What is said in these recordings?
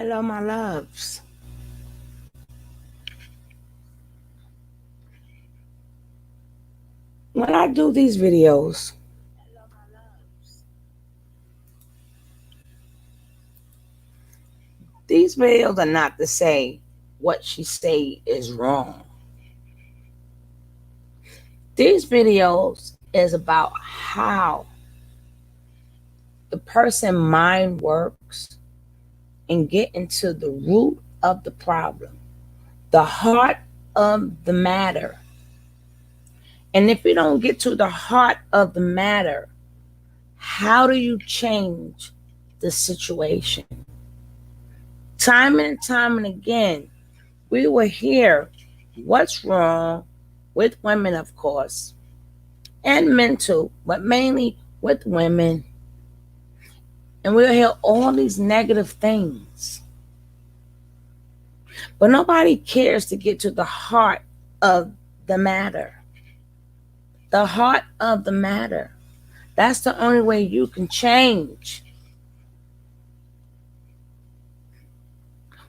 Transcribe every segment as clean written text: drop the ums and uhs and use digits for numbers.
Hello, my loves. When I do these videos, these videos are not to say what she say is wrong. These videos is about how the person mind works and get into the root of the problem, the heart of the matter. And if you don't get to the heart of the matter, how do you change the situation? Time and time and again, we will hear what's wrong with women, of course, and men too, but mainly with women. And we'll hear all these negative things. But nobody cares to get to the heart of the matter. The heart of the matter. That's the only way you can change.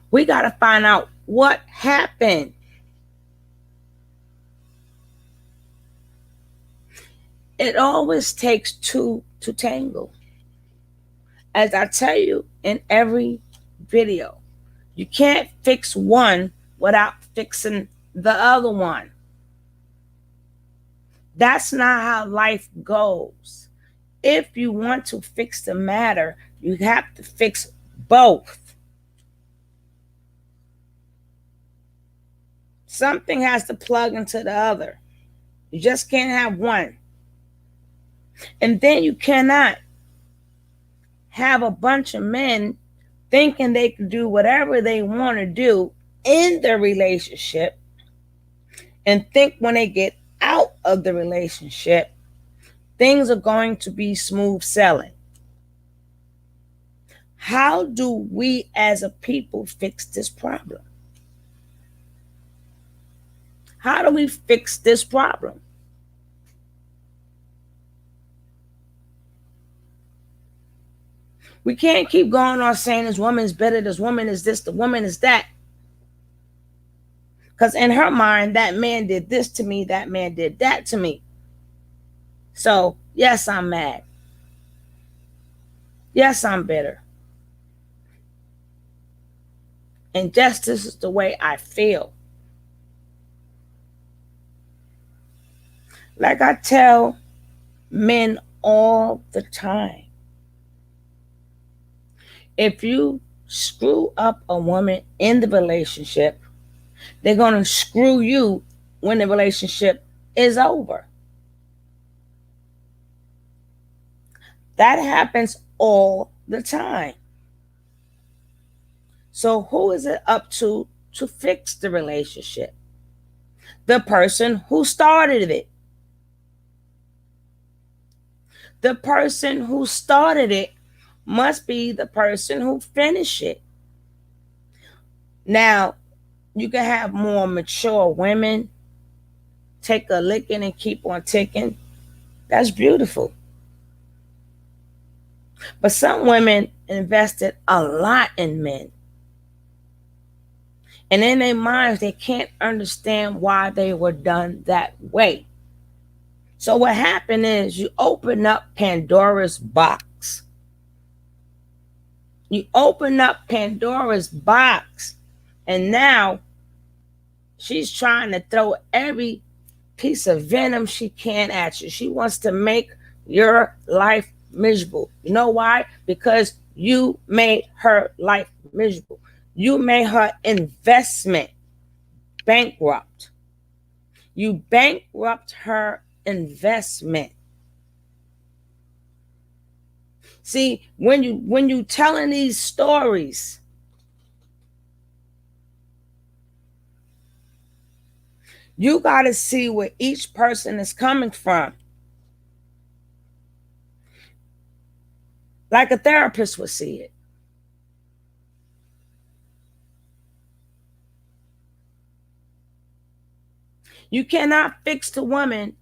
We got to find out what happened. It always takes two to tangle. As I tell you in every video, you can't fix one without fixing the other one. That's not how life goes. If you want to fix the matter, you have to fix both. Something has to plug into the other. You just can't have one. And then you cannot have a bunch of men thinking they can do whatever they want to do in the relationship and think when they get out of the relationship, things are going to be smooth sailing. How do we as a people fix this problem? How do we fix this problem? We can't keep going on saying this woman is better, this woman is this, the woman is that. Because in her mind, that man did this to me, that man did that to me. So, yes, I'm mad. Yes, I'm bitter. And just this is the way I feel. Like I tell men all the time, if you screw up a woman in the relationship, they're going to screw you when the relationship is over. That happens all the time. So who is it up to fix the relationship? The person who started it. The person who started it must be the person who finished it. Now, you can have more mature women take a licking and keep on ticking. That's beautiful. But some women invested a lot in men. And in their minds, they can't understand why they were done that way. So what happened is you open up Pandora's box. You open up Pandora's box, and now she's trying to throw every piece of venom she can at you. She wants to make your life miserable. You know why? Because you made her life miserable. You made her investment bankrupt. You bankrupt her investment. See, when you telling these stories, you got to see where each person is coming from. Like a therapist would see it. You cannot fix the woman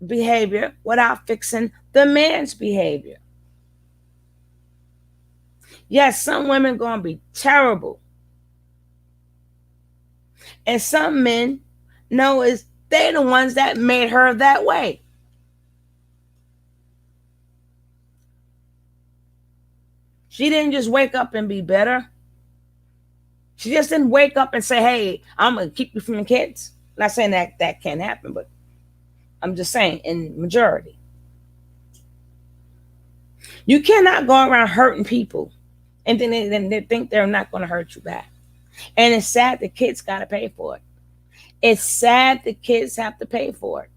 behavior without fixing the man's behavior. Yes, some women gonna be terrible, and some men know is they the ones that made her that way. She didn't just wake up and be better. She just didn't wake up and say, "Hey, I'm gonna keep you from the kids." Not saying that that can't happen, but I'm just saying in majority, you cannot go around hurting people and then they think they're not going to hurt you back. And it's sad the kids got to pay for it. It's sad the kids have to pay for it.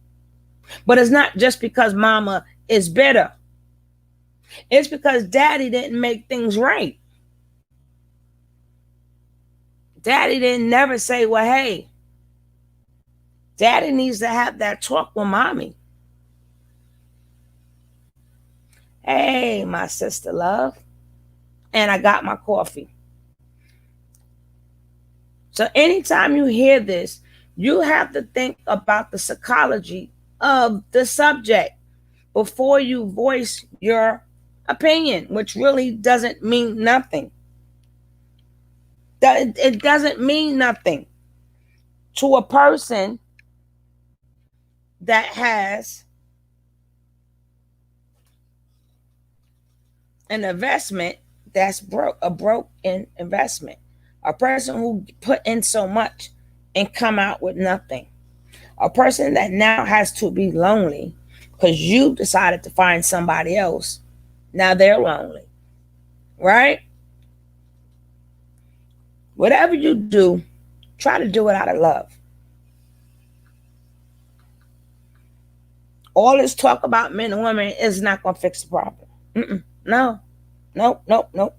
But it's not just because mama is bitter. It's because daddy didn't make things right. Daddy didn't never say, well, hey, daddy needs to have that talk with mommy. Hey, my sister love. And I got my coffee. So anytime you hear this, you have to think about the psychology of the subject before you voice your opinion, which really doesn't mean nothing. It doesn't mean nothing to a person that has an investment that's a broken investment. A person who put in so much and come out with nothing. A person that now has to be lonely because you decided to find somebody else. Now they're lonely, right? Whatever you do, try to do it out of love. All this talk about men and women is not going to fix the problem. No, nope, nope, nope.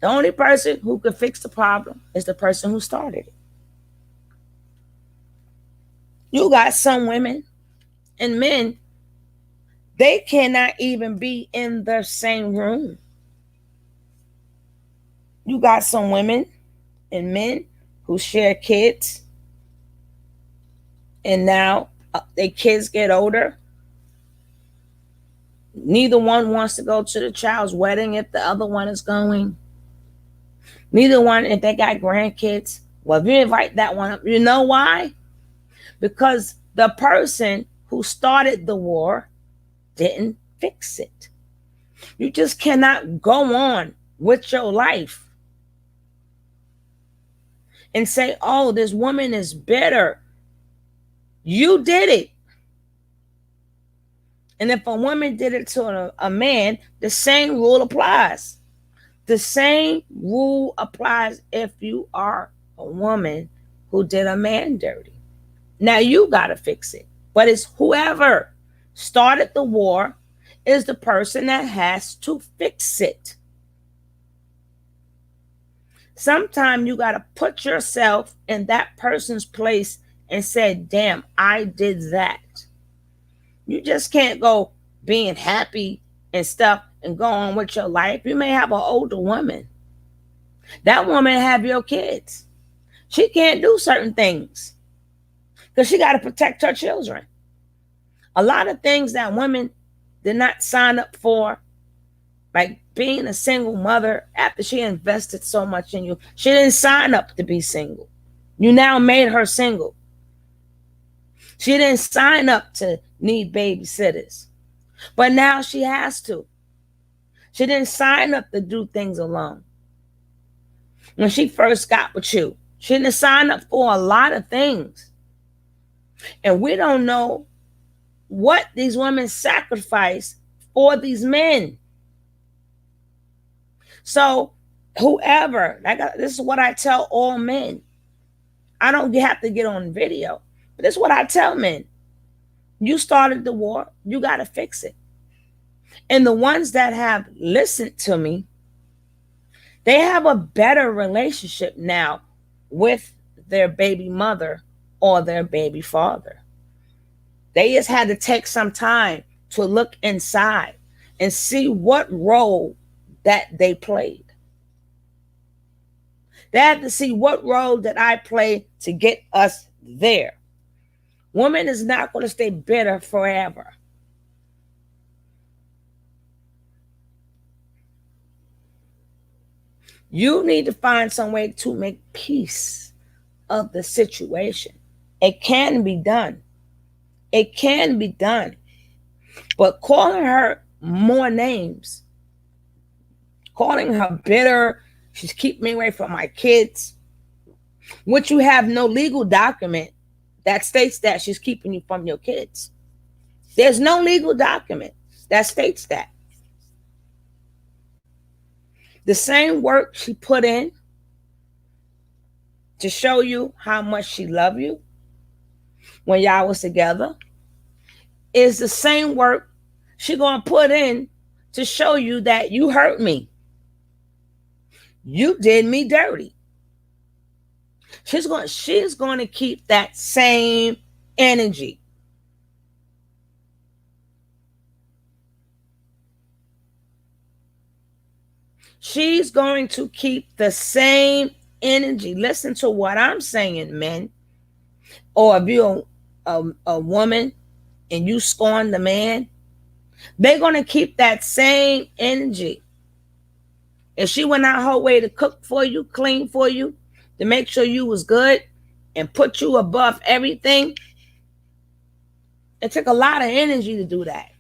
The only person who can fix the problem is the person who started it. You got some women and men, they cannot even be in the same room. You got some women and men who share kids, and now their kids get older. Neither one wants to go to the child's wedding if the other one is going. Neither one, if they got grandkids, well, if you invite that one up, you know why? Because the person who started the war didn't fix it. You just cannot go on with your life and say, oh, this woman is bitter. You did it. And if a woman did it to a man, the same rule applies. The same rule applies if you are a woman who did a man dirty. Now you got to fix it. But it's whoever started the war is the person that has to fix it. Sometimes you got to put yourself in that person's place and say, damn, I did that. You just can't go being happy and stuff and go on with your life. You may have an older woman. That woman have your kids. She can't do certain things because she got to protect her children. A lot of things that women did not sign up for, like being a single mother after she invested so much in you. She didn't sign up to be single. You now made her single. She didn't sign up to need babysitters, but now she has to. She didn't sign up to do things alone. When she first got with you, she didn't sign up for a lot of things. And we don't know what these women sacrifice for these men. So whoever, this is what I tell all men. I don't have to get on video, but this is what I tell men. You started the war, you got to fix it. And the ones that have listened to me, they have a better relationship now with their baby mother or their baby father. They just had to take some time to look inside and see what role that they played. They had to see what role that I played to get us there. Woman is not going to stay bitter forever. You need to find some way to make peace of the situation. It can be done. It can be done. But calling her more names, calling her bitter, she's keeping me away from my kids, which you have no legal document that states that she's keeping you from your kids. There's no legal document that states that. The same work she put in to show you how much she loved you when y'all was together is the same work she gonna put in to show you that you hurt me. You did me dirty. She's going to keep that same energy. She's going to keep the same energy. Listen to what I'm saying, men. Or if you're a woman and you scorn the man, they're going to keep that same energy. If she went out her way to cook for you, clean for you, to make sure you was good and put you above everything, it took a lot of energy to do that.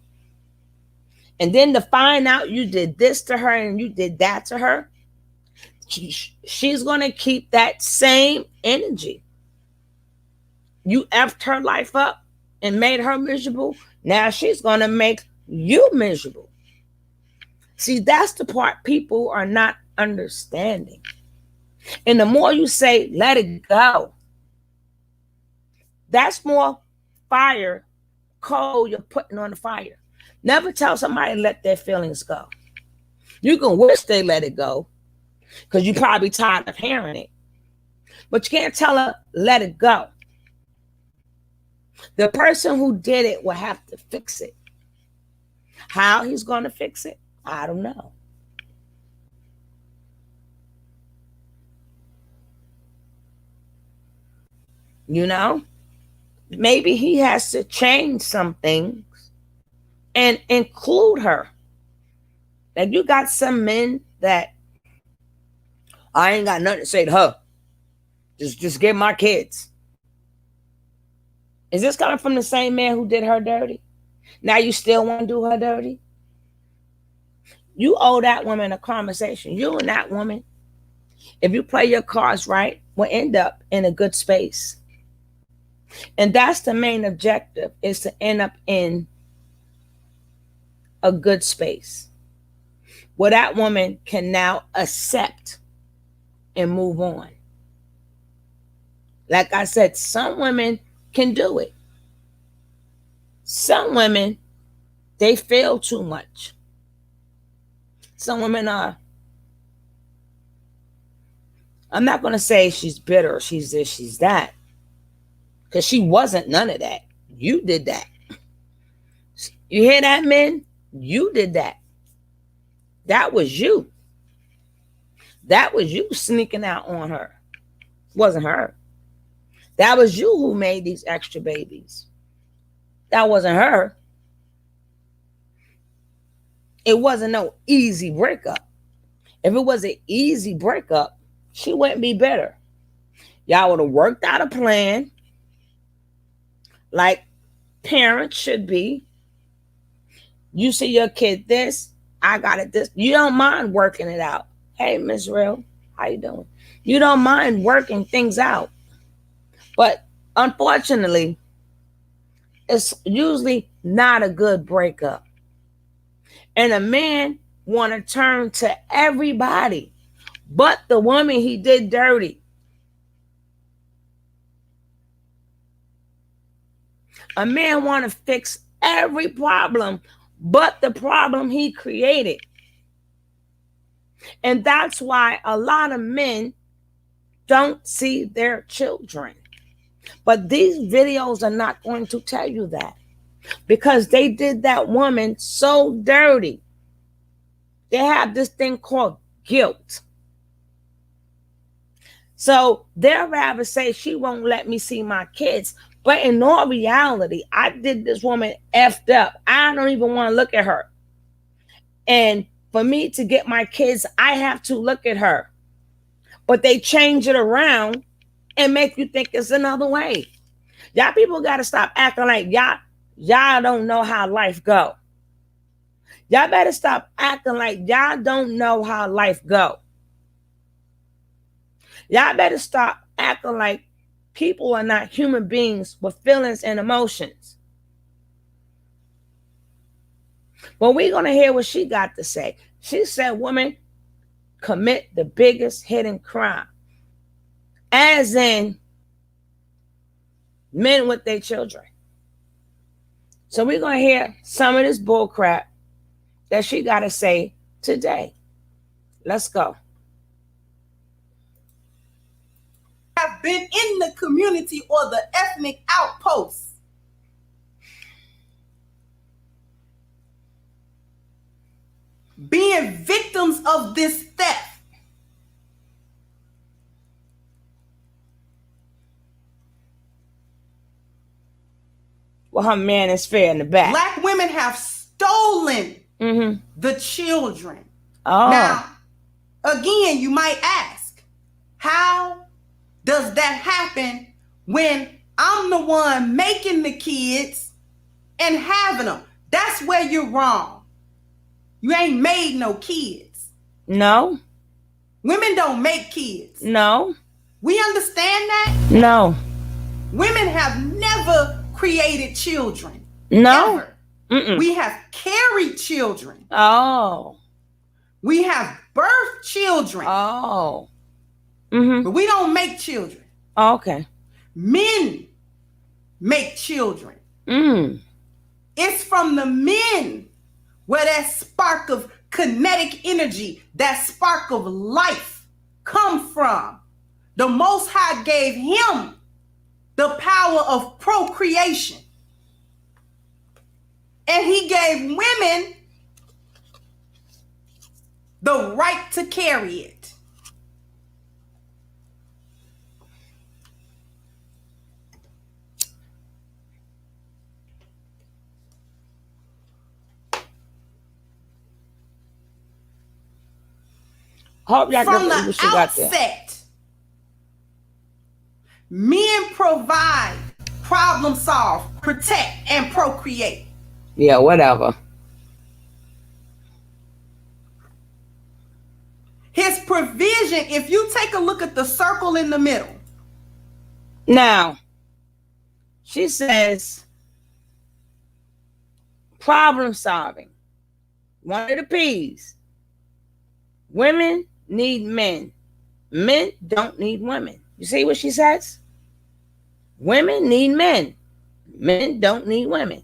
And then to find out you did this to her and you did that to her, she's going to keep that same energy. You effed her life up and made her miserable. Now she's going to make you miserable. See, that's the part people are not understanding. And the more you say, let it go, that's more fire, coal you're putting on the fire. Never tell somebody to let their feelings go. You can wish they let it go because you're probably tired of hearing it. But you can't tell her, let it go. The person who did it will have to fix it. How he's going to fix it, I don't know. You know, maybe he has to change some things and include her. Like you got some men that I ain't got nothing to say to her. Just get my kids. Is this coming from the same man who did her dirty? Now you still want to do her dirty? You owe that woman a conversation. You and that woman, if you play your cards right, will end up in a good space. And that's the main objective, is to end up in a good space where that woman can now accept and move on. Like I said, some women can do it. Some women, they feel too much. Some women are, I'm not going to say she's bitter, she's this, she's that, because she wasn't none of that. You did that. You hear that, men? You did that. That was you. That was you sneaking out on her. Wasn't her. That was you who made these extra babies. That wasn't her. It wasn't no easy breakup. If it was an easy breakup, she wouldn't be bitter. Y'all would have worked out a plan like parents should be. You see your kid this, I got it this. You don't mind working it out. Hey, Miss Real, how you doing? You don't mind working things out. But unfortunately, it's usually not a good breakup. And a man want to turn to everybody but the woman he did dirty. A man want to fix every problem but the problem he created. And that's why a lot of men don't see their children. But these videos are not going to tell you that, because they did that woman so dirty. They have this thing called guilt. So they'll rather say she won't let me see my kids. But in all reality, I did this woman effed up. I don't even want to look at her. And for me to get my kids, I have to look at her. but they change it around and make you think it's another way. Y'all people got to stop acting like y'all don't know how life go. Y'all better stop acting like y'all don't know how life go. Y'all better stop acting like people are not human beings with feelings and emotions. Well, we're going to hear what she got to say. She said women commit the biggest hidden crime, as in men with their children. So we're going to hear some of this bull crap that she got to say today. Let's go. Have been in the community or the ethnic outposts. Being victims of this theft. Well, her man is fair in the back. Black women have stolen the children. Oh. Now, again, you might ask, how does that happen when I'm the one making the kids and having them? That's where you're wrong. You ain't made no kids. No. Women don't make kids. No. We understand that? No. Women have never created children. No. Ever. We have carried children. Oh. We have birthed children. Oh. But we don't make children. Okay. Men make children. It's from the men where that spark of kinetic energy, that spark of life come from. The Most High gave him the power of procreation. And he gave women the right to carry it. Hope y'all From the outset, men provide, problem solve, protect, and procreate. Yeah, whatever. His provision, if you take a look at the circle in the middle. Now, she says problem solving. One of the P's. Women need men. Men don't need women. You see what she says? Women need men. Men don't need women.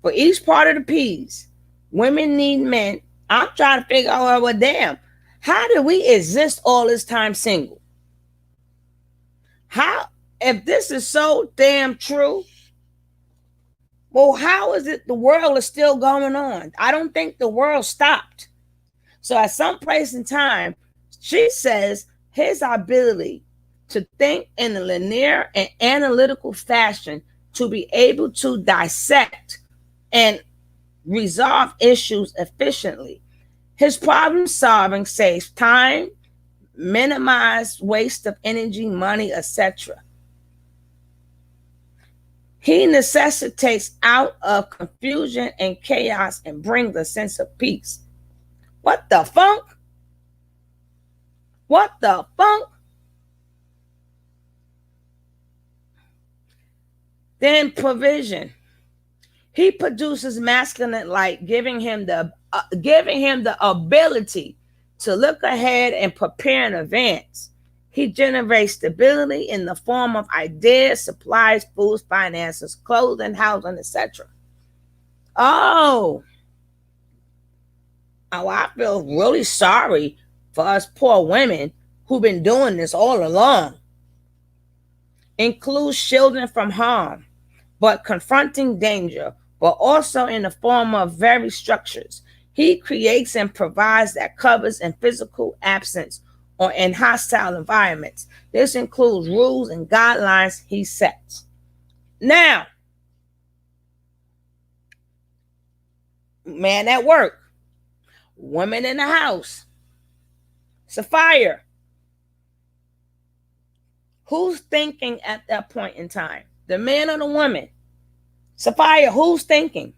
For each part of the P's, women need men. I'm trying to figure out, well, damn, how did we exist all this time single? How, if this is so damn true, well, how is it the world is still going on? I don't think the world stopped. So at some place in time, she says his ability to think in a linear and analytical fashion, to be able to dissect and resolve issues efficiently. His problem solving saves time, minimize waste of energy, money, etc. He necessitates out of confusion and chaos and brings a sense of peace. What the funk? What the funk? Then provision. He produces masculine light, giving him the ability to look ahead and prepare in advance. He generates stability in the form of ideas, supplies, foods, finances, clothing, housing, etc. Oh, I feel really sorry for us poor women who've been doing this all along. Includes shielding from harm, but confronting danger, but also in the form of very structures. He creates and provides that covers in physical absence or in hostile environments. This includes rules and guidelines he sets. Now, man at work, women in the house, it's a fire. Who's thinking at that point in time? The man or the woman? Sophia, who's thinking?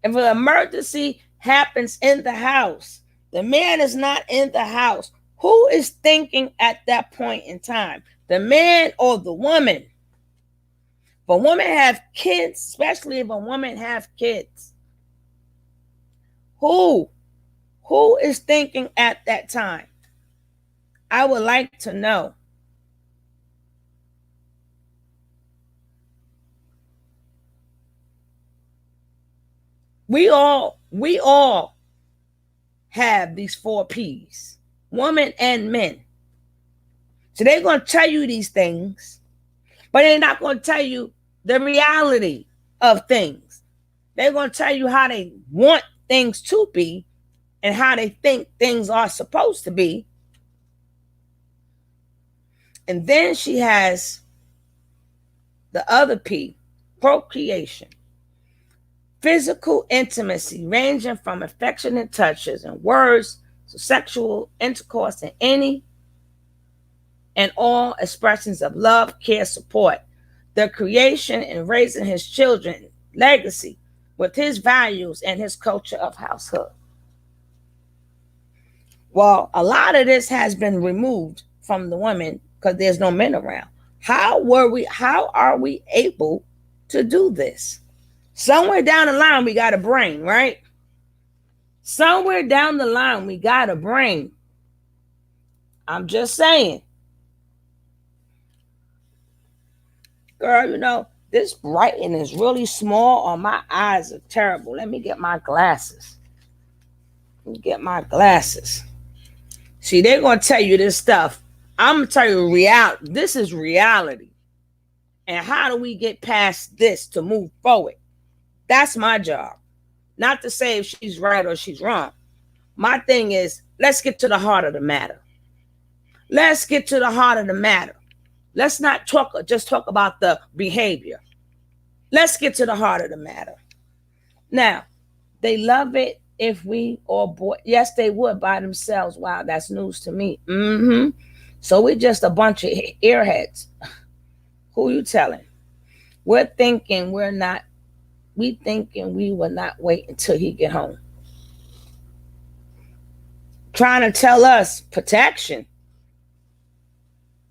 If an emergency happens in the house, the man is not in the house. Who is thinking at that point in time? The man or the woman? If a woman have kids, especially if a woman have kids, who is thinking at that time? I would like to know. We all have these 4 P's, women and men. So they're going to tell you these things, but they're not going to tell you the reality of things. They're going to tell you how they want things to be and how they think things are supposed to be. And then she has the other P, procreation. Physical intimacy, ranging from affectionate touches and words to sexual intercourse and any and all expressions of love, care, support. The creation and raising his children, legacy, with his values and his culture of household. Well, a lot of this has been removed from the women because there's no men around. How are we able to do this? Somewhere down the line, we got a brain, right? Somewhere down the line, we got a brain. I'm just saying. Girl, this writing is really small or my eyes are terrible. Let me get my glasses. See, they're going to tell you this stuff. I'm going to tell you reality. This is reality. And how do we get past this to move forward? That's my job. Not to say if she's right or she's wrong. My thing is, let's get to the heart of the matter. Let's get to the heart of the matter. Let's not just talk about the behavior. Let's get to the heart of the matter. Now, they love it if we all bought. Yes, they would by themselves. Wow, that's news to me. So we're just a bunch of earheads. Who you telling? We're thinking we will not wait until he get home. Trying to tell us protection.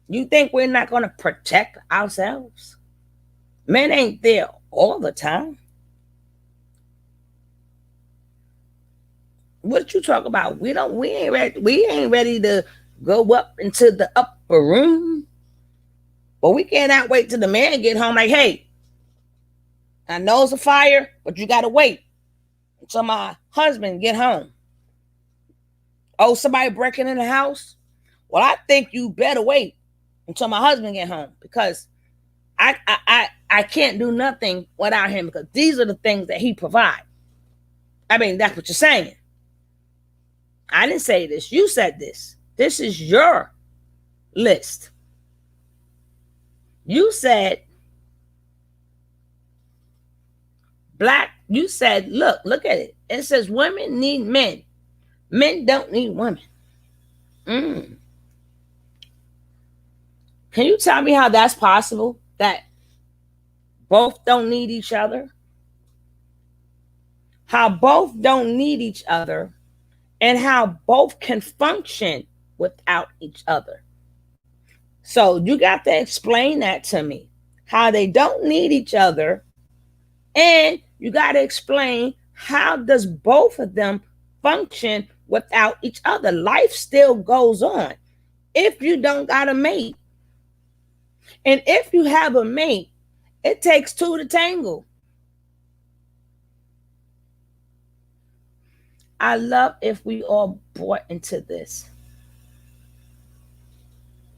You think we're not going to protect ourselves? Men ain't there all the time. What you talk about? We ain't ready to go up into the upper room. But we cannot wait till the man get home like, hey, I know it's a fire, but you got to wait until my husband get home. Oh, somebody breaking in the house? Well, I think you better wait until my husband get home because I can't do nothing without him because these are the things that he provides. I mean, that's what you're saying. I didn't say this. You said this. This is your list. You said black. You said, look at it. It says women need men. Men don't need women. Can you tell me how that's possible? That both don't need each other? How both don't need each other and how both can function without each other. So you got to explain that to me. How they don't need each other, and you got to explain how does both of them function without each other. Life still goes on if you don't got a mate. And if you have a mate, it takes 2 to tangle. I love if we all bought into this.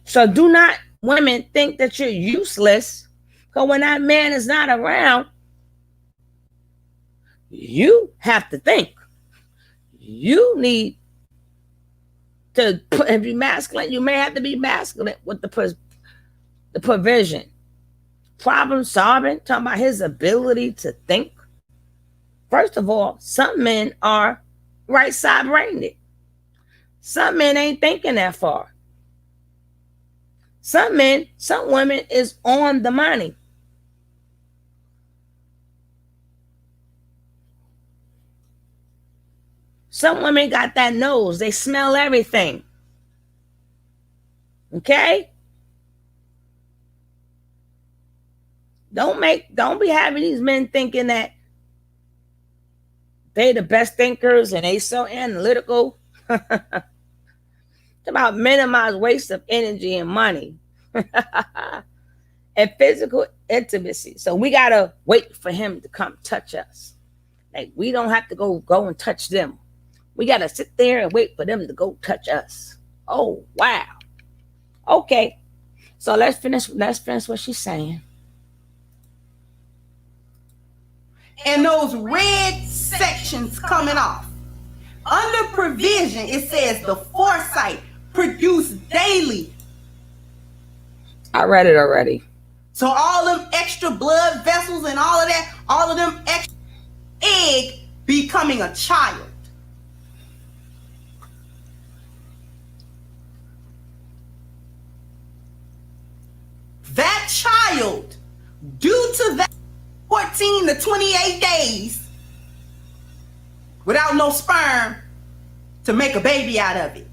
So do not, women, think that you're useless. Because when that man is not around, you have to think. You need to be masculine. You may have to be masculine with the provision. Problem solving, talking about his ability to think. First of all, some men are right side brained. Some men ain't thinking that far. Some men, some women is on the money. Some women got that nose. They smell everything. Okay? Don't be having these men thinking that they the best thinkers and they so analytical. It's about minimize waste of energy and money. And physical intimacy. So we gotta wait for him to come touch us. Like we don't have to go and touch them. We gotta sit there and wait for them to go touch us. Oh wow. Okay. So let's finish what she's saying. And those red sections coming off. Under provision, it says the foresight produced daily. I read it already. So all them extra blood vessels and all of that, all of them extra egg becoming a child. That child, due to that 14 to 28 days without no sperm to make a baby out of it.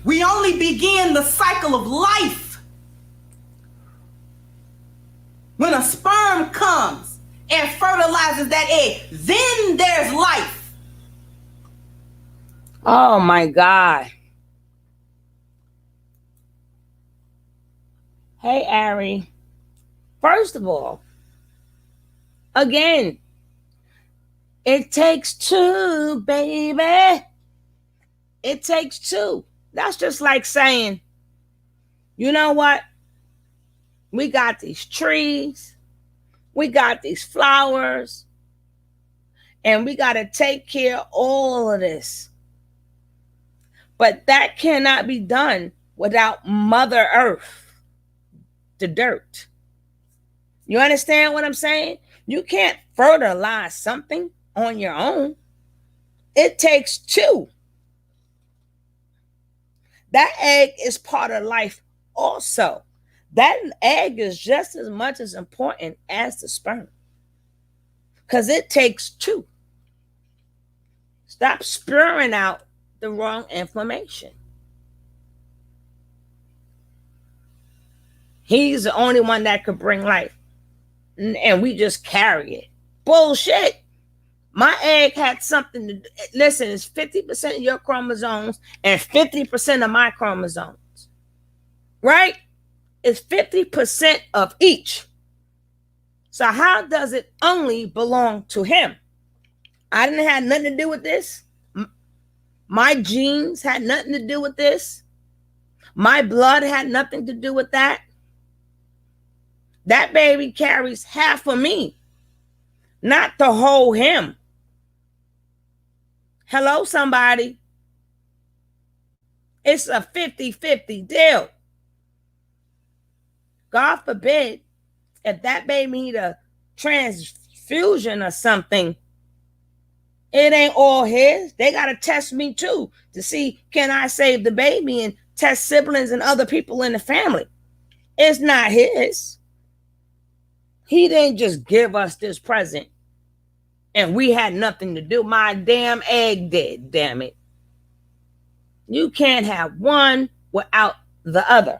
We only begin the cycle of life when a sperm comes and fertilizes that egg. Then there's life. Oh my God. Hey, Ari. First of all, again, it takes two, baby. It takes two. That's just like saying, you know what? We got these trees, we got these flowers, and we got to take care of all of this. But that cannot be done without Mother Earth, the dirt. You understand what I'm saying? You can't fertilize something on your own. It takes two. That egg is part of life also. That egg is just as much as important as the sperm. Because it takes two. Stop spewing out the wrong information. He's the only one that could bring life. And we just carry it. Bullshit. My egg had something to do. Listen, it's 50% of your chromosomes and 50% of my chromosomes. Right? It's 50% of each. So how does it only belong to him? I didn't have nothing to do with this. My genes had nothing to do with this. My blood had nothing to do with that. That baby carries half of me, not the whole him. Hello, somebody. It's a 50-50 deal. God forbid if that baby need a transfusion or something, it ain't all his. They got to test me too to see, can I save the baby, and test siblings and other people in the family. It's not his. He didn't just give us this present and we had nothing to do. My damn egg did, damn it. You can't have one without the other.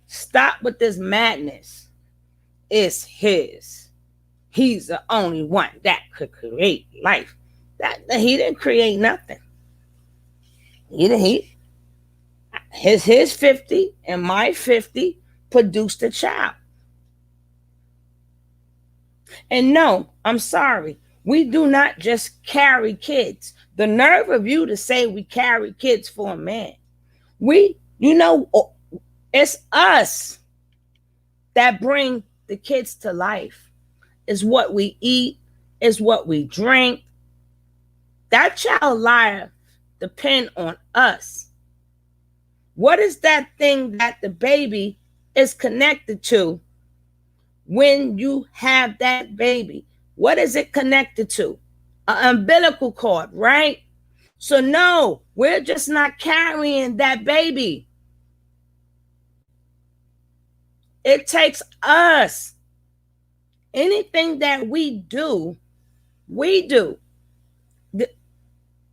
Stop with this madness. It's his. He's the only one that could create life. That he didn't create nothing. His 50 and my 50 produced a child. And no, I'm sorry. We do not just carry kids. The nerve of you to say we carry kids for a man. It's us that bring the kids to life. It's what we eat. It's what we drink. That child life depends on us. What is that thing that the baby is connected to when you have that baby? What is it connected to? An umbilical cord, right? So, no, we're just not carrying that baby. It takes us. Anything that we do,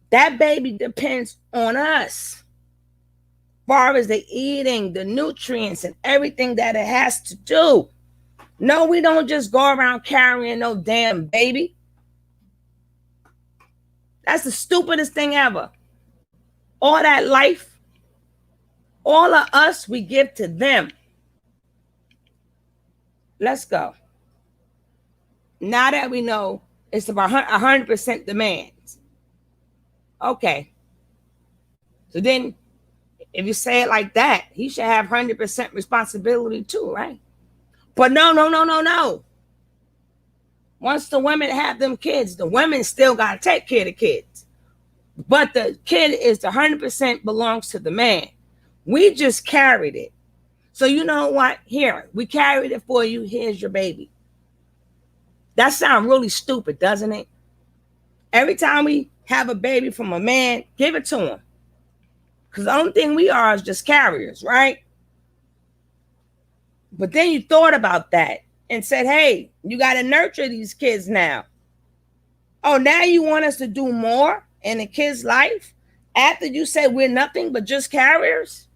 that baby depends on us. As far as the eating, the nutrients, and everything that it has to do. No, we don't just go around carrying no damn baby. That's the stupidest thing ever. All that life, all of us, we give to them. Let's go. Now that we know it's about 100% demands. Okay. So then, if you say it like that, he should have 100% responsibility too, right? But no. Once the women have them kids, the women still got to take care of the kids. But the kid is 100% belongs to the man. We just carried it. So you know what? Here, we carried it for you. Here's your baby. That sounds really stupid, doesn't it? Every time we have a baby from a man, give it to him. Because the only thing we are is just carriers, right? But then you thought about that and said, hey, you got to nurture these kids now. Oh, now you want us to do more in a kid's life after you said we're nothing but just carriers?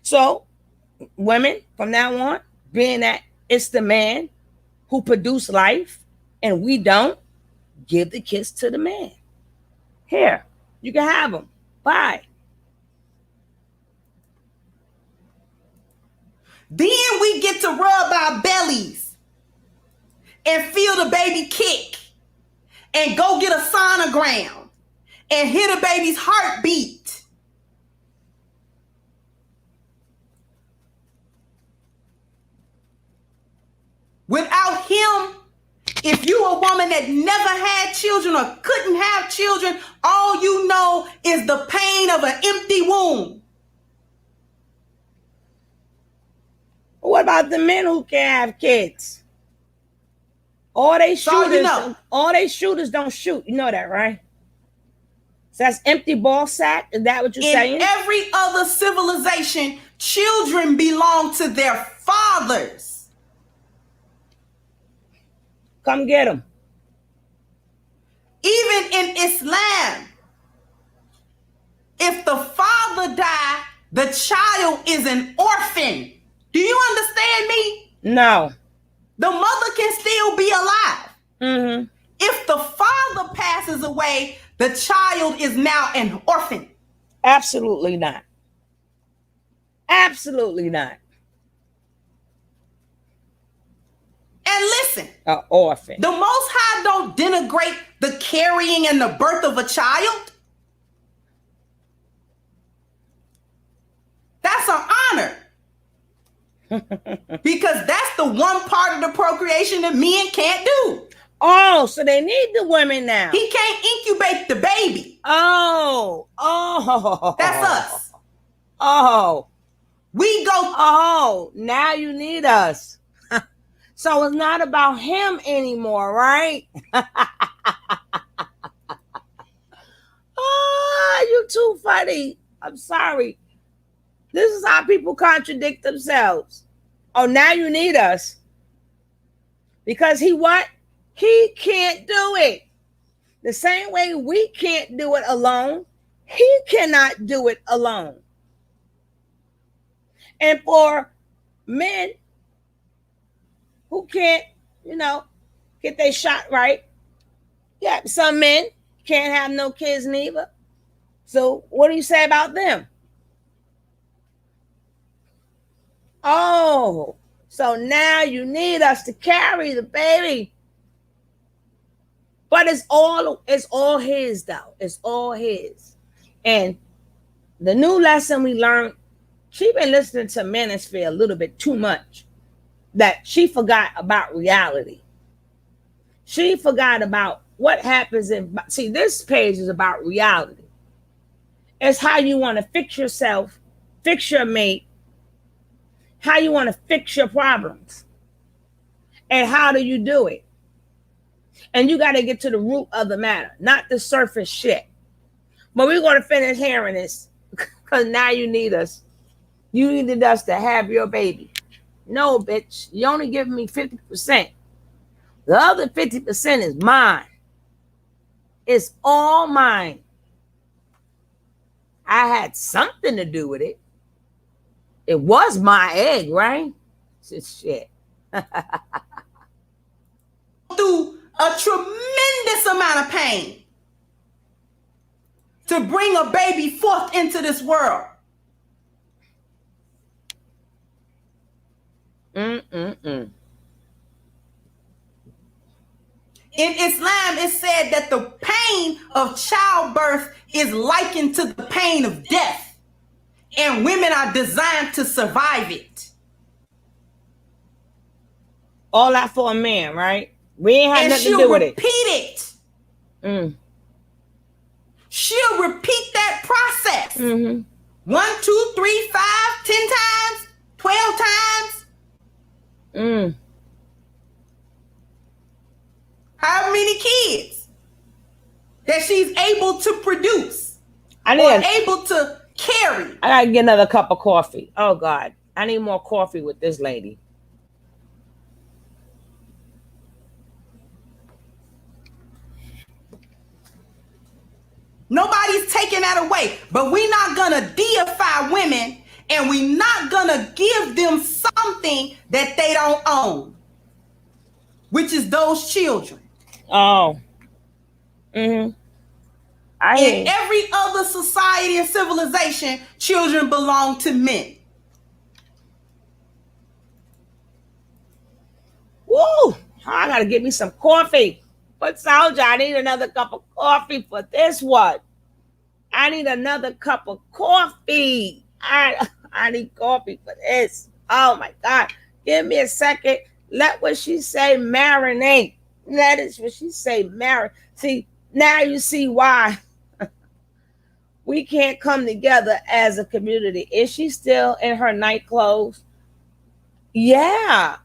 So, women, from now on, being that it's the man who produced life and we don't, give the kids to the man. Here, you can have them. Bye. Then we get to rub our bellies and feel the baby kick and go get a sonogram and hear the baby's heartbeat. Without him, if you a woman that never had children or couldn't have children, all you know is the pain of an empty womb. What about the men who can't have kids? All they shooters don't shoot. You know that, right? So that's empty ball sack. Is that what you're saying? In every other civilization, children belong to their fathers. Come get them. Even in Islam, if the father died, the child is an orphan. Do you understand me? No. The mother can still be alive. Mm-hmm. If the father passes away, the child is now an orphan. Absolutely not. Absolutely not. And listen, an orphan. The Most High don't denigrate the carrying and the birth of a child. That's an honor. Because that's the one part of the procreation that men can't do. Oh, so they need the women now. He can't incubate the baby. Oh. That's us. Oh. We go. Oh, now you need us. So it's not about him anymore, right? Oh, you too funny. I'm sorry. This is how people contradict themselves. Oh, now you need us. Because he what? He can't do it. The same way we can't do it alone, he cannot do it alone. And for men who can't, get their shot right, yeah, some men can't have no kids neither. So what do you say about them? Oh, so now you need us to carry the baby. But it's all his though. It's all his. And the new lesson we learned, she been listening to Manosphere a little bit too much, that she forgot about reality. She forgot about what happens see, this page is about reality. It's how you want to fix yourself, fix your mate, how you want to fix your problems, and how do you do it. And you got to get to the root of the matter, not the surface shit. But we're going to finish hearing this because now you need us. You needed us to have your baby. No, bitch. You only giving me 50%. The other 50% is mine. It's all mine. I had something to do with it. It was my egg, right? It's shit. Through a tremendous amount of pain to bring a baby forth into this world. In Islam, it's said that the pain of childbirth is likened to the pain of death, and women are designed to survive it. All that for a man, right? We ain't had nothing to do with it. And she'll repeat it. She'll repeat that process. 1, 2, 3, 5, 10 times, 12 times. How many kids that she's able to produce or able to carry. I gotta get another cup of coffee. Oh God, I need more coffee with this lady. Nobody's taking that away, but we're not gonna deify women, and we're not gonna give them something that they don't own, which is those children. Oh. In every other society and civilization, children belong to men. Woo! I gotta get me some coffee. But Soldier, I need another cup of coffee for this one. I need another cup of coffee. I need coffee for this. Oh my God. Give me a second. Let what she say marinate. That is what she say marinate. See, now you see why we can't come together as a community. Is she still in her night clothes? Yeah.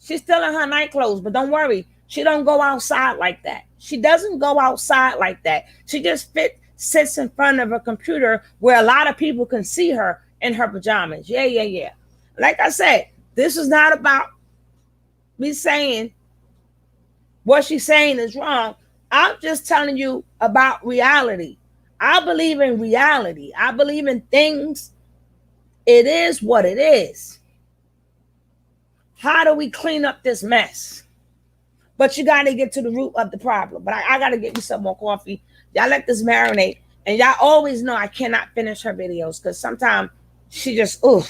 She's still in her night clothes, but don't worry. She don't go outside like that. She doesn't go outside like that. She just sits in front of a computer where a lot of people can see her in her pajamas. Yeah. Like I said, this is not about me saying what she's saying is wrong. I'm just telling you about reality. I believe in reality. I believe in things. It is what it is. How do we clean up this mess? But you got to get to the root of the problem. But I got to get me some more coffee. Y'all let this marinate. And y'all always know I cannot finish her videos because sometimes she just, and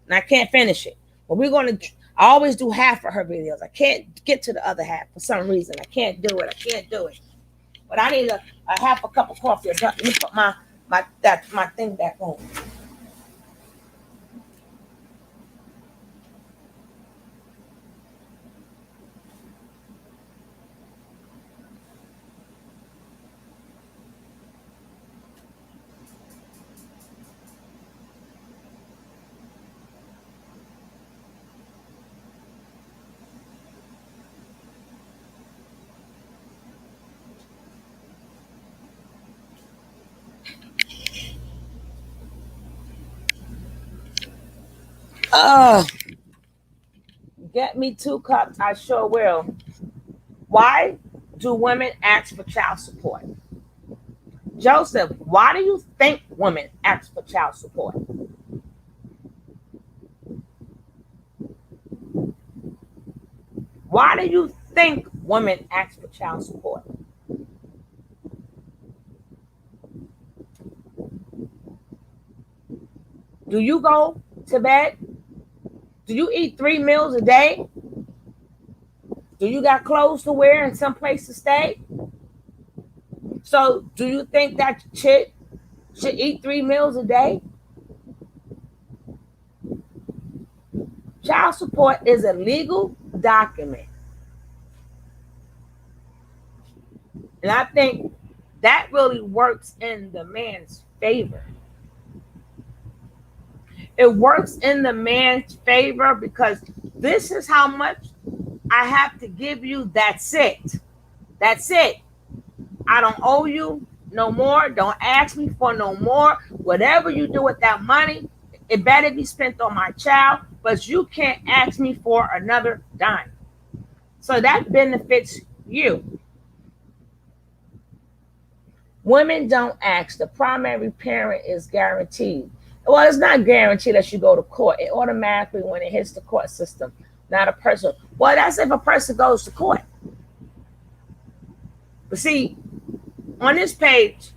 I can't finish it. But I always do half of her videos. I can't get to the other half for some reason. I can't do it. But I need a half a cup of coffee. Let me put my thing back on. Get me 2 cups. I sure will. Why do women ask for child support? Joseph, why do you think women ask for child support? Why do you think women ask for child support? Do you go to bed? Do you eat 3 meals a day? Do you got clothes to wear and some place to stay? So do you think that chick should eat 3 meals a day? Child support is a legal document. And I think that really works in the man's favor. It works in the man's favor because this is how much I have to give you. That's it. That's it. I don't owe you no more. Don't ask me for no more. Whatever you do with that money, it better be spent on my child, but you can't ask me for another dime. So that benefits you. Women don't ask. The primary parent is guaranteed. Well, it's not guaranteed that you go to court. It automatically, when it hits the court system, not a person. Well, that's if a person goes to court. But see, on this page,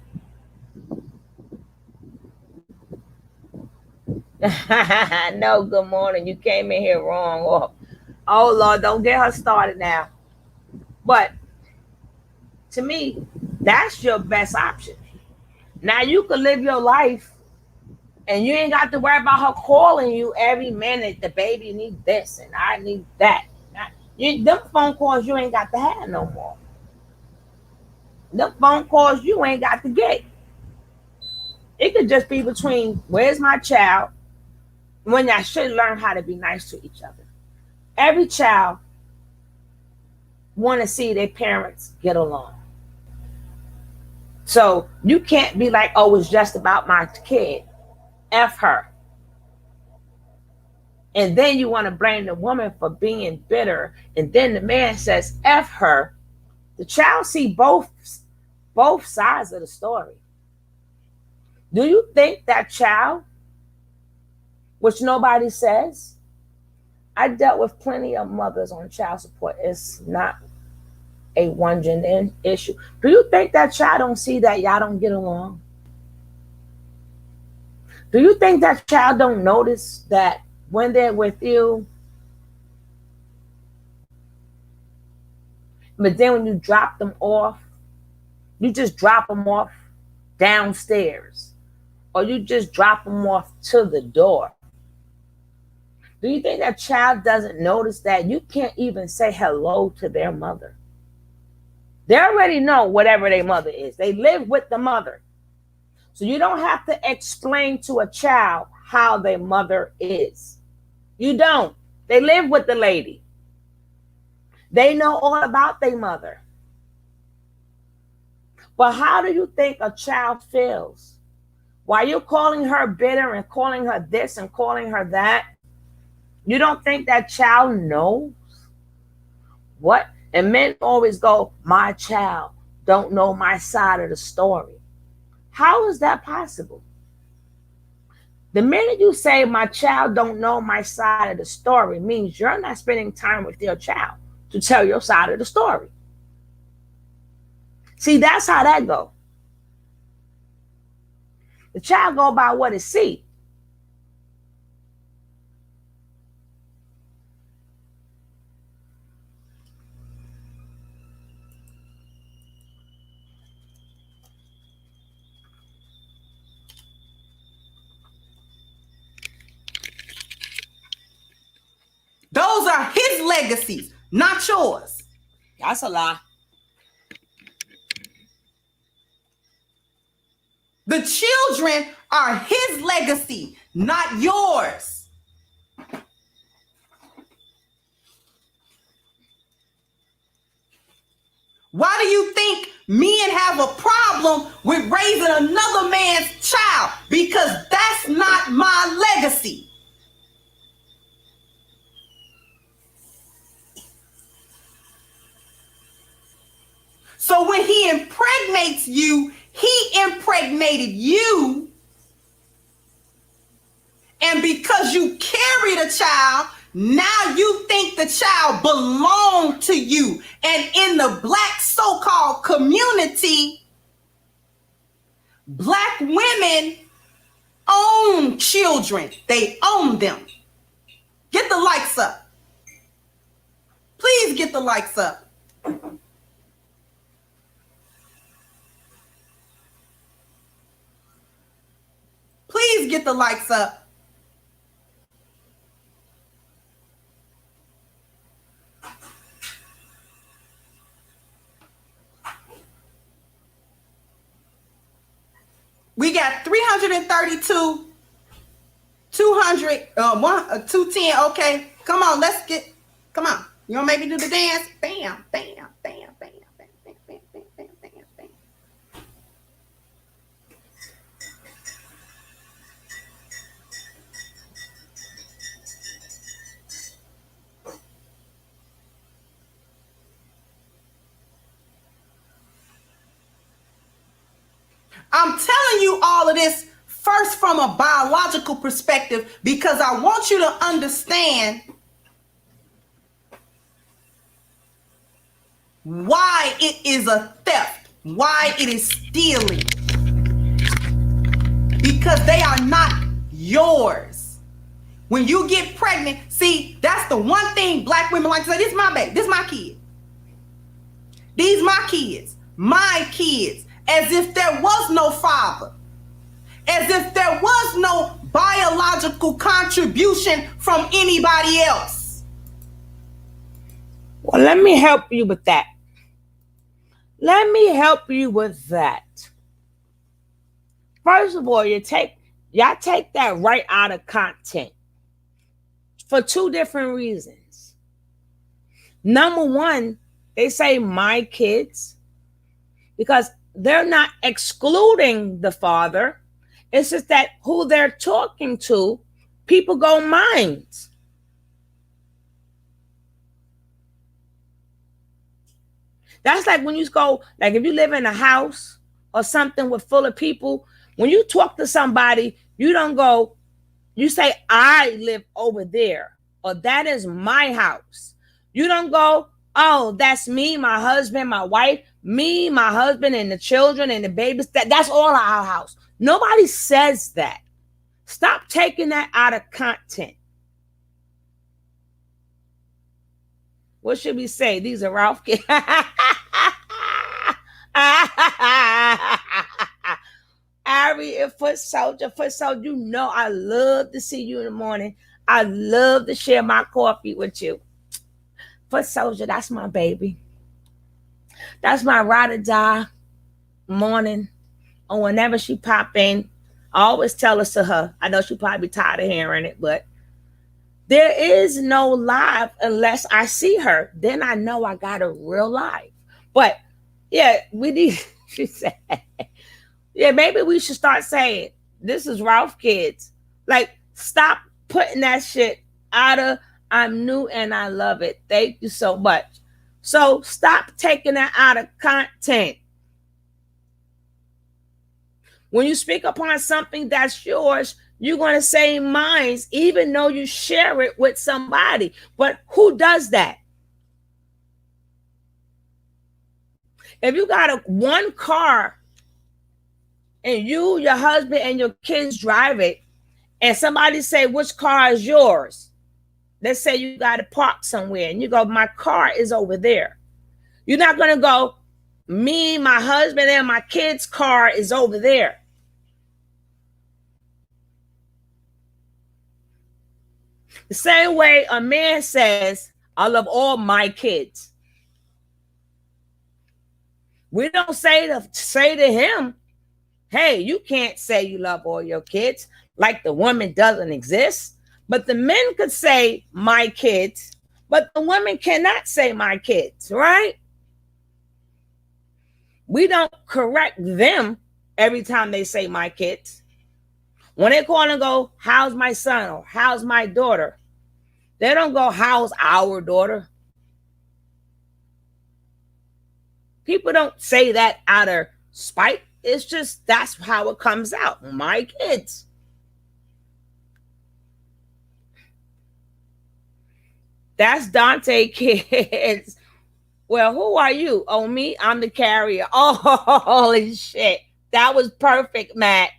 no, good morning. You came in here wrong. Oh, Lord, don't get her started now. But to me, that's your best option. Now you can live your life and you ain't got to worry about her calling you every minute. The baby needs this and I need that. Them phone calls you ain't got to have no more. Them phone calls you ain't got to get. It could just be between where's my child, when y'all should learn how to be nice to each other. Every child want to see their parents get along. So you can't be like, oh, it's just about my kid. F her. And then you want to blame the woman for being bitter. And then the man says, F her. The child see both sides of the story. Do you think that child, which nobody says, I dealt with plenty of mothers on child support. It's not a one gender issue. Do you think that child don't see that y'all don't get along? Do you think that child don't notice that when they're with you, but then when you drop them off, you just drop them off downstairs, or you just drop them off to the door? Do you think that child doesn't notice that you can't even say hello to their mother? They already know whatever their mother is. They live with the mother. So you don't have to explain to a child how their mother is. You don't. They live with the lady. They know all about their mother. But how do you think a child feels? While you're calling her bitter and calling her this and calling her that, you don't think that child knows what? And men always go, my child don't know my side of the story. How is that possible? The minute you say my child don't know my side of the story means you're not spending time with your child to tell your side of the story. See, that's how that go. The child go by what it see. Those are his legacies, not yours. That's a lie. The children are his legacy, not yours. Why do you think men have a problem with raising another man's child? Because that's not my legacy. So when he impregnates you, he impregnated you. And because you carried a child, now you think the child belonged to you. And in the black so-called community, black women own children. They own them. Get the likes up. Please get the likes up. Please get the likes up. We got 332, 200, 210. Okay, come on, let's get. Come on, you want to make me do the dance? Bam, bam, bam, bam, bam, bam, bam, bam, bam, bam, bam. I'm telling you all of this first from a biological perspective because I want you to understand why it is a theft, why it is stealing. Because they are not yours. When you get pregnant, see, that's the one thing black women like to say, this is my baby, this is my kid. These my kids, as if there was no father, as if there was no biological contribution from anybody else. Well, let me help you with that. First of all, y'all take that right out of content for two different reasons. Number one, they say my kids because they're not excluding the father. It's just that who they're talking to, people go minds. That's like when you go, like if you live in a house or something with full of people, when you talk to somebody, you don't go, you say, I live over there, or that is my house. You don't go, oh, that's me, my husband, my wife, me, my husband, and the children and the babies. That's all our house. Nobody says that. Stop taking that out of content. What should we say? These are Ralph kids. Ari and foot soldier, you know I love to see you in the morning. I love to share my coffee with you. Foot soldier, that's my baby. That's my ride or die morning. Or whenever she pop in, I always tell us to her. I know she probably tired of hearing it, but there is no live unless I see her. Then I know I got a real live. But yeah, we need, she said, yeah, maybe we should start saying, this is Ralph kids. Like, stop putting that shit out of, I'm new and I love it. Thank you so much. So stop taking that out of content. When you speak upon something that's yours, you're going to say mine, even though you share it with somebody. But who does that? If you got one car and you, your husband, and your kids drive it, and somebody say, which car is yours? Let's say you got to park somewhere, and you go, my car is over there. You're not going to go, me, my husband, and my kids' car is over there. The same way a man says, I love all my kids. We don't say to him, hey, you can't say you love all your kids, like the woman doesn't exist. But the men could say my kids, but the women cannot say my kids, right? We don't correct them every time they say my kids. When they call and go, how's my son or how's my daughter? They don't go, how's our daughter? People don't say that out of spite. It's just that's how it comes out. My kids. That's Dante kids. Well, who are you? Oh, me? I'm the carrier. Oh, holy shit. That was perfect, Matt.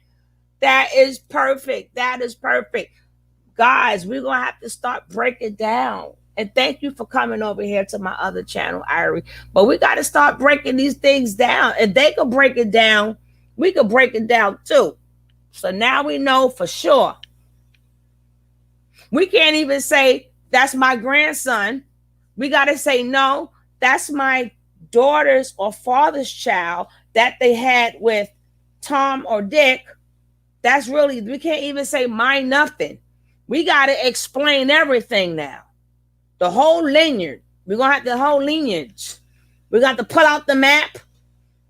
That is perfect. That is perfect. Guys, we're going to have to start breaking down. And thank you for coming over here to my other channel, Irie. But we got to start breaking these things down. If they could break it down, we could break it down too. So now we know for sure. We can't even say, that's my grandson. We got to say, no, that's my daughter's or father's child that they had with Tom, or Dick, that's really, we can't even say mine nothing. We got to explain everything now. The whole lineage. We're going to have the whole lineage. We got to pull out the map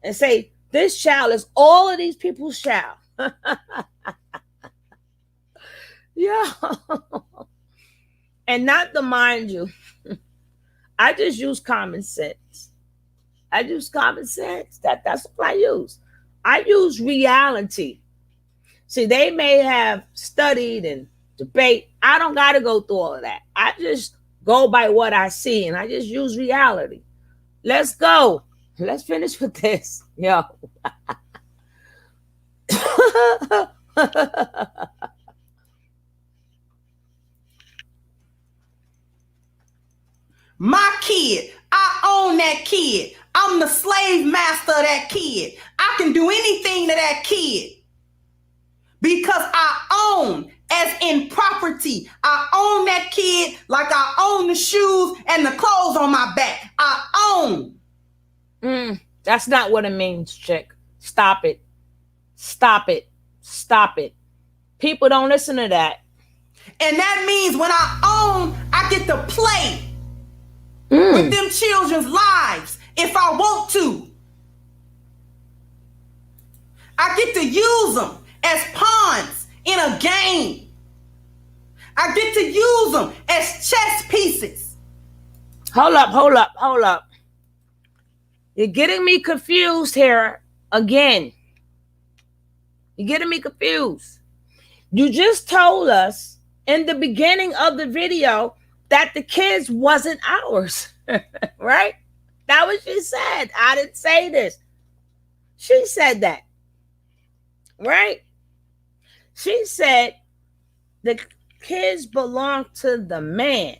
and say, this child is all of these people's child. Yeah. And not to mind you, I just use common sense. I use common sense. That's what I use. I use reality. See, they may have studied and debate. I don't got to go through all of that. I just go by what I see, and I just use reality. Let's go. Let's finish with this. Yo. My kid, I own that kid. I'm the slave master of that kid. I can do anything to that kid because I own, as in property. I own that kid like I own the shoes and the clothes on my back. I own. That's not what it means, chick. Stop it. Stop it. Stop it. People don't listen to that. And that means when I own, I get to play with them children's lives if I want to. I get to use them as pawns in a game. I get to use them as chess pieces. Hold up. You're getting me confused here again. You're getting me confused. You just told us in the beginning of the video that the kids wasn't ours, right? That was what she said. I didn't say this. She said that, right? She said the kids belong to the man.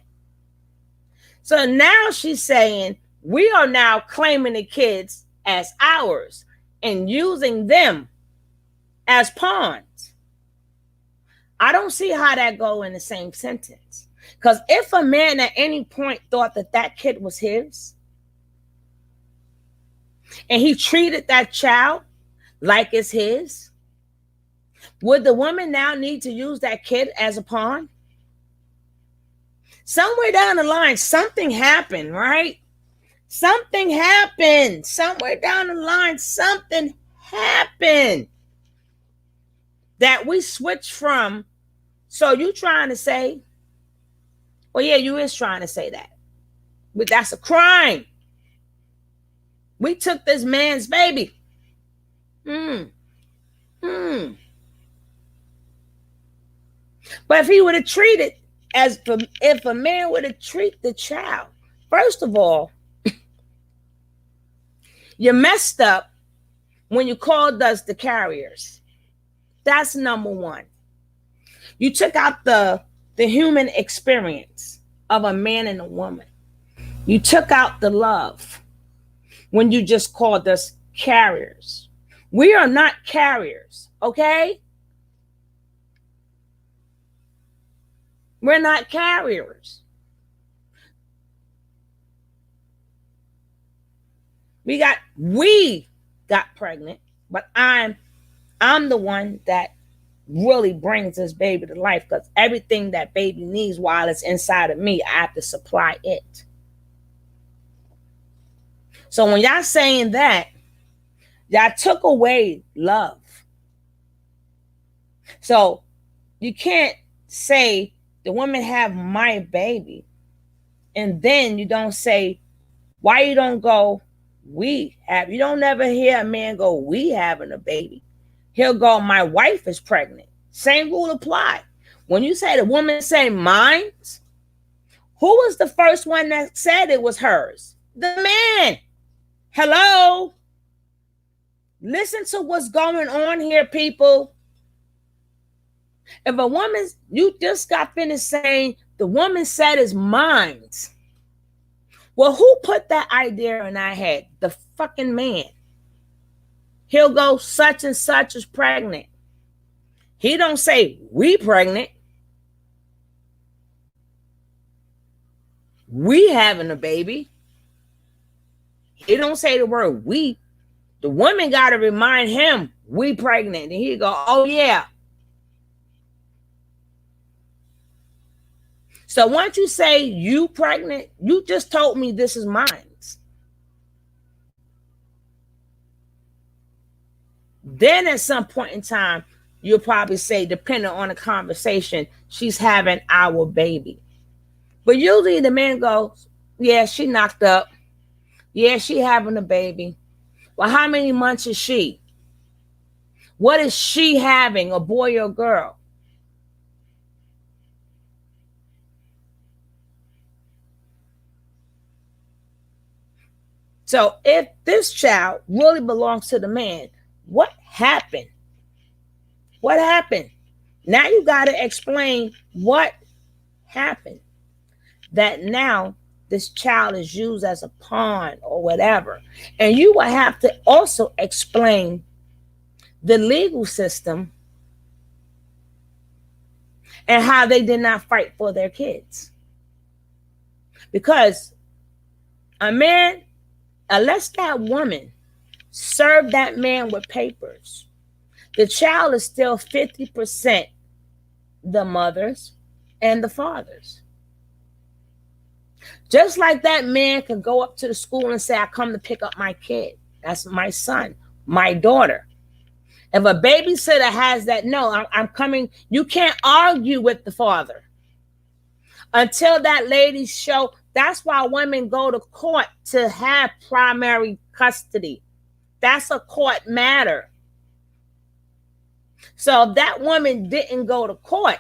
So now she's saying we are now claiming the kids as ours and using them as pawns. I don't see how that go in the same sentence. Because if a man at any point thought that that kid was his, and he treated that child like it's his, would the woman now need to use that kid as a pawn? Somewhere down the line, something happened, right? Something happened. Somewhere down the line, something happened that we switched from. So you trying to say, well, yeah, you is trying to say that. But that's a crime. We took this man's baby. But if he would have treated as if a man would have treated the child, first of all, you messed up when you called us the carriers. That's number one. You took out the human experience of a man and a woman. You took out the love when you just called us carriers. We are not carriers, okay? We're not carriers. We got pregnant, but I'm the one that really brings this baby to life, because everything that baby needs while it's inside of me, I have to supply it. So when y'all saying that, y'all took away love. So you can't say the woman have my baby, and then you don't say, why you don't go, we have. You don't never hear a man go, we having a baby. He'll go, my wife is pregnant. Same rule apply. When you say the woman say mine, who was the first one that said it was hers? The man. Hello? Listen to what's going on here, people. If a woman, you just got finished saying the woman said it's mine. Well, who put that idea in our head? The fucking man. He'll go, such and such is pregnant. He don't say, we pregnant. We having a baby. He don't say the word we. The woman got to remind him We pregnant. And he go, oh yeah. So once you say you pregnant, you just told me this is mine. Then at some point in time, you'll probably say, depending on the conversation, she's having our baby. But usually the man goes, yeah, she knocked up. Yeah, she having a baby. Well, how many months is she? What is she having, a boy or girl? So if this child really belongs to the man, what happened? What happened? Now you got to explain what happened. That now this child is used as a pawn or whatever. And you will have to also explain the legal system and how they did not fight for their kids. Because a man, unless that woman served that man with papers, the child is still 50% the mother's and the father's. Just like that man can go up to the school and say, I come to pick up my kid. That's my son, my daughter. If a babysitter has that, no, I'm coming. You can't argue with the father until that lady show. That's why women go to court to have primary custody. That's a court matter. So if that woman didn't go to court,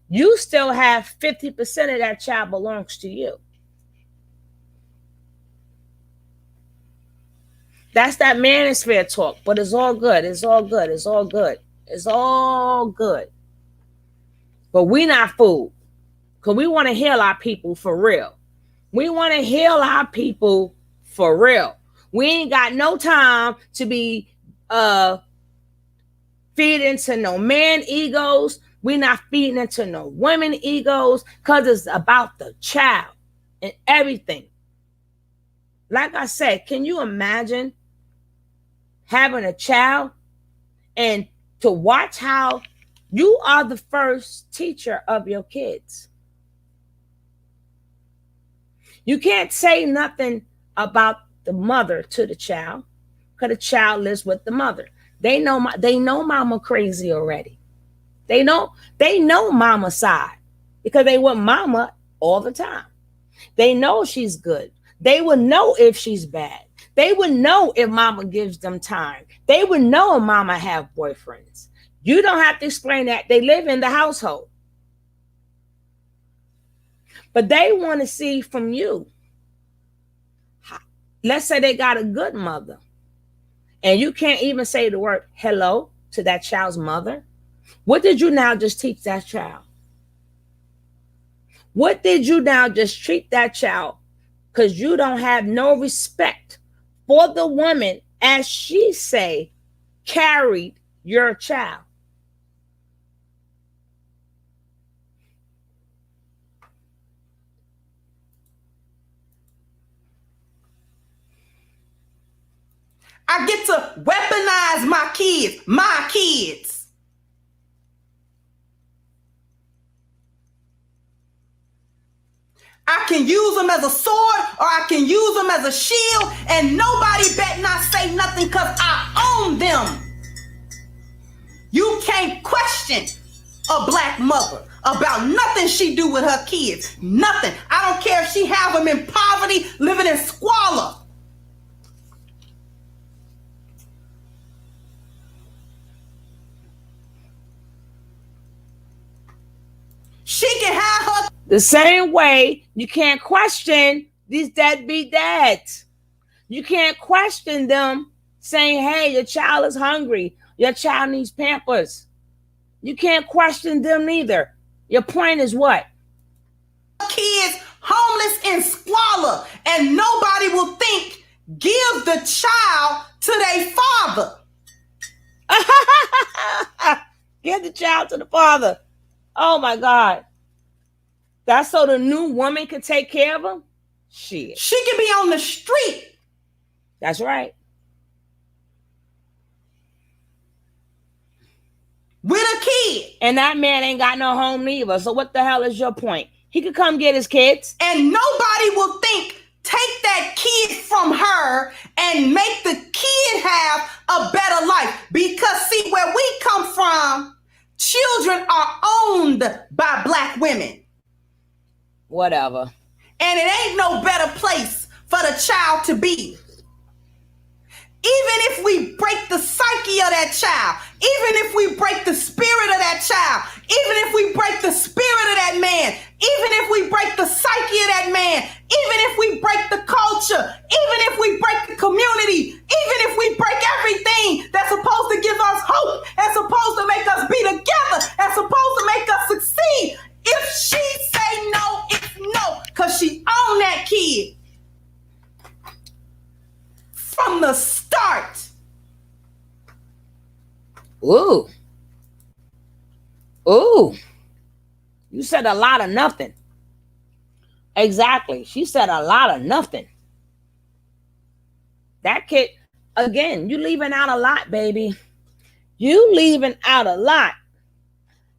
you still have 50% of that child belongs to you. That's that manosphere talk, but it's all good. It's all good. It's all good. It's all good. But we not fooled, because we want to heal our people for real. We want to heal our people for real. We ain't got no time to be feeding into no man egos. We're not feeding into no women egos, because it's about the child and everything. Like I said, can you imagine having a child and to watch how you are the first teacher of your kids? You can't say nothing about the mother to the child, because the child lives with the mother. They know mama crazy already. They know mama's side, because they with mama all the time. They know she's good. They would know if she's bad. They would know if mama gives them time. They would know if mama have boyfriends. You don't have to explain that. They live in the household. But they want to see from you. Let's say they got a good mother, and you can't even say the word hello to that child's mother. What did you now just teach that child? What did you now just treat that child? Because you don't have no respect for the woman, as she say, carried your child. I get to weaponize my kids, my kids. I can use them as a sword, or I can use them as a shield, and nobody bet not say nothing, because I own them. You can't question a black mother about nothing she do with her kids. Nothing. I don't care if she have them in poverty, living in squalor. She can have her. The same way you can't question these deadbeat dads. You can't question them saying, hey, your child is hungry. Your child needs Pampers. You can't question them neither. Your point is what? Kids homeless in squalor, and nobody will think, give the child to their father. Give the child to the father. Oh my God. That's so the new woman can take care of him? Shit. She can be on the street. That's right. with a kid. And that man ain't got no home neither. So what the hell is your point? He could come get his kids. And nobody will think, take that kid from her and make the kid have a better life. Because see, where we come from, children are owned by Black women. Whatever. And it ain't no better place for the child to be. Even if we break the psyche of that child, even if we break the spirit of that child, even if we break the spirit of that man, even if we break the psyche of that man, even if we break the culture, even if we break the community, even if we break everything that's supposed to give us hope and supposed to make us be together and supposed to make us succeed, if she say no, it's no, because she own that kid from the start. Ooh. Ooh. You said a lot of nothing. Exactly. She said a lot of nothing. That kid, again, you leaving out a lot, baby. You leaving out a lot.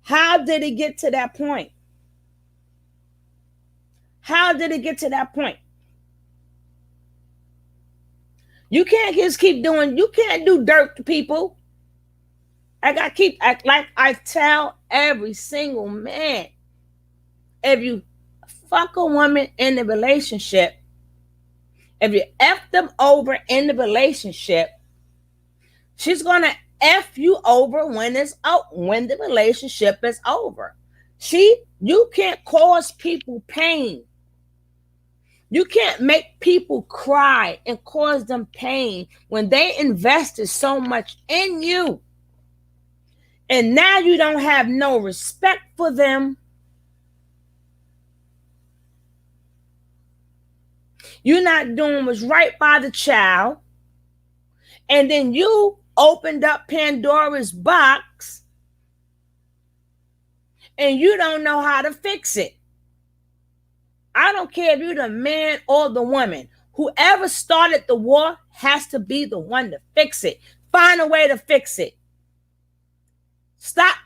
How did it get to that point? How did it get to that point? You can't just keep doing, you can't do dirt to people. Like I tell every single man, if you fuck a woman in the relationship, if you F them over in the relationship, she's gonna F you over when the relationship is over. You can't cause people pain. You can't make people cry and cause them pain when they invested so much in you. And now you don't have no respect for them. You're not doing what's right by the child. And then you opened up Pandora's box and you don't know how to fix it. I don't care if you're the man or the woman. Whoever started the war has to be the one to fix it. Find a way to fix it.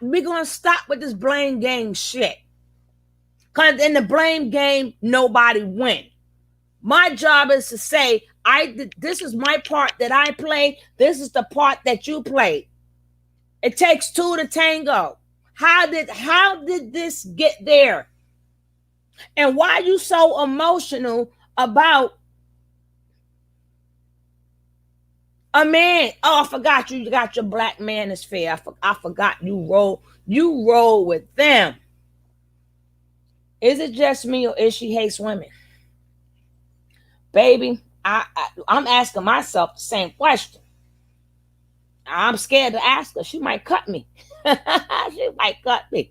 We're going to stop with this blame game shit. Because in the blame game, nobody wins. My job is to say, this is my part that I play. This is the part that you play. It takes two to tango. How did this get there? And why are you so emotional about a man? Oh, I forgot you got your Black manosphere. I forgot you roll with them. Is it just me or is she hates women? Baby, I'm asking myself the same question. I'm scared to ask her. She might cut me. She might cut me.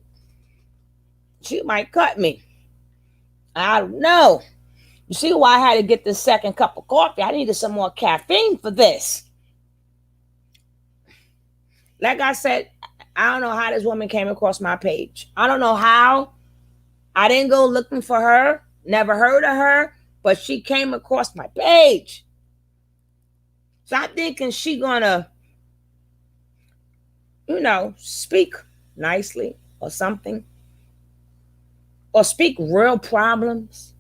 She might cut me. I don't know. You see why I had to get this second cup of coffee? I needed some more caffeine for this. Like I said, I don't know how this woman came across my page. I don't know how. I didn't go looking for her. Never heard of her. But she came across my page. So I'm thinking she gonna, speak nicely or something. Or speak real problems.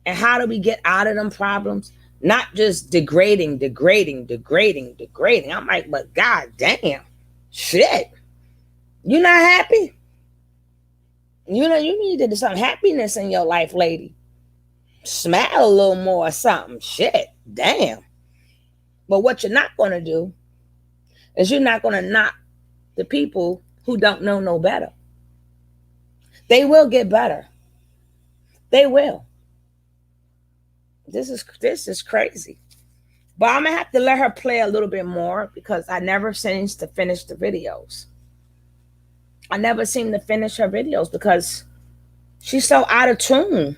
And how do we get out of them problems? Not just degrading. I'm like, but god damn. Shit. You not happy? You needed some happiness in your life, lady. Smile a little more or something. Shit. Damn. But what you're not going to do is you're not going to knock the people who don't know no better. They will get better. They will. This is crazy. But I'm going to have to let her play a little bit more because I never seem to finish the videos. I never seem to finish her videos because she's so out of tune.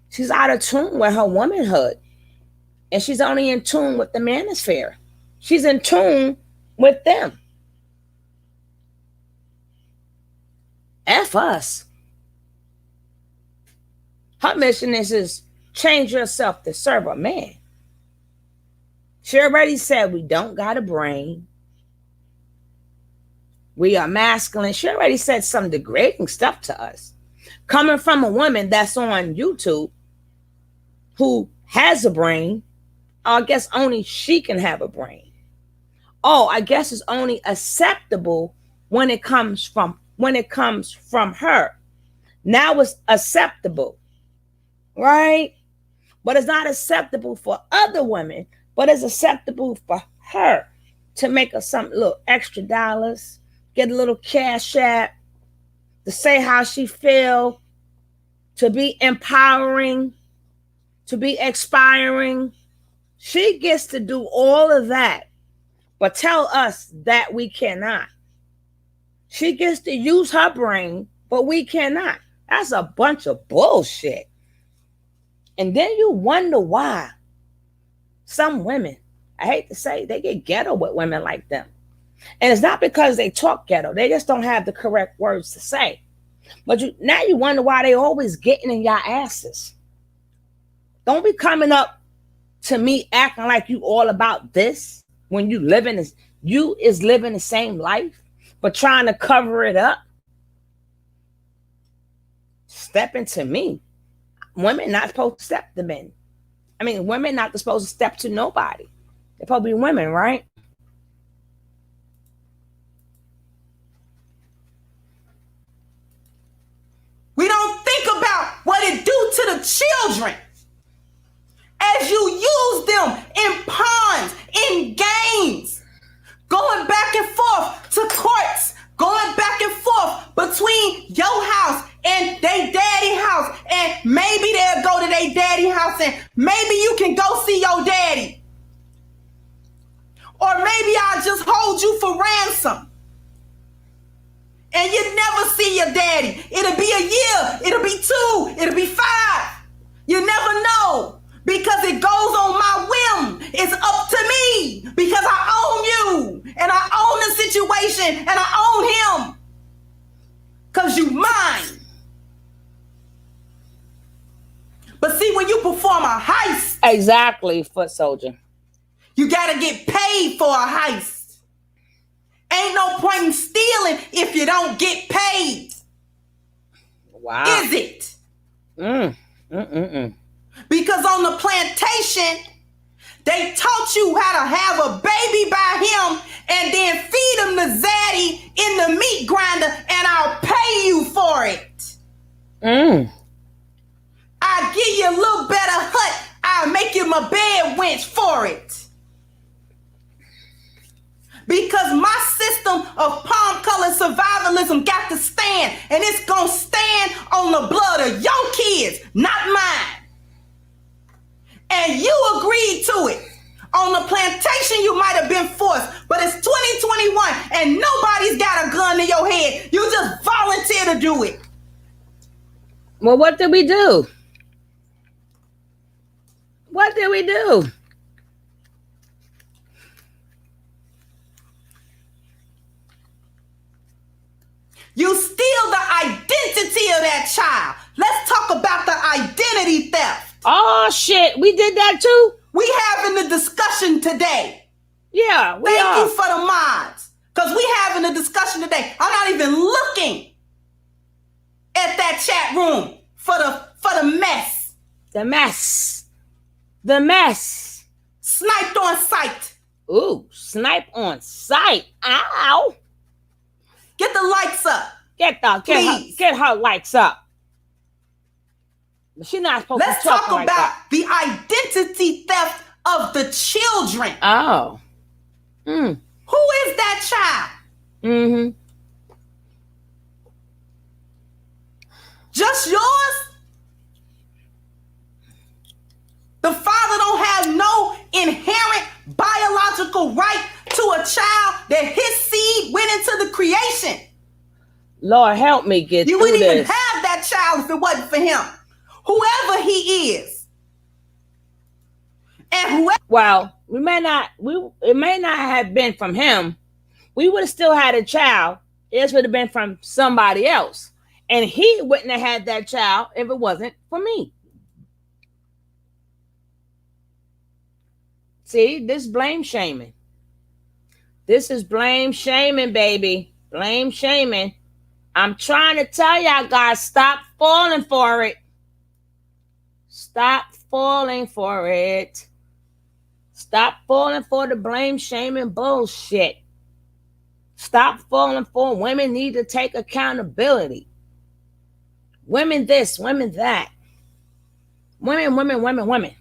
She's out of tune with her womanhood. And she's only in tune with the manosphere. She's in tune with them. F us. Her mission is change yourself to serve a man. She already said we don't got a brain. We are masculine. She already said some degrading stuff to us. Coming from a woman that's on YouTube who has a brain, I guess only she can have a brain. Oh, I guess it's only acceptable when it comes from her. Now it's acceptable, right? But it's not acceptable for other women, but it's acceptable for her to make us some little extra dollars, get a little cash app, to say how she feel, to be empowering, to be expiring. She gets to do all of that, but tell us that we cannot. She gets to use her brain, but we cannot. That's a bunch of bullshit. And then you wonder why some women, I hate to say, they get ghetto with women like them. And it's not because they talk ghetto. They just don't have the correct words to say. But now you wonder why they always getting in your asses. Don't be coming up to me acting like you all about this when you living the same life, but trying to cover it up. Stepping to me. Women not supposed to step to men. I mean, women not supposed to step to nobody. They're supposed to be women, right? We don't think about what it do to the children as you use them in pawns, in games, going back and forth to courts, going back and forth between your house and they daddy house, and maybe they'll go to their daddy house and maybe you can go see your daddy. Or maybe I'll just hold you for ransom. And you never see your daddy. It'll be a year, it'll be 2, it'll be 5. You never know, because it goes on my whim. It's up to me because I own you and I own the situation and I own him because you mine. But see, when you perform a heist, exactly, foot soldier, you gotta get paid for a heist. Ain't no point in stealing if you don't get paid. Wow. Is it? Because on the plantation, they taught you how to have a baby by him and then feed him the zaddy in the meat grinder, and I'll pay you for it. I'll give you a little better hut. I'll make you my bed wench for it. Because my system of palm-colored survivalism got to stand, and it's gonna stand on the blood of your kids, not mine. And you agreed to it. On the plantation, you might have been forced, but it's 2021, and nobody's got a gun to your head. You just volunteer to do it. Well, what did we do? What did we do? You steal the identity of that child. Let's talk about the identity theft. Oh, shit. We did that too? We having a discussion today. Yeah, we Thank are. you for the mods. Because we having a discussion today. I'm not even looking at that chat room for the mess. The mess. The mess. Sniped on sight. Ooh, snipe on sight. Ow. Get the likes up. Get her likes up. But she's not supposed Let's to talk talk like about that. the identity theft of the children. Oh. Who is that child? Just yours? The father don't have no inherent biological right to a child that his seed went into the creation. Lord, help me get You through wouldn't even this. have that child if it wasn't for him. Whoever he is. And whoever. Well, it may not have been from him. We would have still had a child. It would have been from somebody else. And he wouldn't have had that child if it wasn't for me. See, this blame shaming. This is blame shaming, baby. Blame shaming. I'm trying to tell y'all guys, stop falling for it. Stop falling for it. Stop falling for the blame shaming bullshit. Stop falling for women need to take accountability. Women this, women that. Women.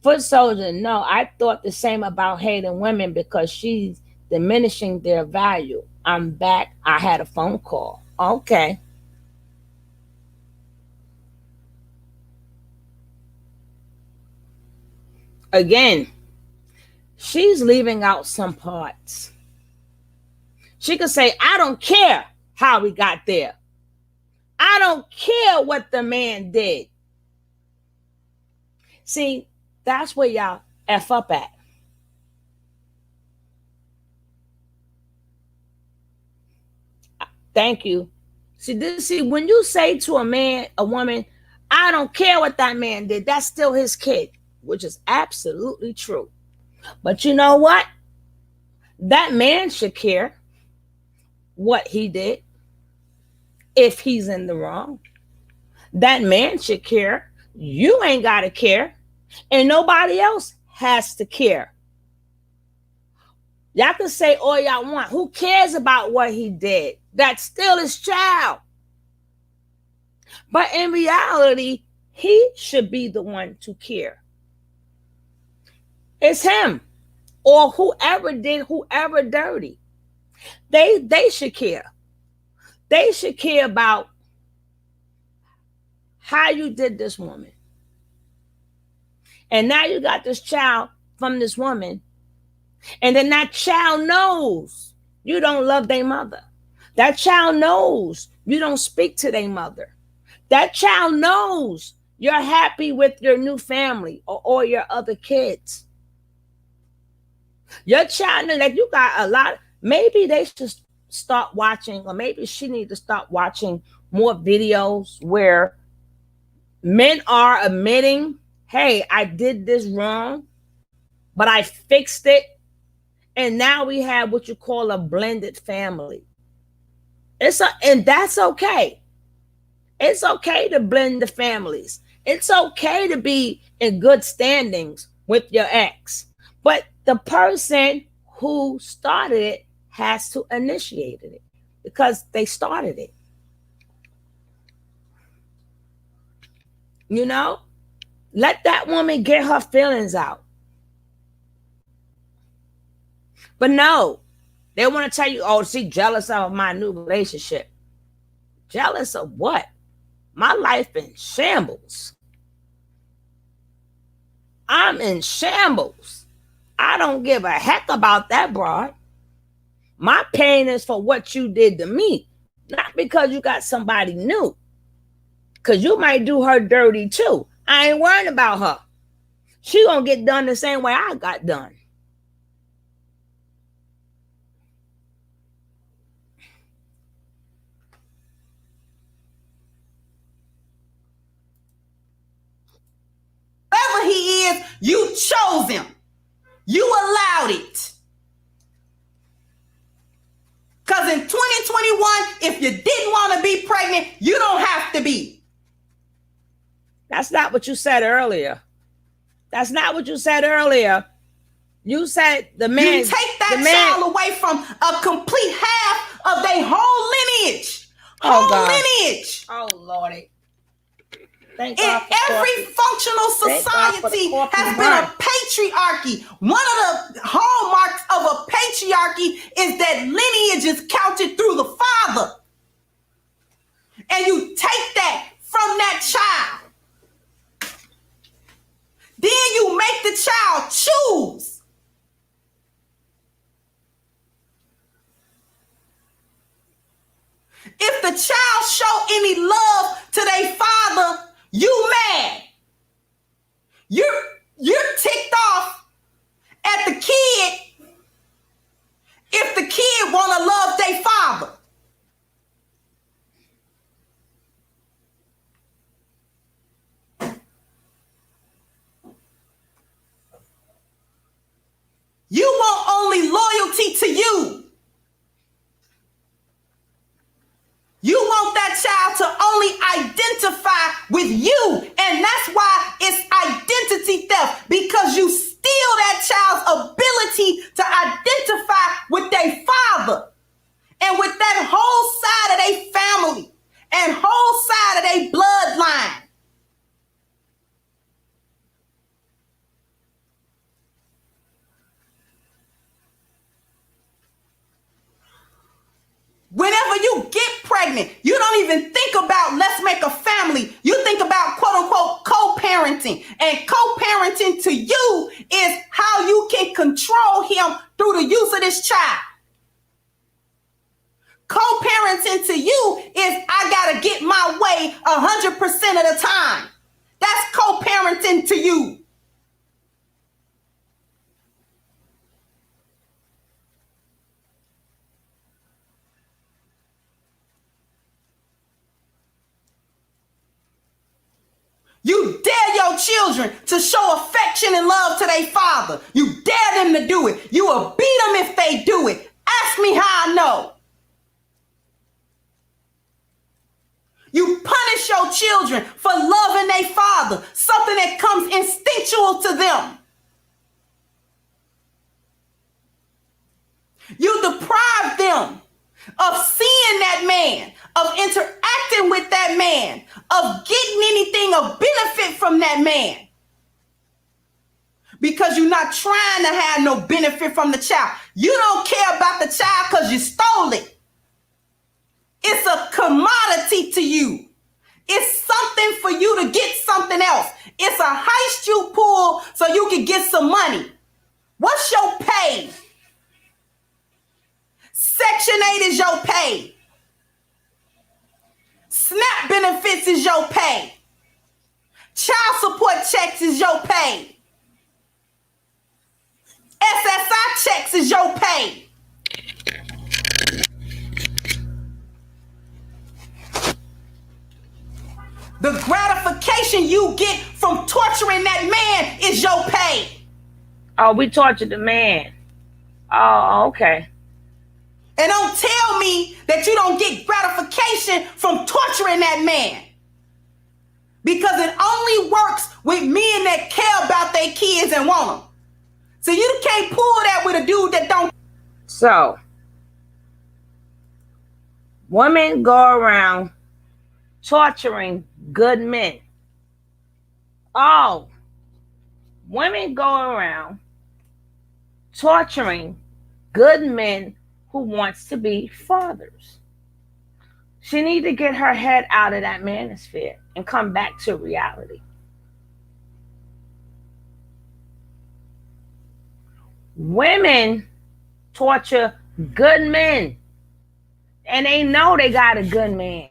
Foot soldier, no, I thought the same about hating women because she's diminishing their value. I'm back. I had a phone call. Okay. Again, she's leaving out some parts. She could say, I don't care how we got there. I don't care what the man did. See, that's where y'all F up at. Thank you. See, when you say to a man, a woman, I don't care what that man did, that's still his kid, which is absolutely true. But you know what? That man should care what he did if he's in the wrong. That man should care. You ain't got to care. And nobody else has to care. Y'all can say all y'all want. Who cares about what he did? That's still his child. But in reality, he should be the one to care. It's him or whoever did whoever dirty. They should care. They should care about how you did this woman. And now you got this child from this woman. And then that child knows you don't love their mother. That child knows you don't speak to their mother. That child knows you're happy with your new family or all your other kids. Your child, like you got a lot. Maybe they should start watching, or maybe she needs to start watching more videos where men are admitting, hey, I did this wrong, but I fixed it. And now we have what you call a blended family. And that's okay. It's okay to blend the families. It's okay to be in good standings with your ex. But the person who started it has to initiate it because they started it. You know? Let that woman get her feelings out. But no, they want to tell you, oh, she jealous of my new relationship. Jealous of what? My life in shambles. I'm in shambles. I don't give a heck about that broad. My pain is for what you did to me, not because you got somebody new. Because you might do her dirty too. I ain't worrying about her. She gonna get done the same way I got done. Whoever he is, you chose him. You allowed it. Because in 2021, if you didn't want to be pregnant, you don't have to be. That's not what you said earlier. That's not what you said earlier. You said the man. You take that child away from a complete half of their whole lineage. Lineage. Oh, Lordy. Thank God for every functional society has been a patriarchy. One of the hallmarks of a patriarchy is that lineage is counted through the father. And you take that from that child. Then you make the child choose. If the child show any love to their father, you mad. You're ticked off at the kid if the kid want to love their father. You want only loyalty to you. contentment. You don't even think about let's make a family. You think about quote unquote co-parenting. And co-parenting to you is how you can control him through the use of this child. Co-parenting to you is I gotta get my way 100% of the time. That's co-parenting to you. You dare your children to show affection and love to their father. You dare them to do it. You will beat them if they do it. Ask me how I know. You punish your children for loving their father, something that comes instinctual to them. You deprive them of seeing that man, of interacting with that man, of getting anything of benefit from that man. Because you're not trying to have no benefit from the child. You don't care about the child because you stole it. It's a commodity to you. It's something for you to get something else. It's a heist you pull so you can get some money. What's your pay? Section 8 is your pay. SNAP benefits is your pay. Child support checks is your pay. SSI checks is your pay. The gratification you get from torturing that man is your pay. Oh, we tortured the man. Oh, okay. And don't tell me that you don't get gratification from torturing that man. Because it only works with men that care about their kids and want them. So you can't pull that with a dude that don't. So, women go around torturing good men. Oh, women go around torturing good men who wants to be fathers. She need to get her head out of that manosphere and come back to reality. Women torture good men, and they know they got a good man.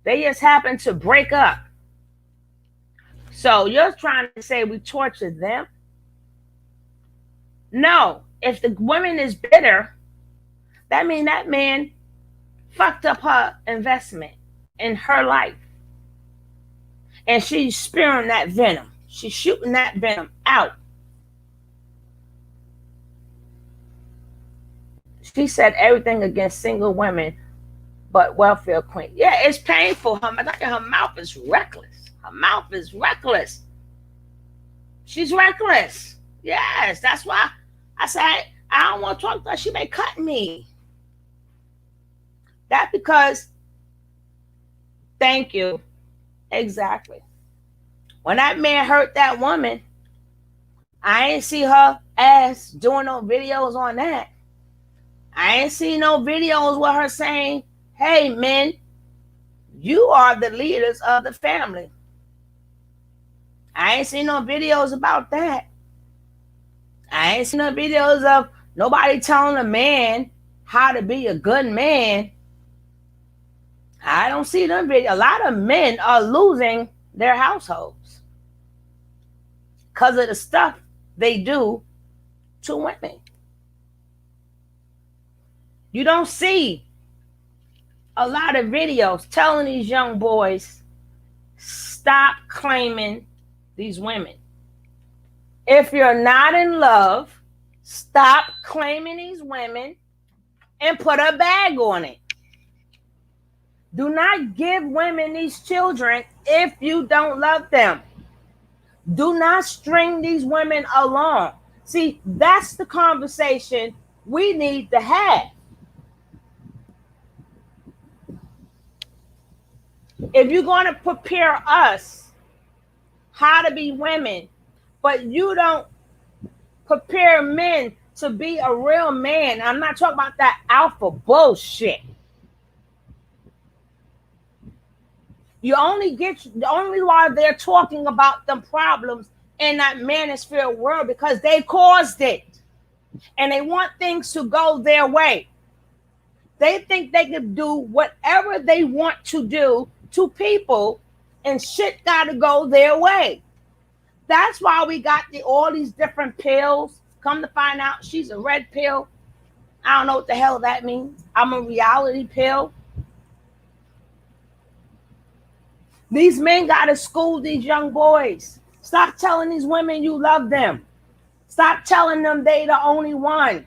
They just happen to break up. So you're trying to say we torture them? No. If the woman is bitter, that means that man fucked up her investment in her life. And she's spewing that venom. She's shooting that venom out. She said everything against single women, but welfare queen. Yeah, it's painful. Her mouth is reckless. Her mouth is reckless. She's reckless. Yes, that's why I said I don't want to talk to her. She may cut me. That because, thank you. Exactly. When that man hurt that woman, I ain't see her ass doing no videos on that. I ain't see no videos with her saying, hey, men, you are the leaders of the family. I ain't seen no videos about that. I ain't seen no videos of nobody telling a man how to be a good man. I don't see them videos. A lot of men are losing their households because of the stuff they do to women. You don't see a lot of videos telling these young boys, stop claiming these women. If you're not in love, stop claiming these women and put a bag on it. Do not give women these children if you don't love them. Do not string these women along. See, that's the conversation we need to have. If you're going to prepare us how to be women, but you don't prepare men to be a real man, I'm not talking about that alpha bullshit. You only get the only why they're talking about them problems in that manosphere world because they caused it. And they want things to go their way. They think they can do whatever they want to do to people, and shit gotta go their way. That's why we got all these different pills. Come to find out, she's a red pill. I don't know what the hell that means. I'm a reality pill. These men gotta school these young boys. Stop telling these women you love them. Stop telling them they the only one.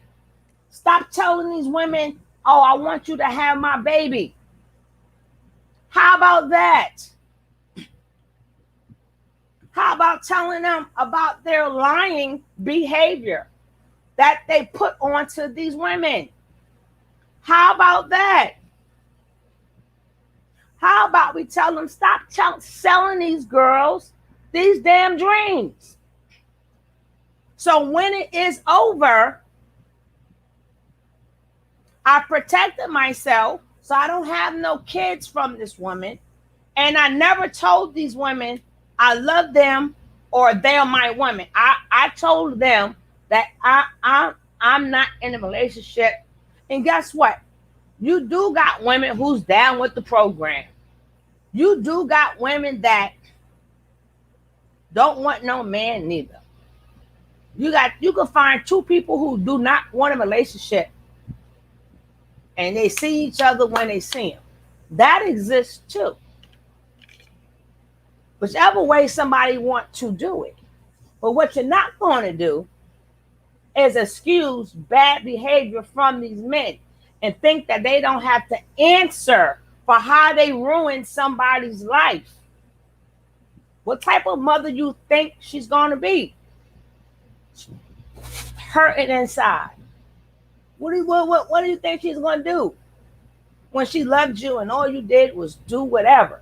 Stop telling these women, oh, I want you to have my baby. How about that? How about telling them about their lying behavior that they put onto these women? How about that? How about we tell them stop selling these girls these damn dreams? So when it is over, I protected myself so I don't have no kids from this woman. And I never told these women I love them or they're my woman. I told them that I'm not in a relationship. And guess what? You do got women who's down with the program. You do got women that don't want no man neither. You can find two people who do not want a relationship and they see each other when they see them. That exists too. Whichever way somebody wants to do it. But what you're not going to do is excuse bad behavior from these men and think that they don't have to answer for how they ruined somebody's life. What type of mother you think she's going to be? Hurting inside. What do you think she's going to do when she loved you and all you did was do whatever?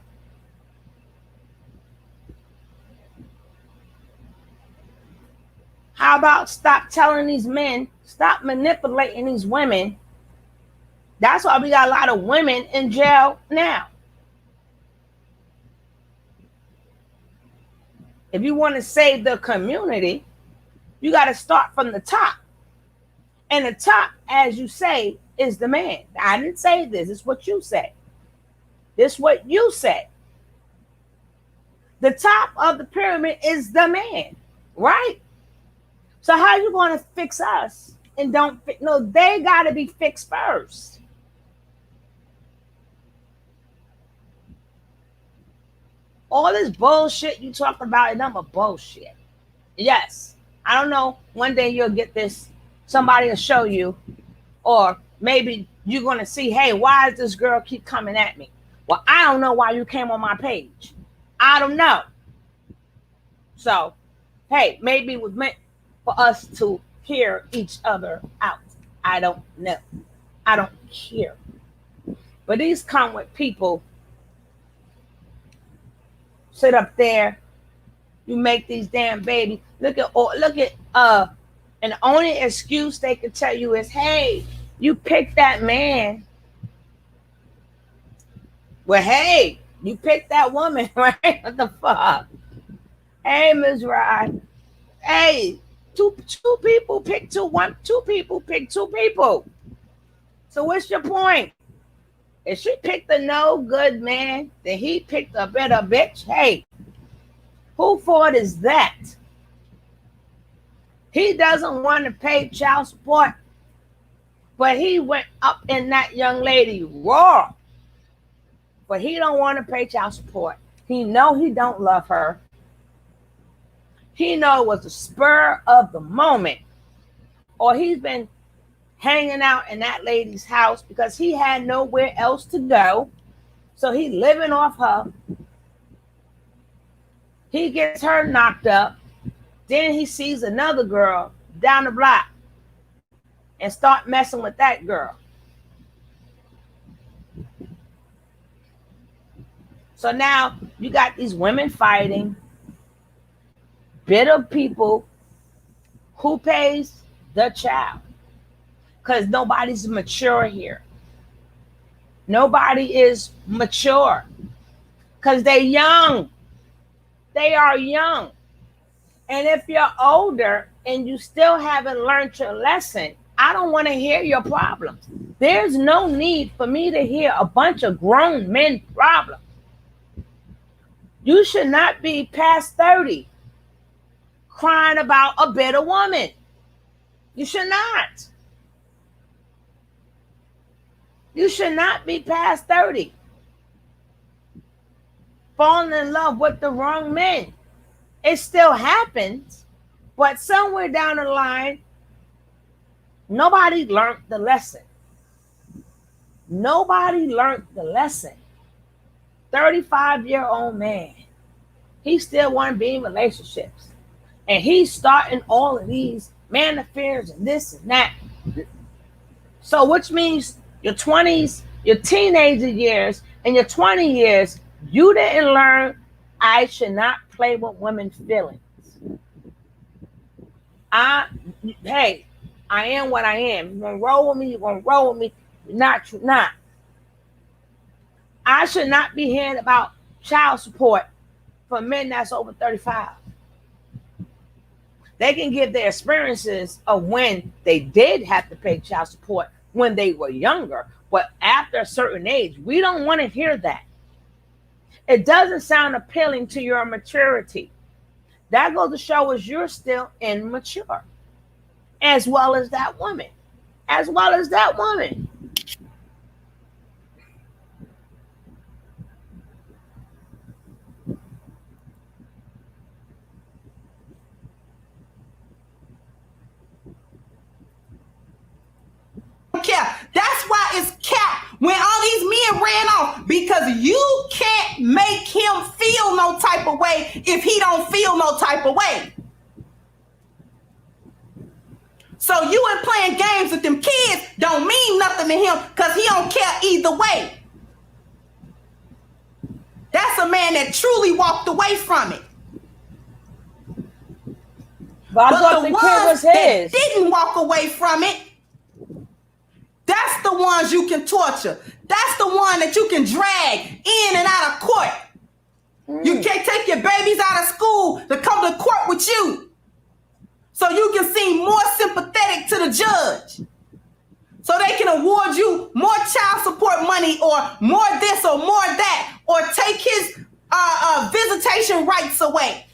How about stop telling these men, stop manipulating these women? That's why we got a lot of women in jail now. If you want to save the community, you got to start from the top. And the top, as you say, is the man. I didn't say this. It's what you say. This is what you say. The top of the pyramid is the man, right? So how are you going to fix us and don't fix? No, they got to be fixed first. All this bullshit you talking about is number bullshit. Yes, I don't know. One day you'll get this. Somebody will show you, or maybe you're going to see, hey, why does this girl keep coming at me? Well, I don't know why you came on my page. I don't know. So, hey, maybe it was meant for us to hear each other out. I don't know. I don't care. But these come with people sit up there, you make these damn babies. Look at and the only excuse they could tell you is, hey, you picked that man. Well, hey, you picked that woman, right? What the fuck? Hey, Ms. Rod. Hey, two people pick two people pick two people. So what's your point? If she picked a no good man, then he picked a better bitch. Hey, who fault is that? He doesn't want to pay child support, but he went up in that young lady raw. But he don't want to pay child support. He know he don't love her. He know it was the spur of the moment, or he's been hanging out in that lady's house because he had nowhere else to go. So he living off her. He gets her knocked up. Then he sees another girl down the block and start messing with that girl. So now you got these women fighting, bitter people. Who pays? The child. Because nobody's mature here. Nobody is mature. because they're young. They are young. And if you're older and you still haven't learned your lesson, I don't want to hear your problems. There's no need for me to hear a bunch of grown men problems. You should not be past 30 crying about a bitter woman. You should not. You should not be past 30 falling in love with the wrong men. It still happens, but somewhere down the line, nobody learned the lesson. Nobody learned the lesson. 35-year-old man, he still want to be in relationships. And he's starting all of these man affairs and this and that. So which means your 20s, your teenager years, and your 20 years, you didn't learn I should not play with women's feelings. Hey, I am what I am. You're gonna roll with me, you're gonna roll with me. You're not. I should not be hearing about child support for men that's over 35. They can give their experiences of when they did have to pay child support when they were younger, but after a certain age, we don't want to hear that. It doesn't sound appealing to your maturity. That goes to show us you're still immature, as well as that woman. As well as that woman. Cap. That's why it's cap when all these men ran off, because you can't make him feel no type of way if he don't feel no type of way. So you and playing games with them kids don't mean nothing to him because he don't care either way. That's a man that truly walked away from it. But the ones that didn't walk away from it, that's the ones you can torture. That's the one that you can drag in and out of court. You can't take your babies out of school to come to court with you, so you can seem more sympathetic to the judge, so they can award you more child support money or more this or more that, or take his visitation rights away.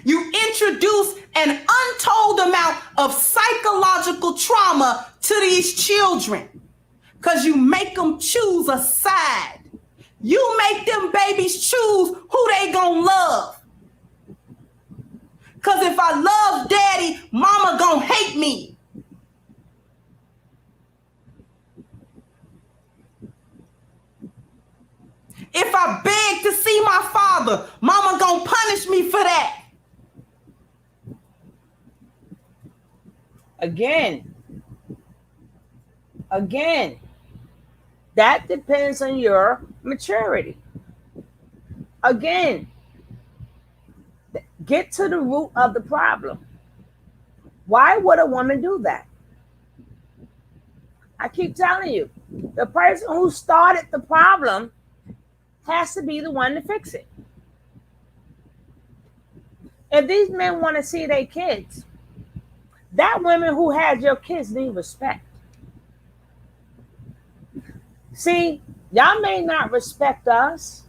You introduce an untold amount of psychological trauma to these children because you make them choose a side. You make them babies choose who they gonna love. Because if I love daddy, mama gonna hate me. If I beg to see my father, mama gonna punish me for that. Again, that depends on your maturity. Again, get to the root of the problem. Why would a woman do that? I keep telling you, the person who started the problem has to be the one to fix it. If these men want to see their kids, that woman who has your kids need respect. See, y'all may not respect us,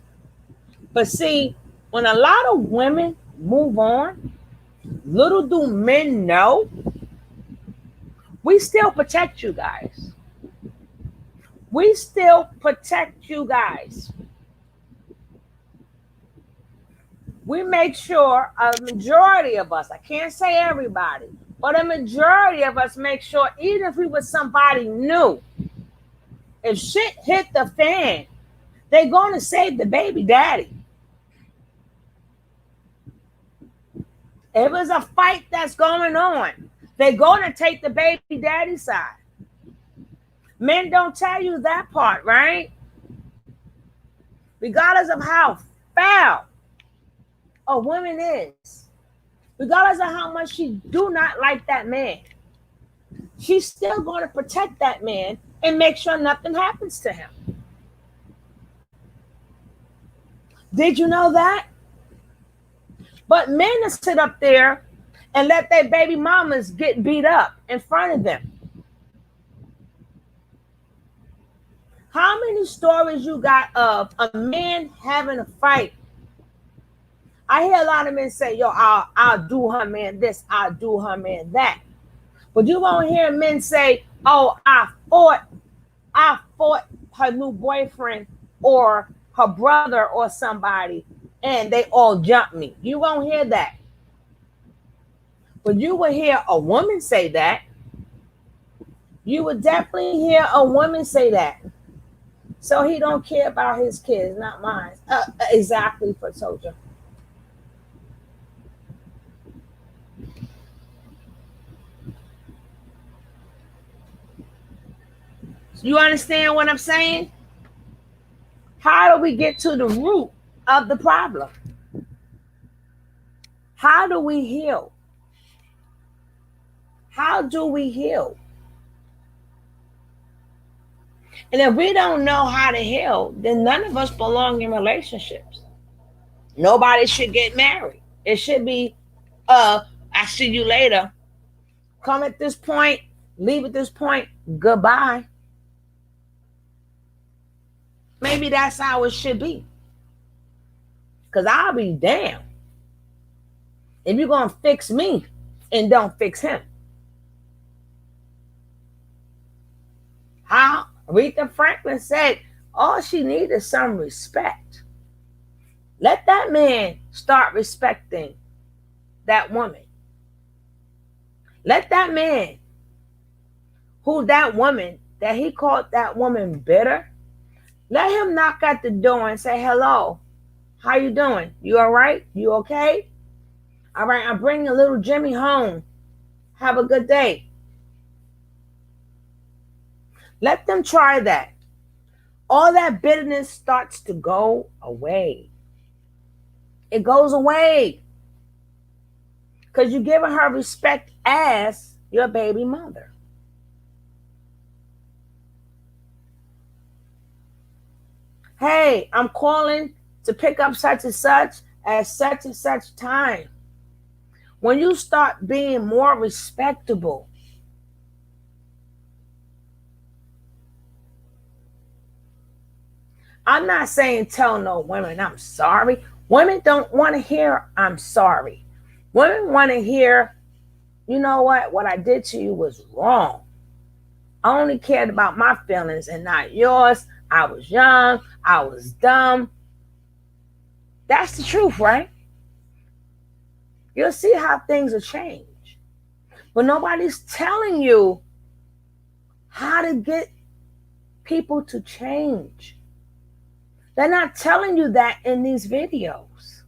but see, when a lot of women move on, little do men know, we still protect you guys. We still protect you guys. We make sure a majority of us, I can't say everybody, but a majority of us make sure, even if we were somebody new, if shit hit the fan, they're going to save the baby daddy. If there's a fight that's going on, they're going to take the baby daddy side. Men don't tell you that part, right? Regardless of how foul a woman is, Regardless of how much she do not like that man, she's still going to protect that man and make sure nothing happens to him. Did you know that? But men that sit up there and let their baby mamas get beat up in front of them. How many stories you got of a man having a fight? I hear a lot of men say, yo, I'll do her man this, I'll do her man that. But you won't hear men say, oh, I fought her new boyfriend or her brother or somebody and they all jumped me. You won't hear that. But you will hear a woman say that. You would definitely hear a woman say that. So he don't care about his kids, not mine. Exactly for soldier. You understand what I'm saying? How do we get to the root of the problem? How do we heal? How do we heal? And if we don't know how to heal, then none of us belong in relationships. Nobody should get married. It should be, I see you later. Come at this point, leave at this point, goodbye. Maybe that's how it should be. Because I'll be damned if you're going to fix me and don't fix him. How Aretha Franklin said, all she needs is some respect. Let that man start respecting that woman. Let that man, who that woman, that he called that woman bitter, let him knock at the door and say, hello, how you doing? You all right? You okay? All right, I'm bringing little Jimmy home. Have a good day. Let them try that. All that bitterness starts to go away. It goes away. Because you're giving her respect as your baby mother. Hey, I'm calling to pick up such and such time. When you start being more respectable, I'm not saying tell no women I'm sorry. Women don't want to hear I'm sorry. Women want to hear, you know what I did to you was wrong. I only cared about my feelings and not yours. I was young. I was dumb. That's the truth, right? You'll see how things will change. But nobody's telling you how to get people to change. They're not telling you that in these videos.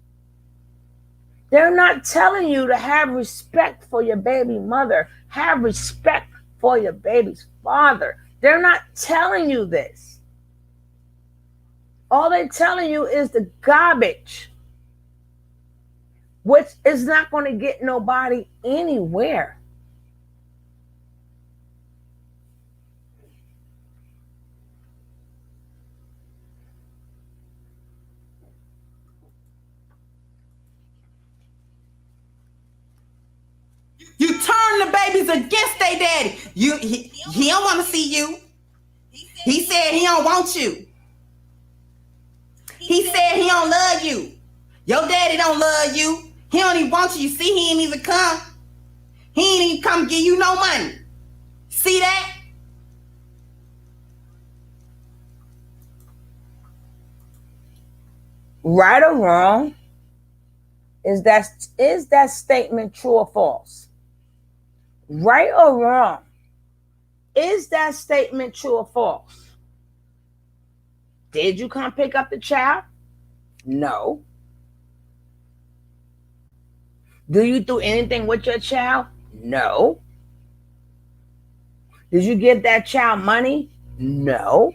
They're not telling you to have respect for your baby mother, have respect for your baby's father. They're not telling you this. All they're telling you is the garbage, which is not going to get nobody anywhere. You turn the babies against their daddy. He don't want to see you. He said he don't want you. He said he don't love you. Your daddy don't love you. He don't even want you. You see, he ain't even come. He ain't even come give you no money. See that? Right or wrong, is that statement true or false? Right or wrong, is that statement true or false? Did you come pick up the child? No. Do you do anything with your child? No. Did you give that child money? No.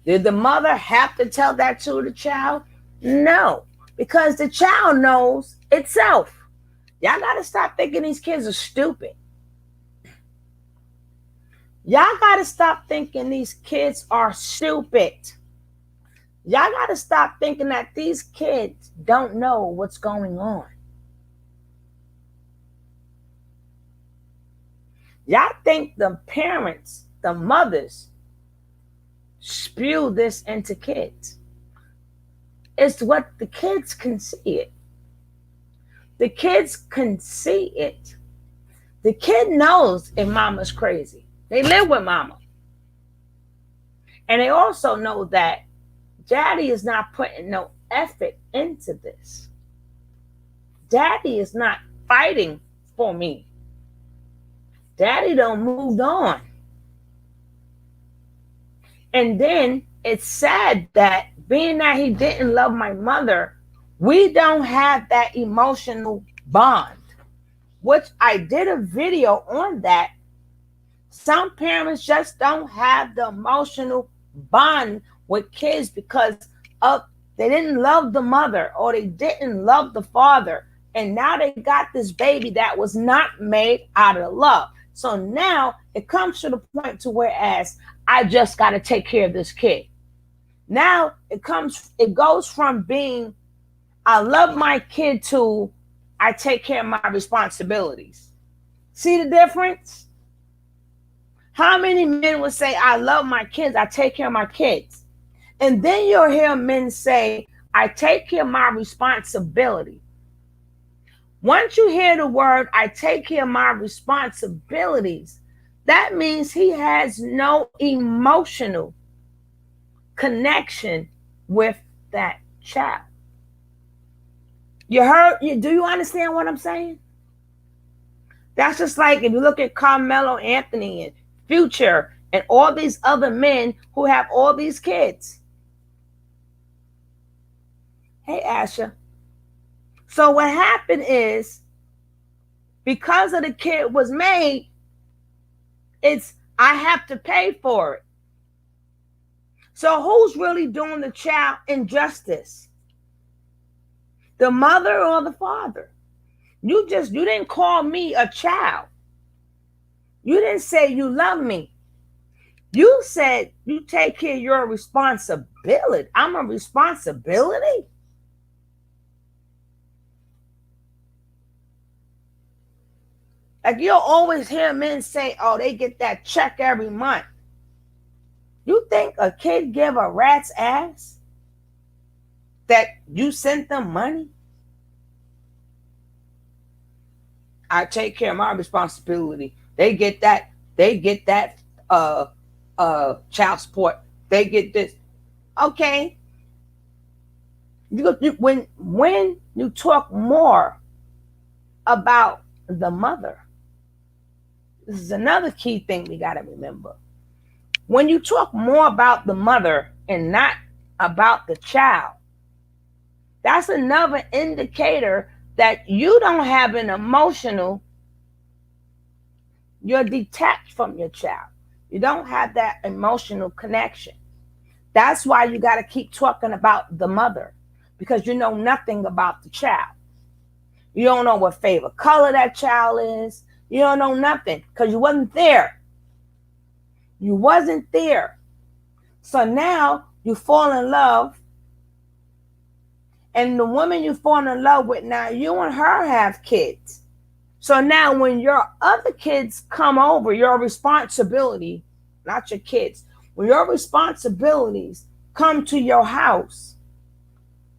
Did the mother have to tell that to the child? No. because the child knows itself. Y'all got to stop thinking these kids are stupid. Y'all got to stop thinking these kids are stupid. Y'all got to stop thinking that these kids don't know what's going on. Y'all think the parents, the mothers, spew this into kids. It's what the kids can see it. The kids can see it. The kid knows if mama's crazy. They live with mama. And they also know that daddy is not putting no effort into this. Daddy is not fighting for me. Daddy done moved on. And then it's sad that being that he didn't love my mother, we don't have that emotional bond, which I did a video on that. Some parents just don't have the emotional bond with kids because of they didn't love the mother or they didn't love the father. And now they got this baby that was not made out of love. So now it comes to the point to whereas I just got to take care of this kid. Now it goes from being I love my kid to I take care of my responsibilities. See the difference? How many men would say, I love my kids, I take care of my kids? And then you'll hear men say, I take care of my responsibility. Once you hear the word, I take care of my responsibilities, that means he has no emotional connection with that child. Do you understand what I'm saying? That's just like if you look at Carmelo Anthony and Future and all these other men who have all these kids. Hey, Asha. So what happened is, because of the kid was made, it's I have to pay for it. So who's really doing the child injustice? The mother or the father? You didn't call me a child. You didn't say you love me. You said you take care of your responsibility. I'm a responsibility? Like you'll always hear men say, oh, they get that check every month. You think a kid give a rat's ass that you sent them money? I take care of my responsibility. They get that child support. They get this. Okay. When you talk more about the mother, this is another key thing we got to remember. When you talk more about the mother and not about the child, that's another indicator that you don't have an emotional, you're detached from your child. You don't have that emotional connection. That's why you got to keep talking about the mother, because you know nothing about the child. You don't know what favorite color that child is. You don't know nothing because you wasn't there. You wasn't there. So now you fall in love. And the woman you fall in love with, now you and her have kids. So now when your other kids come over, your responsibility, not your kids, when your responsibilities come to your house,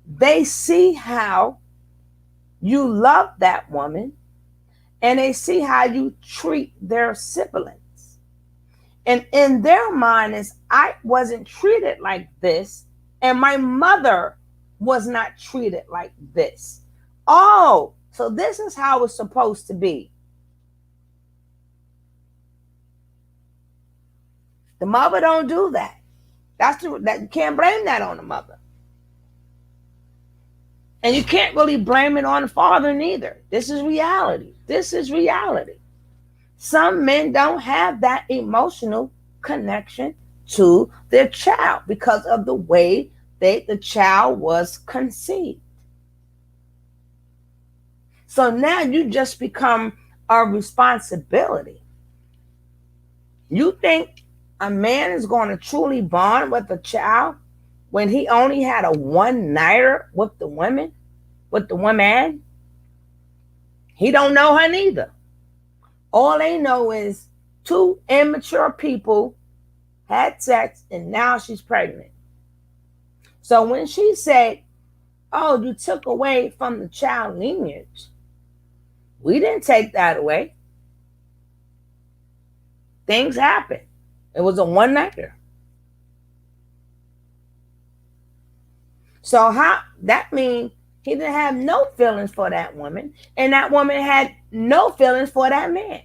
they see how you love that woman and they see how you treat their siblings. And in their mind is, I wasn't treated like this, and my mother was not treated like this. Oh, so this is how it's supposed to be. The mother don't do that. You can't blame that on the mother. And you can't really blame it on the father neither. This is reality. This is reality. Some men don't have that emotional connection to their child because of the way the child was conceived. So now you just become a responsibility. You think a man is going to truly bond with a child when he only had a one nighter with the women, with the woman? He don't know her neither. All they know is two immature people had sex and now she's pregnant. So when she said, "Oh, you took away from the child lineage," we didn't take that away. Things happen. It was a one nighter. So how that means he didn't have no feelings for that woman, and that woman had no feelings for that man.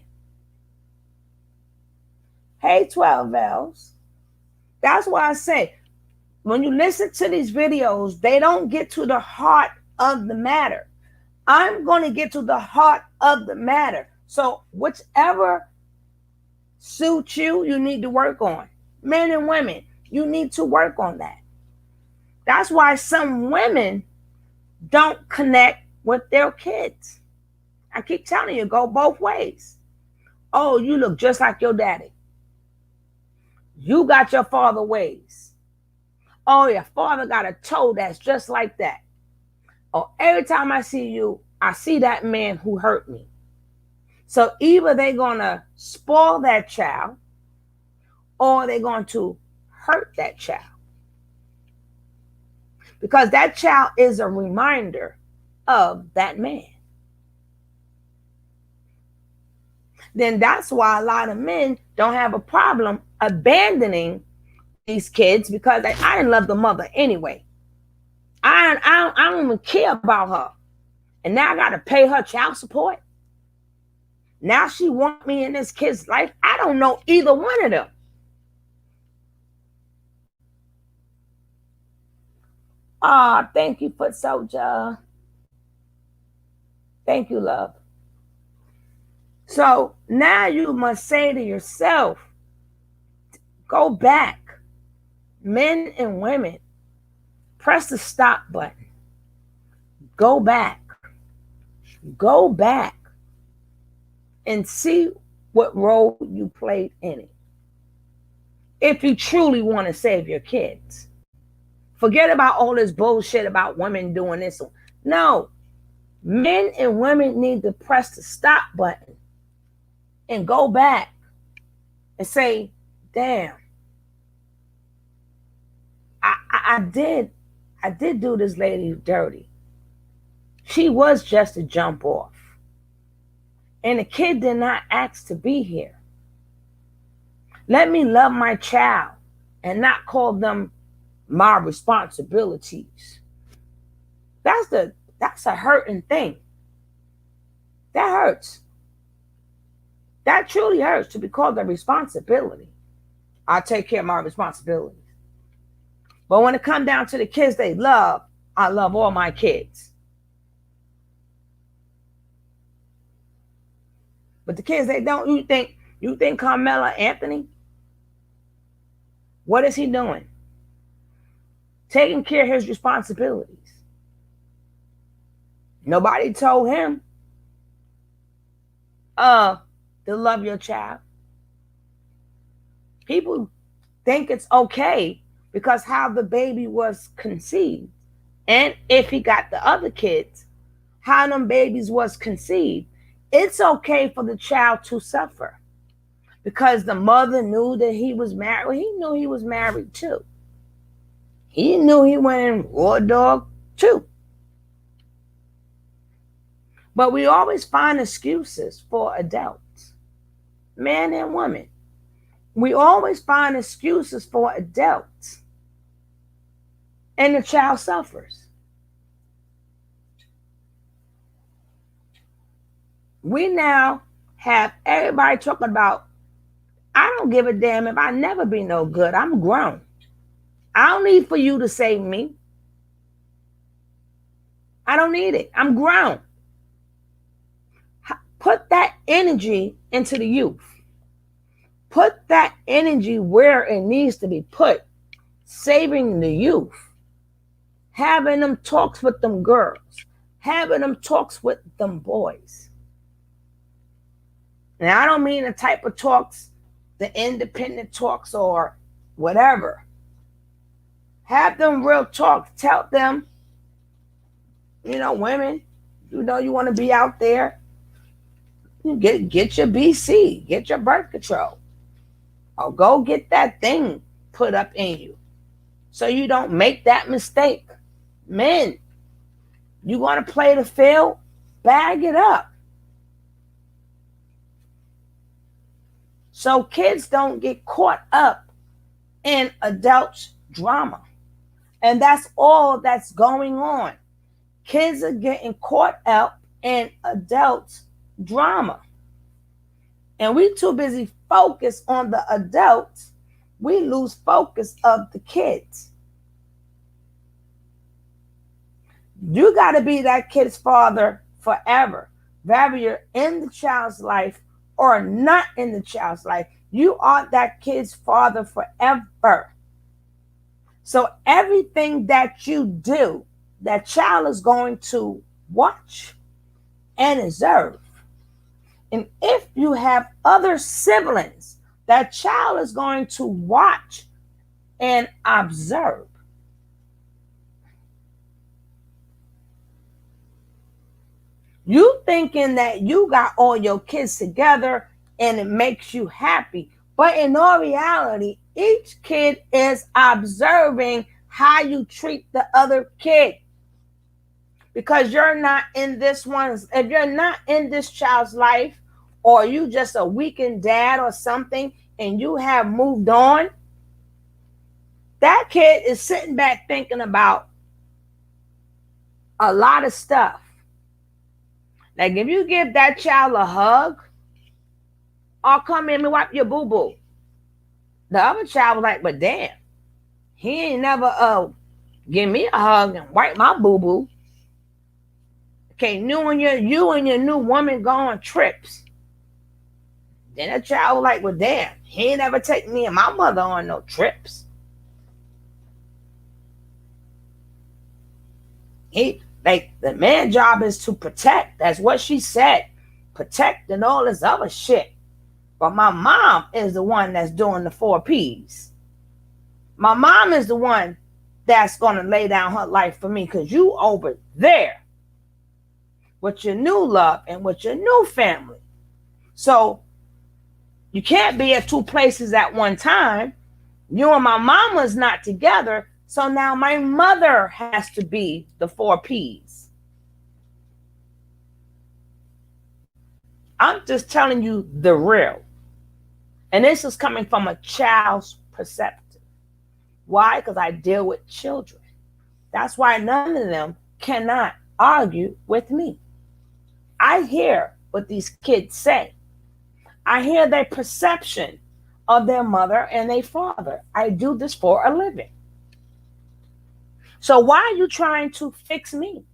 Hey, 12 Bells. That's why I say when you listen to these videos, they don't get to the heart of the matter. I'm going to get to the heart of the matter. So whichever suits you, you need to work on. Men and women, you need to work on that. That's why some women don't connect with their kids. I keep telling you, go both ways. Oh, you look just like your daddy. You got your father ways. Oh, your father got a toe that's just like that. Oh, every time I see you, I see that man who hurt me. So either they're going to spoil that child or they're going to hurt that child. Because that child is a reminder of that man. Then that's why a lot of men don't have a problem abandoning these kids because I didn't love the mother anyway. I don't even care about her. And now I got to pay her child support. Now she want me in this kid's life. I don't know either one of them. Ah, thank you, Foot Soldier. Thank you, love. So now you must say to yourself, go back. Men and women, press the stop button. Go back. Go back and see what role you played in it. If you truly want to save your kids. Forget about all this bullshit about women doing this. No. Men and women need to press the stop button and go back and say, damn, I did do this lady dirty. She was just a jump off. And the kid did not ask to be here. Let me love my child and not call them my responsibilities. That's a hurting thing. That hurts. That truly hurts to be called a responsibility. I take care of my responsibilities. But when it comes down to the kids they love, I love all my kids. But the kids they don't, you think Carmela Anthony? What is he doing? Taking care of his responsibilities. Nobody told him to love your child. People think it's okay because how the baby was conceived. And if he got the other kids, how them babies was conceived. It's okay for the child to suffer because the mother knew that he was married. Well, he knew he was married too. He knew he went in raw dog too. But we always find excuses for adults, men and women. We always find excuses for adults. And the child suffers. We now have everybody talking about, I don't give a damn if I never be no good. I'm grown. I don't need for you to save me. I don't need it. I'm grown. Put that energy into the youth. Put that energy where it needs to be put. Saving the youth. Having them talks with them girls. having them talks with them boys. And I don't mean the type of talks, the independent talks or whatever. Have them real talk. Tell them, women, you want to be out there. Get your BC, get your birth control, or go get that thing put up in you, so you don't make that mistake. Men, you want to play the field, bag it up. So kids don't get caught up in adults' drama. And that's all that's going on. Kids are getting caught up in adults' drama. And we too busy focused on the adults, we lose focus of the kids. You got to be that kid's father forever. Whether you're in the child's life or not in the child's life, you are that kid's father forever. So everything that you do, that child is going to watch and observe. And if you have other siblings, that child is going to watch and observe. You thinking that you got all your kids together and it makes you happy. But in all reality, each kid is observing how you treat the other kid. Because you're not in this one, if you're not in this child's life, or you just a weekend dad or something, and you have moved on, that kid is sitting back thinking about a lot of stuff. Like if you give that child a hug, or come in and wipe your boo-boo, the other child was like, but damn, he ain't never give me a hug and wipe my boo-boo. Okay, you and your new woman go on trips. Then that child was like, well, damn, he ain't never take me and my mother on no trips. The man's job is to protect. That's what she said. Protect and all this other shit. But my mom is the one that's doing the 4 P's. My mom is the one that's going to lay down her life for me, because you over there with your new love and with your new family. So you can't be at 2 places at one time. You and my mama's not together. So now my mother has to be the 4 P's. I'm just telling you the real. And this is coming from a child's perspective. Why? Because I deal with children. That's why none of them cannot argue with me. I hear what these kids say. I hear their perception of their mother and their father. I do this for a living. So why are you trying to fix me?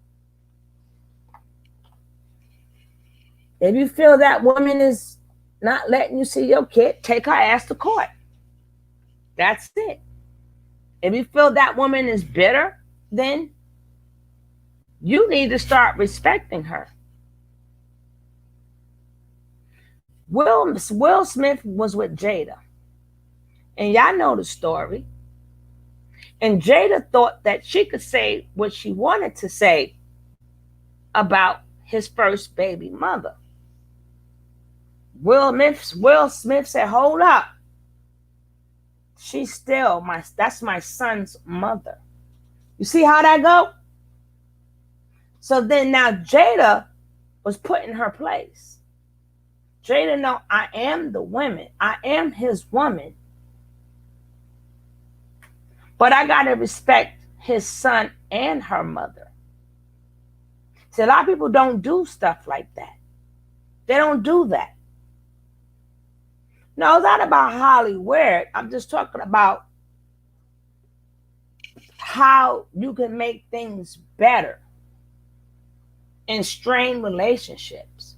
If you feel that woman is not letting you see your kid, take her ass to court. That's it. If you feel that woman is bitter, then you need to start respecting her. Will Smith was with Jada. And y'all know the story. And Jada thought that she could say what she wanted to say about his first baby mother. Will Smith said, hold up. She's still that's my son's mother. You see how that go? So then now Jada was put in her place. Jada know I am the woman. I am his woman. But I got to respect his son and her mother. See, a lot of people don't do stuff like that. They don't do that. No, it's not about Hollywood. I'm just talking about how you can make things better in strained relationships.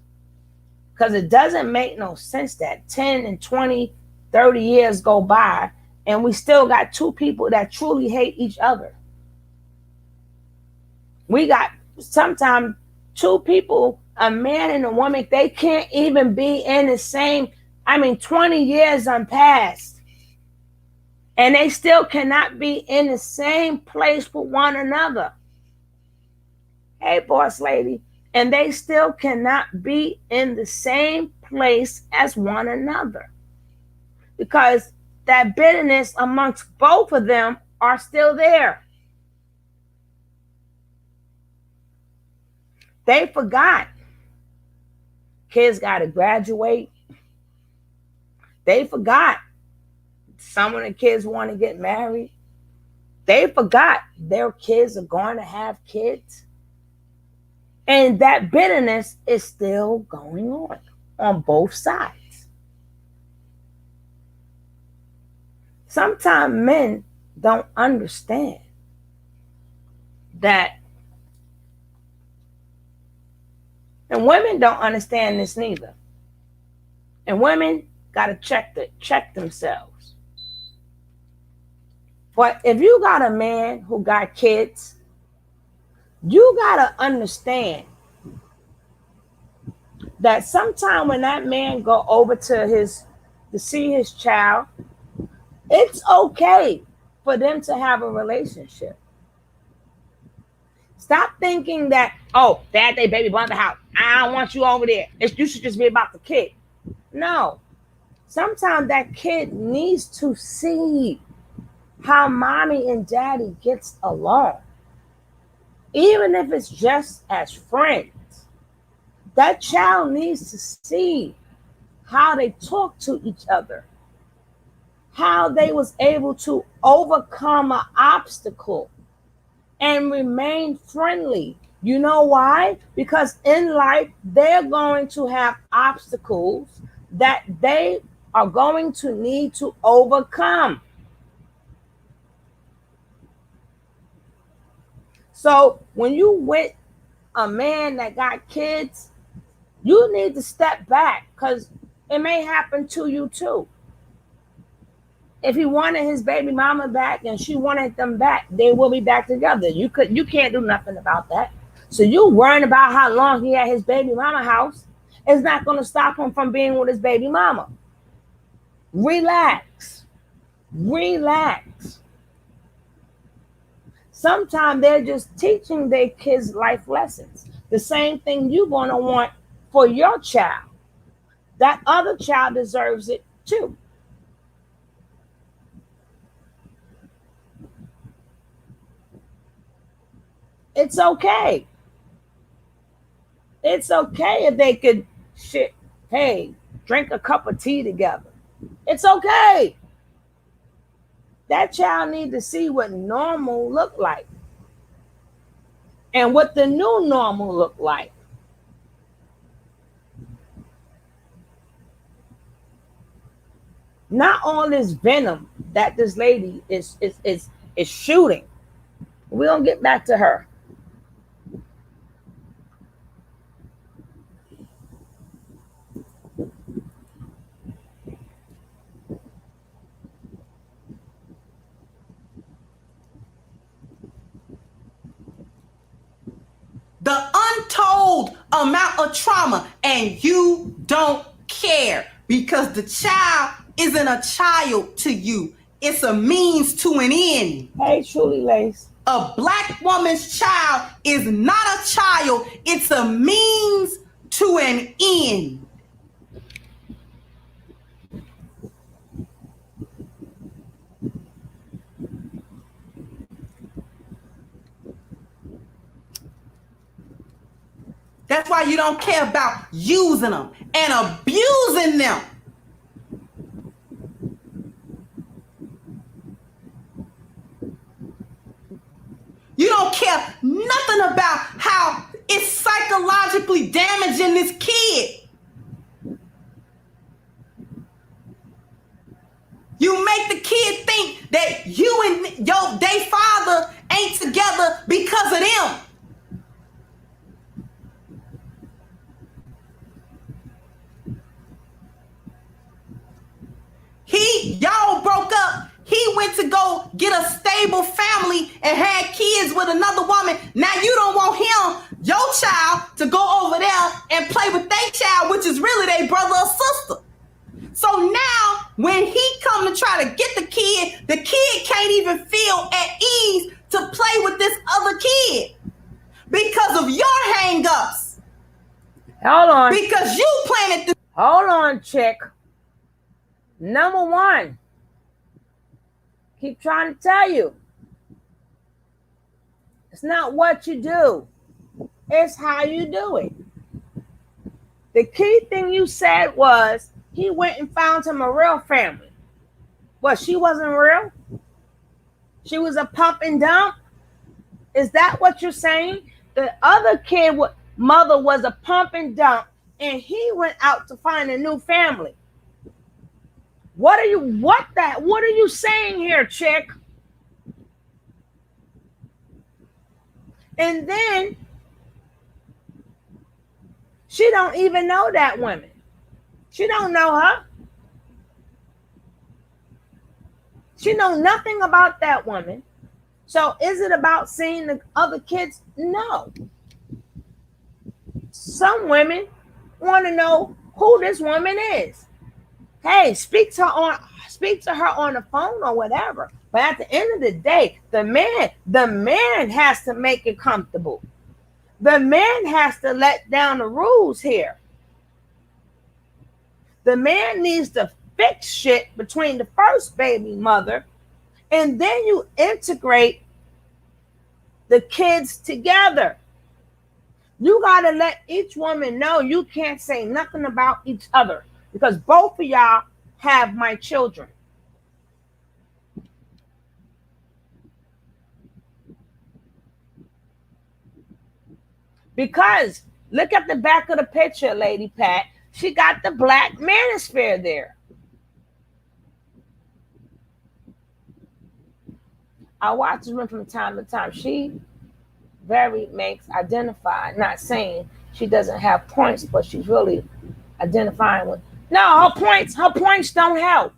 Because it doesn't make no sense that 10 and 20, 30 years go by and we still got 2 people that truly hate each other. We got sometimes two people, a man and a woman, they can't even be in the same, 20 years passed, and they still cannot be in the same place with one another. Hey, boss lady. And they still cannot be in the same place as one another, because that bitterness amongst both of them are still there. They forgot kids got to graduate. They forgot some of the kids want to get married. They forgot their kids are going to have kids. And that bitterness is still going on both sides. Sometimes men don't understand that, and women don't understand this neither. And women got to check themselves. But if you got a man who got kids, you got to understand that sometime when that man go over to see his child, it's okay for them to have a relationship. Stop thinking that, oh, dad, they baby bought the house, I don't want you over there, you should just be about the kid. No. Sometimes that kid needs to see how mommy and daddy gets along. Even if it's just as friends. That child needs to see how they talk to each other, how they was able to overcome an obstacle and remain friendly. You know why? Because in life, they're going to have obstacles that they are going to need to overcome. So when you with a man that got kids, you need to step back, because it may happen to you too. If he wanted his baby mama back and she wanted them back, they will be back together. You can't do nothing about that. So you worrying about how long he at his baby mama house is not going to stop him from being with his baby mama. Relax. Sometimes they're just teaching their kids life lessons. The same thing you're going to want for your child. That other child deserves it too. It's okay. It's okay if they could drink a cup of tea together. It's okay. That child needs to see what normal look like and what the new normal look like. Not all this venom that this lady is shooting. We're gonna get back to her. The untold amount of trauma, and you don't care, because the child isn't a child to you. It's a means to an end. Hey, Truly Lace. A black woman's child is not a child. It's a means to an end. That's why you don't care about using them and abusing them. You don't care nothing about how it's psychologically damaging this kid. You make the kid think that you and their father ain't together because of them. Y'all broke up. He went to go get a stable family and had kids with another woman. Now you don't want him, your child, to go and play with their child, which is really their brother or sister. So now when he come to try to get the kid can't even feel at ease to play with this other kid because of your hang-ups. Hold on. Because you planted the... Hold on, chick. Number one, keep trying to tell you, it's not what you do, it's how you do it. The key thing you said was he went and found him a real family. What, she wasn't real? She was a pump and dump? Is that what you're saying? The other kid, mother was a pump and dump, and he went out to find a new family. What are you saying here, chick? And then she don't even know that woman. She don't know her. She know nothing about that woman. So is it about seeing the other kids? No. Some women want to know who this woman is. Hey, speak to her on the phone or whatever. But at the end of the day, the man has to make it comfortable. The man has to let down the rules here. The man needs to fix shit between the first baby mother, and then you integrate the kids together. You got to let each woman know you can't say nothing about each other, because both of y'all have my children. Because look at the back of the picture, Lady Pat. She got the black manosphere there. I watch this one from time to time. She very makes identify, not saying she doesn't have points, but she's really identifying with. No, her points don't help,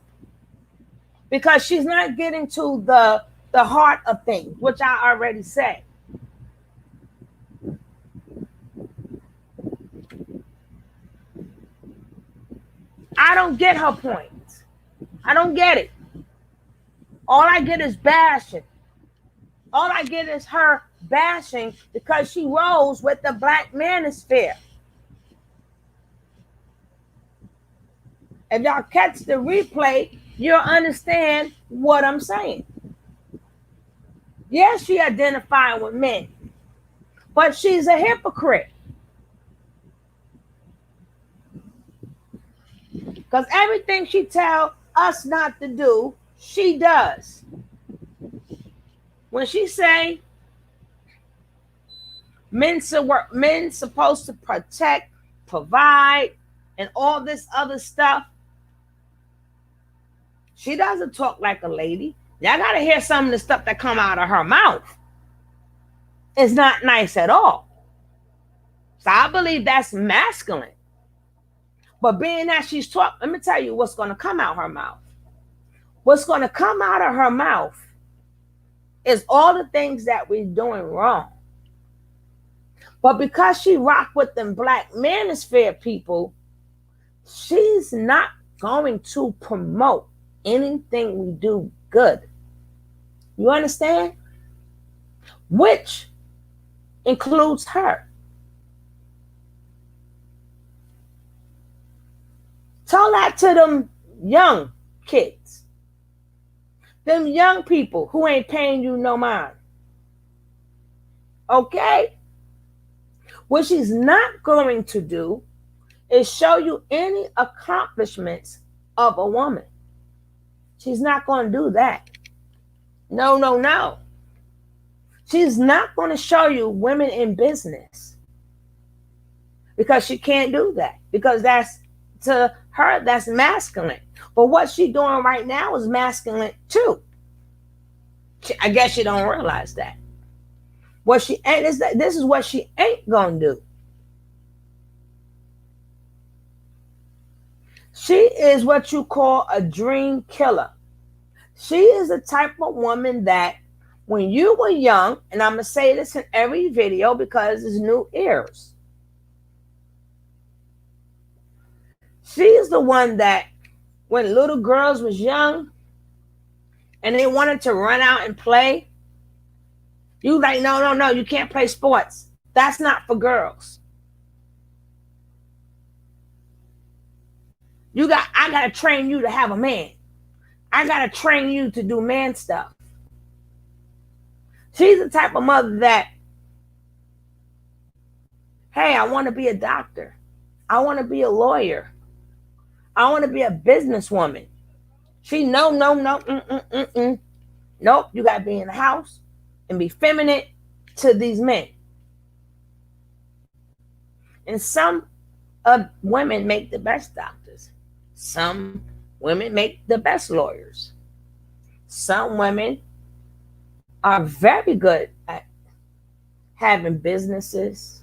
because she's not getting to the heart of things, which I already said. I don't get her points. I don't get it. All I get is bashing. All I get is her bashing because she rolls with the black manosphere. If y'all catch the replay, you'll understand what I'm saying. Yes, she identified with men, but she's a hypocrite. Because everything she tells us not to do, she does. When she say men supposed to protect, provide, and all this other stuff, she doesn't talk like a lady. Y'all got to hear some of the stuff that come out of her mouth. It's not nice at all. So I believe that's masculine. But being that she's talking, let me tell you what's going to come out her mouth. What's going to come out of her mouth is all the things that we're doing wrong. But because she rocked with them black manosphere people, she's not going to promote anything we do good. You understand? Which includes her. Tell that to them young kids. Them young people who ain't paying you no mind. Okay? What she's not going to do is show you any accomplishments of a woman. She's not going to do that. No. She's not going to show you women in business. Because she can't do that. Because that's, to her, that's masculine. But what she's doing right now is masculine too. I guess she don't realize that. What she ain't is that this is what she ain't gonna do. She is what you call a dream killer. She is the type of woman that when you were young, and I'm gonna say this in every video because it's new ears. She's the one that when little girls was young and they wanted to run out and play, you like, no, no, no, you can't play sports. That's not for girls. I gotta train you to have a man. I gotta train you to do man stuff. She's the type of mother that, hey, I want to be a doctor. I want to be a lawyer. I want to be a businesswoman. She, no, no, no, nope. You gotta be in the house and be feminine to these men. And some women make the best doctors. Some women make the best lawyers. Some women are very good at having businesses.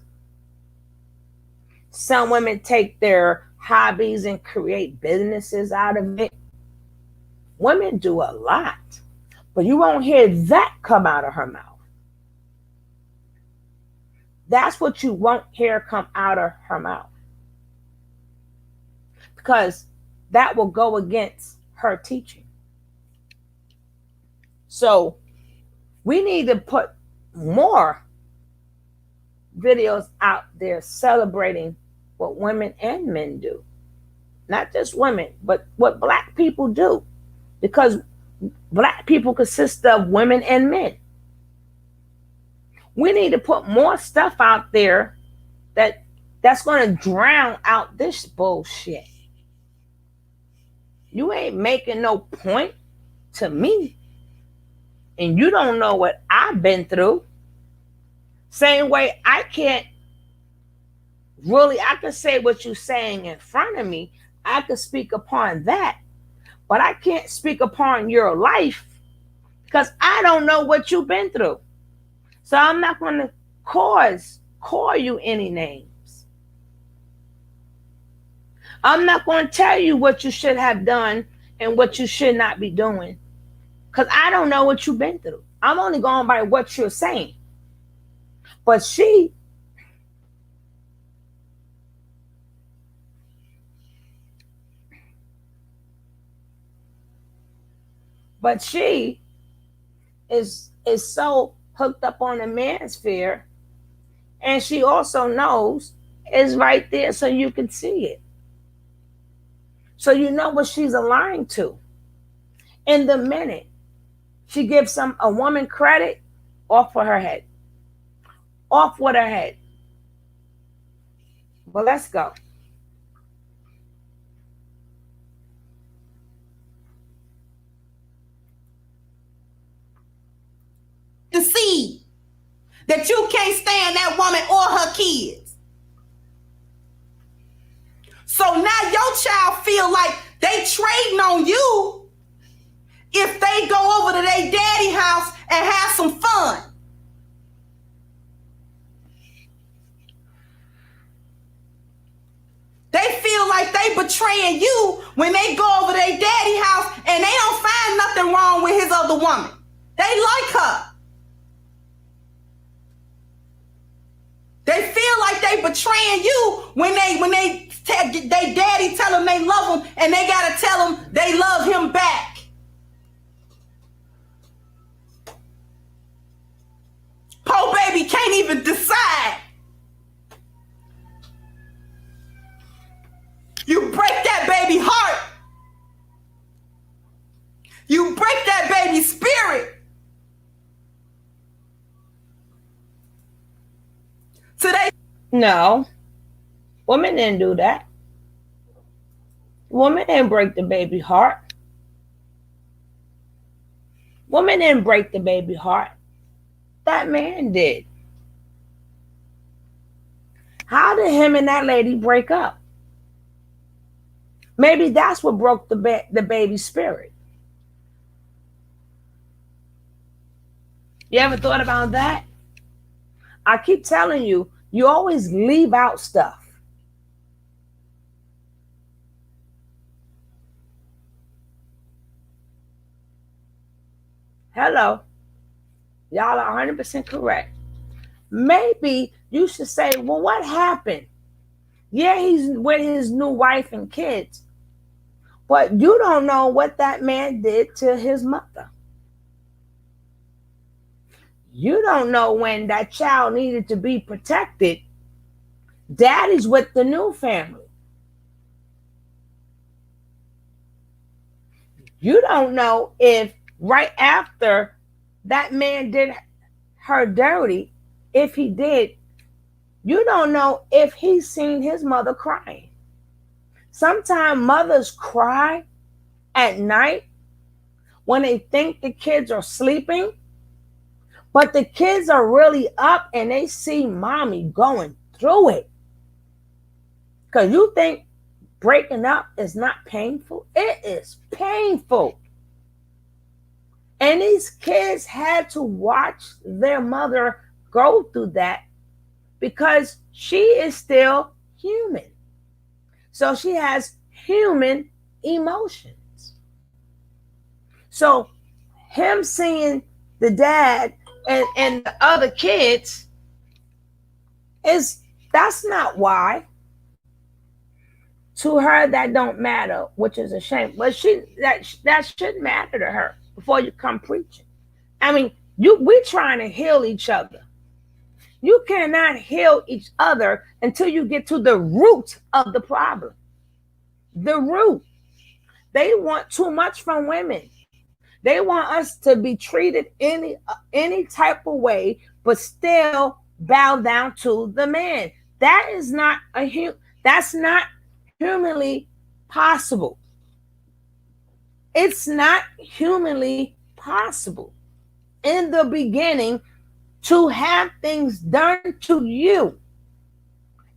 Some women take their hobbies and create businesses out of it. Women do a lot, but you won't hear that come out of her mouth. That's what you won't hear come out of her mouth. Because that will go against her teaching. So we need to put more videos out there celebrating what women and men do. Not just women, but what Black people do. Because Black people consist of women and men. We need to put more stuff out there that's going to drown out this bullshit. You ain't making no point to me. And you don't know what I've been through. Same way I can say what you're saying in front of me. I can speak upon that. But I can't speak upon your life because I don't know what you've been through. So I'm not going to call you any names. I'm not going to tell you what you should have done and what you should not be doing because I don't know what you've been through. I'm only going by what you're saying. But she is so hooked up on the manosphere, and she also knows it's right there so you can see it. So you know what she's aligned to. In the minute she gives a woman credit, off with her head. Off with her head. But let's go. The seed that you can't stand that woman or her kids. So now your child feel like they trading on you if they go over to their daddy house and have some fun. They feel like they betraying you when they go over their daddy house and they don't find nothing wrong with his other woman. They like her. They feel like they betraying you when they daddy tell them they love him and they gotta tell them they love him back. Poor baby can't even decide. You break that baby heart. You break that baby's spirit. Today. No. Women didn't do that. Women didn't break the baby heart. Women didn't break the baby heart. That man did. How did him and that lady break up? Maybe that's what broke the baby's spirit. You ever thought about that? I keep telling you, you always leave out stuff. Hello. Y'all are 100% correct. Maybe you should say, well, what happened? Yeah, he's with his new wife and kids, but you don't know what that man did to his mother. You don't know when that child needed to be protected. Daddy's with the new family. You don't know if right after that man did her dirty, if he did, you don't know if he's seen his mother crying. Sometimes mothers cry at night when they think the kids are sleeping, but the kids are really up and they see mommy going through it. Because you think breaking up is not painful. It is painful. And these kids had to watch their mother go through that because she is still human. So she has human emotions. So him seeing the dad and the other kids is that's not why. To her that don't matter, which is a shame. But that should matter to her before you come preaching. I mean, we trying to heal each other. You cannot heal each other until you get to the root of the problem. The root. They want too much from women. They want us to be treated any type of way, but still bow down to the man. That is not that's not humanly possible. It's not humanly possible in the beginning to have things done to you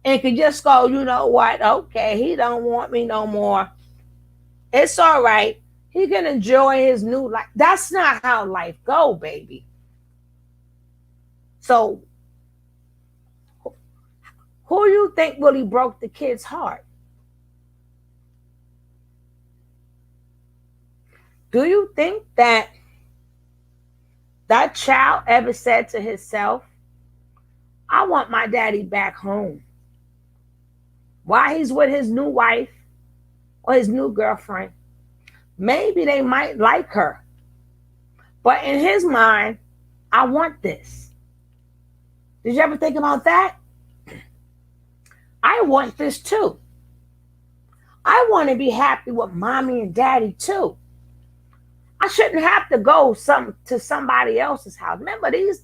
and could just go, you know what? Okay, he don't want me no more. It's all right. He can enjoy his new life. That's not how life go, baby. So, who you think really broke the kid's heart? Do you think that child ever said to himself, I want my daddy back home? While he's with his new wife or his new girlfriend, maybe they might like her. But in his mind, I want this. Did you ever think about that? I want this too. I want to be happy with mommy and daddy too. I shouldn't have to go to somebody else's house. Remember, these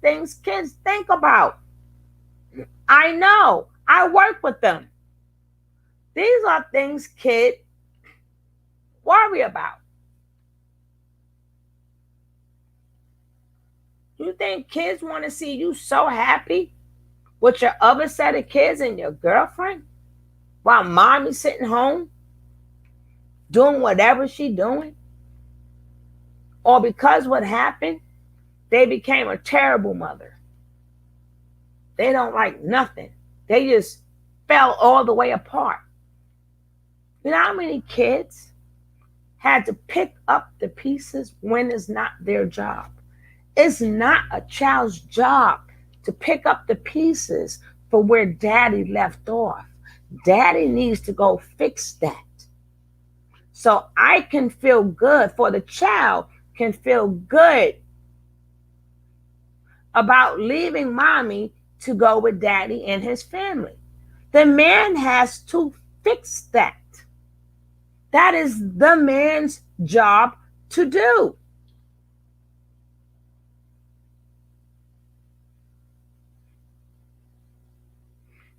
things kids think about. I know. I work with them. These are things kids worry about. You think kids want to see you so happy with your other set of kids and your girlfriend while mommy's sitting home doing whatever she's doing? Or because what happened, they became a terrible mother. They don't like nothing. They just fell all the way apart. You know how many kids had to pick up the pieces when it's not their job? It's not a child's job to pick up the pieces for where daddy left off. Daddy needs to go fix that. So I can feel good, for the child can feel good about leaving mommy to go with daddy and his family. The man has to fix that. That is the man's job to do.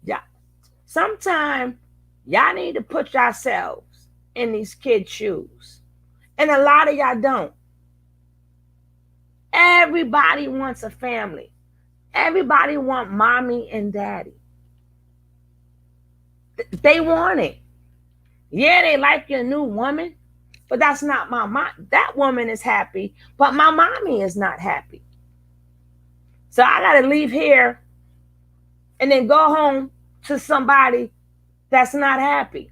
Yeah. Sometimes y'all need to put yourselves in these kids' shoes. And a lot of y'all don't. Everybody wants a family. Everybody want mommy and daddy. They want it. Yeah, they like your new woman, but that's not my mom. That woman is happy, but my mommy is not happy. So I got to leave here and then go home to somebody that's not happy.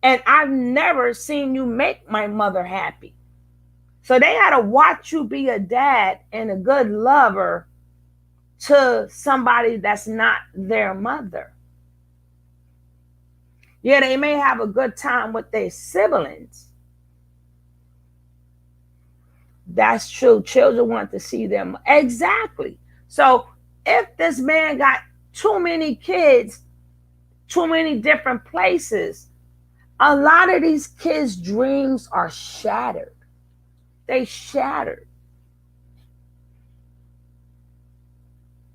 And I've never seen you make my mother happy. So they got to watch you be a dad and a good lover to somebody that's not their mother. Yeah, they may have a good time with their siblings. That's true. Children want to see them. Exactly. So if this man got too many kids, too many different places, a lot of these kids' dreams are shattered. They shattered.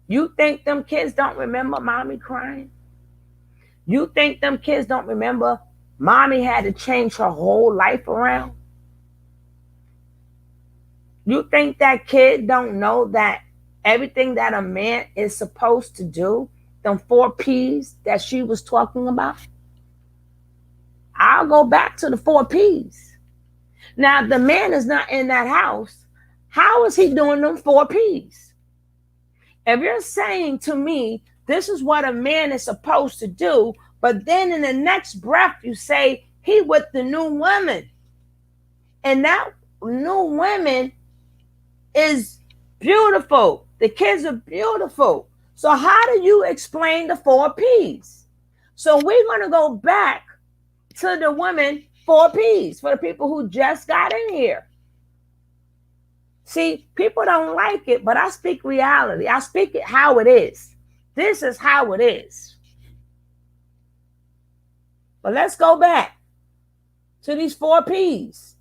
You think them kids don't remember mommy crying? You think them kids don't remember mommy had to change her whole life around? You think that kid don't know that everything that a man is supposed to do, them 4 P's that she was talking about? I'll go back to the 4 P's. Now, if the man is not in that house, how is he doing them 4 P's? If you're saying to me, this is what a man is supposed to do, but then in the next breath you say he with the new woman, and that new woman is beautiful. The kids are beautiful. So how do you explain the 4 P's? So we're going to go back to the women 4 P's for the people who just got in here. See, people don't like it, but I speak reality. I speak it how it is. This is how it is. But let's go back to these 4 P's.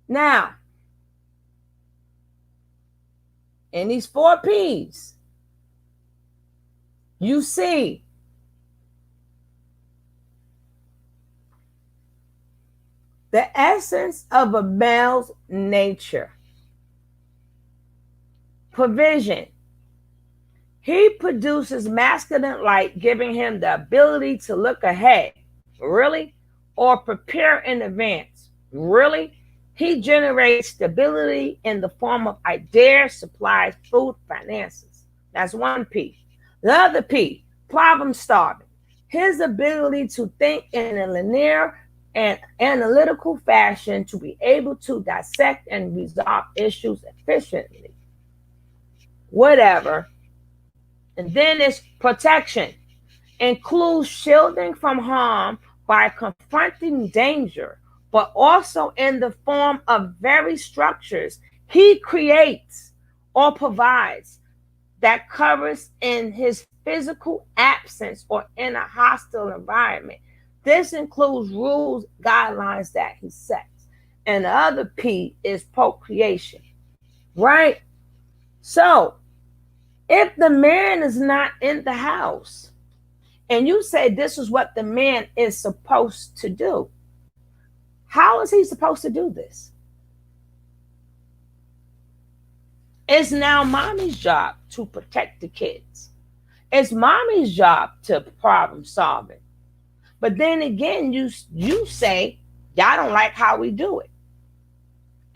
Now, in these 4 P's, you see the essence of a male's nature. Provision. He produces masculine light, giving him the ability to look ahead. Really? Or prepare in advance. Really? He generates stability in the form of ideas, supplies, food, finances. That's 1 P. The other P, problem solving. His ability to think in a linear and analytical fashion to be able to dissect and resolve issues efficiently. Whatever. And then it's protection. Includes shielding from harm by confronting danger, but also in the form of very structures he creates or provides that covers in his physical absence or in a hostile environment. This includes rules, guidelines that he sets. And the other P is procreation, right? So if the man is not in the house and you say this is what the man is supposed to do, how is he supposed to do this? It's now mommy's job to protect the kids. It's mommy's job to problem solve it. But then again, you say, y'all don't like how we do it.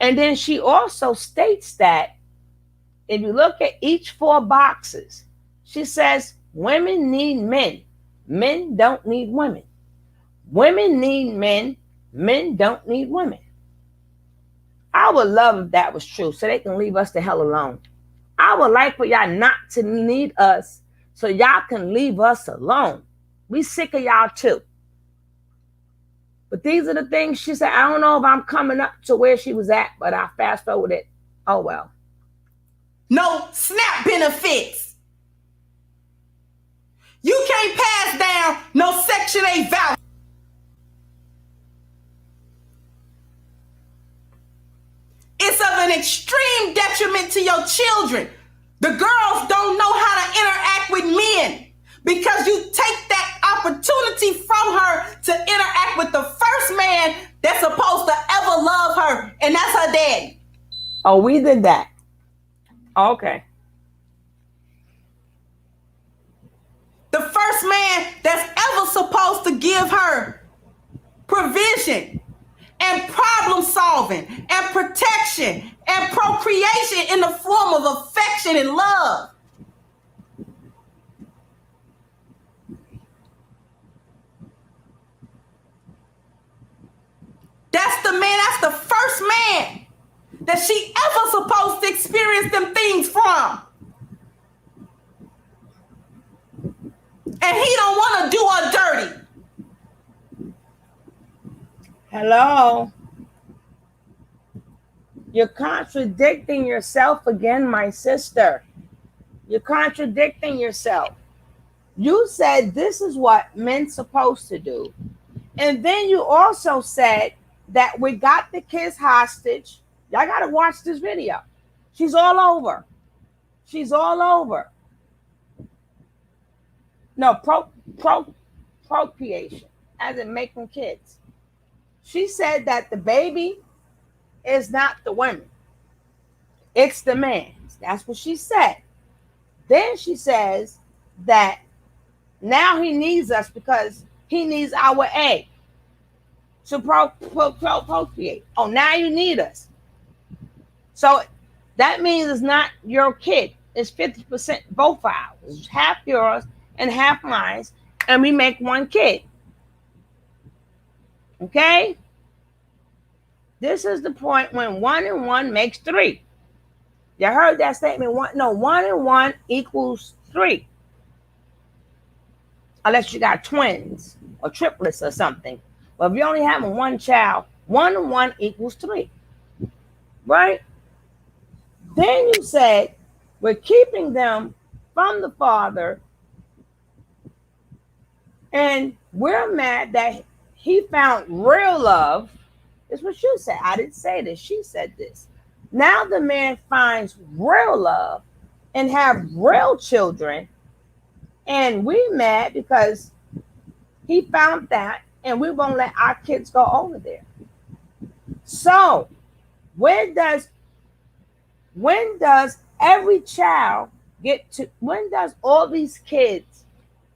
And then she also states that if you look at each 4 boxes, she says women need men. Men don't need women. Women need men. Men don't need women. I would love if that was true so they can leave us the hell alone. I would like for y'all not to need us so y'all can leave us alone. We sick of y'all too. But these are the things she said. I don't know if I'm coming up to where she was at, but I fast forward it. Oh well. No SNAP benefits. You can't pass down no Section 8 voucher. It's of an extreme detriment to your children. The girls don't know how to interact with men because you take that opportunity from her to interact with the first man that's supposed to ever love her, and that's her daddy. Oh, we did that. Okay. The first man that's ever supposed to give her provision and problem solving and protection and procreation in the form of affection and love. That's the man, that's the first man that she ever supposed to experience them things from. and he don't want to do her dirty. Hello? You're contradicting yourself again, my sister. You're contradicting yourself. You said this is what men's supposed to do. And then you also said that we got the kids hostage. Y'all got to watch this video. She's all over. She's all over. No, procreation, as in making kids. She said that the baby is not the women. It's the man's. That's what she said. Then she says that now he needs us because he needs our egg to procreate. Oh, now you need us. So that means it's not your kid. It's 50% both ours. It's half yours and half mine. And we make one kid. Okay? This is the point when 1 and 1 makes 3. You heard that statement? 1 and 1 equals 3. Unless you got twins or triplets or something. But if you only have one child, 1 and 1 equals 3. Right? Then you said we're keeping them from the father, and we're mad that he found real love. That's what you said. I didn't say this. She said this. Now the man finds real love and have real children, and we mad because he found that, and we won't let our kids go over there. So when does every child get to, when does all these kids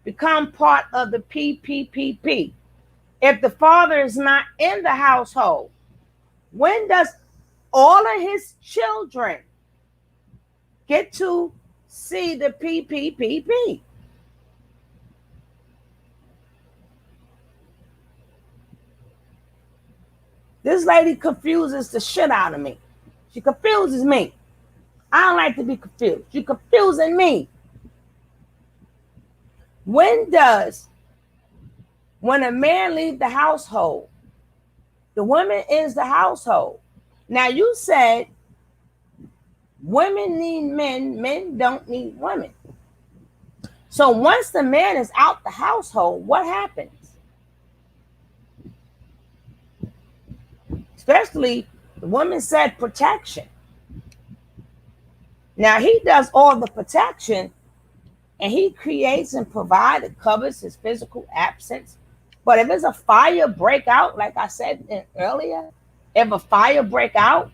become part of the PPPP? If the father is not in the household, when does all of his children get to see the PPPP? This lady confuses the shit out of me. She confuses me. I don't like to be confused. She's confusing me. When a man leaves the household, the woman is the household. Now you said women need men, men don't need women. So once the man is out the household, what happens? Especially the woman said protection. Now he does all the protection, and he creates and provides and covers his physical absence. But if there's a fire break out, like I said earlier, if a fire break out,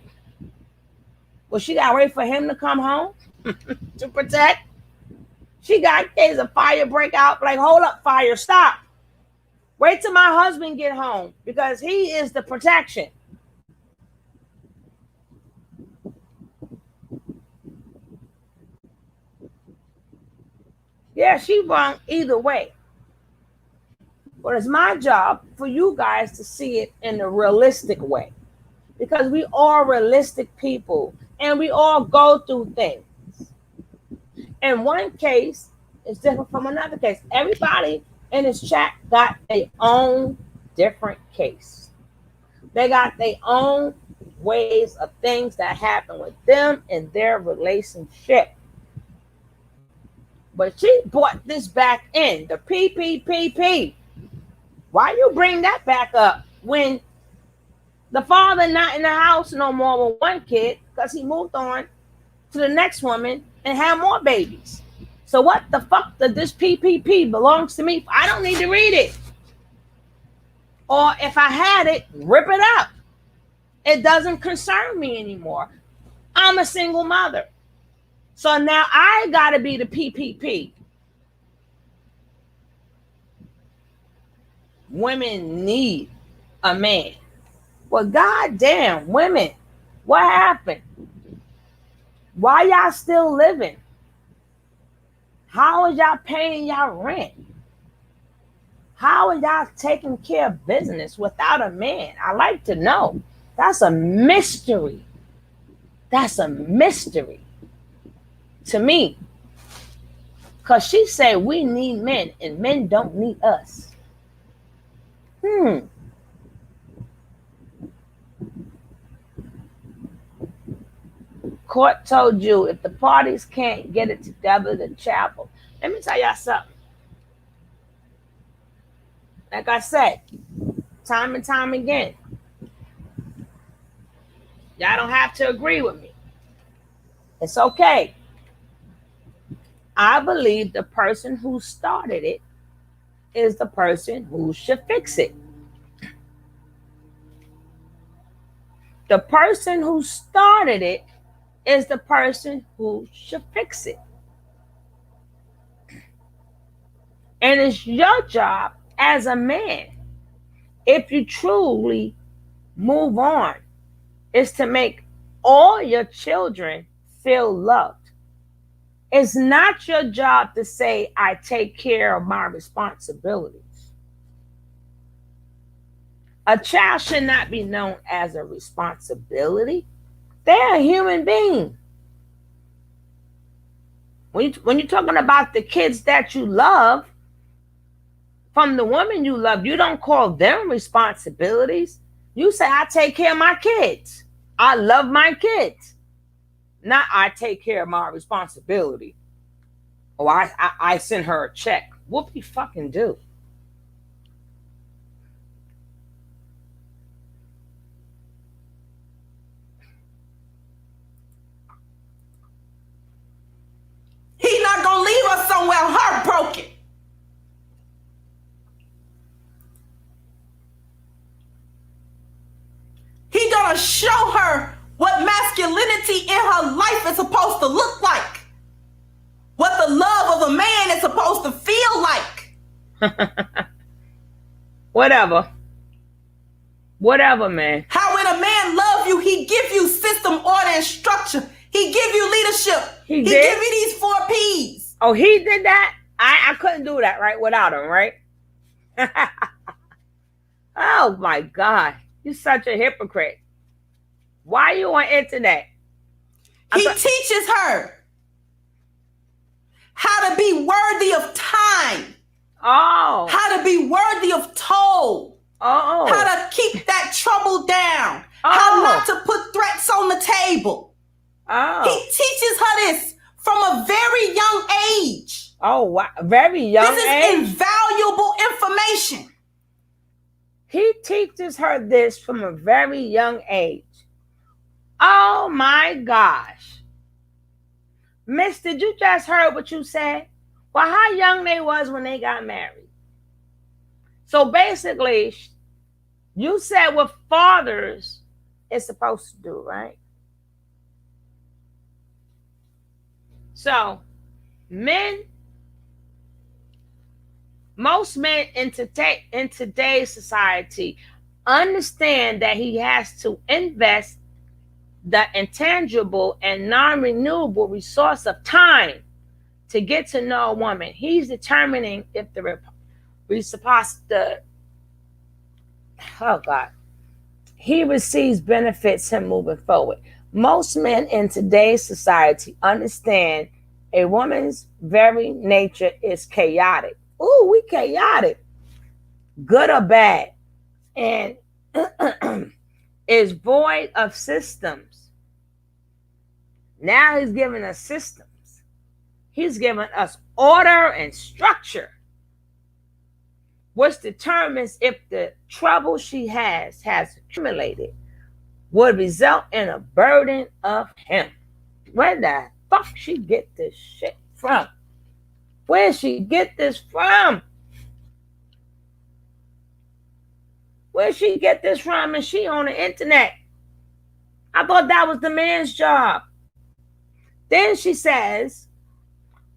well, she got to wait for him to come home to protect. There's a fire break out, like, hold up, fire, stop. Wait till my husband get home because he is the protection. Yeah, she wrong either way. But it's my job for you guys to see it in a realistic way. Because we are realistic people and we all go through things. And one case is different from another case. Everybody in this chat got their own different case. They got their own ways of things that happen with them and their relationship. But she brought this back in, the PPPP. Why you bring that back up when the father not in the house no more with one kid because he moved on to the next woman and had more babies? So what the fuck does this PPP belongs to me? I don't need to read it. Or if I had it, rip it up. It doesn't concern me anymore. I'm a single mother. So now I got to be the PPP. Women need a man. Well, goddamn, women, what happened? Why y'all still living? How is y'all paying y'all rent? How are y'all taking care of business without a man? I like to know. That's a mystery. That's a mystery to me. Because she said we need men and men don't need us. Court told you if the parties can't get it together to chapel. Let me tell y'all something. Like I said, time and time again, y'all don't have to agree with me. It's okay. I believe the person who started it is the person who should fix it. The person who started it is the person who should fix it. And it's your job as a man, if you truly move on, is to make all your children feel loved. It's not your job to say, I take care of my responsibilities. A child should not be known as a responsibility. They're a human being. When you're talking about the kids that you love, from the woman you love, you don't call them responsibilities. You say, I take care of my kids. I love my kids. Not I take care of my responsibility. Or I send her a check. Whoopie fucking do. He's not going to leave us somewhere heartbroken. He's going to show her what masculinity in her life is supposed to look like. What the love of a man is supposed to feel like. Whatever. Whatever, man. How when a man loves you, he give you system, order, and structure. He give you leadership. He give you these 4 P's. Oh, he did that? I couldn't do that, right, without him, right? Oh, my God. You're such a hypocrite. Why are you on internet? He teaches her how to be worthy of time. Oh. How to be worthy of toll. Oh. How to keep that trouble down. Oh. How not to put threats on the table. Oh. He teaches her this from a very young age. Oh, wow. Very young age? This is invaluable information. He teaches her this from a very young age. Oh, my gosh. Miss, did you just heard what you said? Well, how young they was when they got married. So basically, you said what fathers is supposed to do, right? So, most men in today's society understand that he has to invest the intangible and non-renewable resource of time to get to know a woman. He's determining if he receives benefits him moving forward. Most men in today's society understand a woman's very nature is chaotic. Ooh, we chaotic. Good or bad. And is void of systems. Now he's giving us systems. He's giving us order and structure, which determines if the trouble she has accumulated would result in a burden of him. Where the fuck she get this shit from? Where she get this from? Where she get this from? And she on the internet. I thought that was the man's job. Then she says,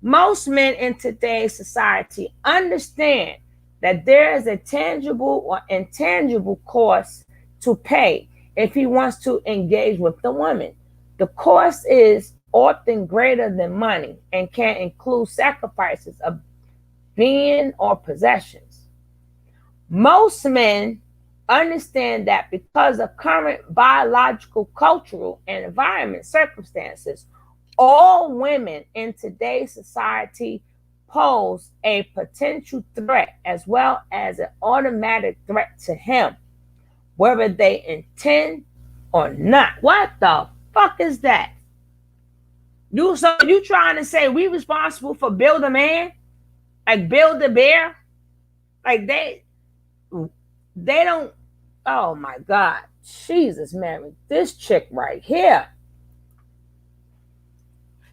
most men in today's society understand that there is a tangible or intangible cost to pay if he wants to engage with the woman. The cost is often greater than money and can include sacrifices of being or possessions. Most men understand that because of current biological, cultural, and environment circumstances, all women in today's society pose a potential threat as well as an automatic threat to him, whether they intend or not. What the fuck is that? You trying to say we responsible for build a man? Like build a bear? Like they don't. Oh my God. Jesus, man. This chick right here.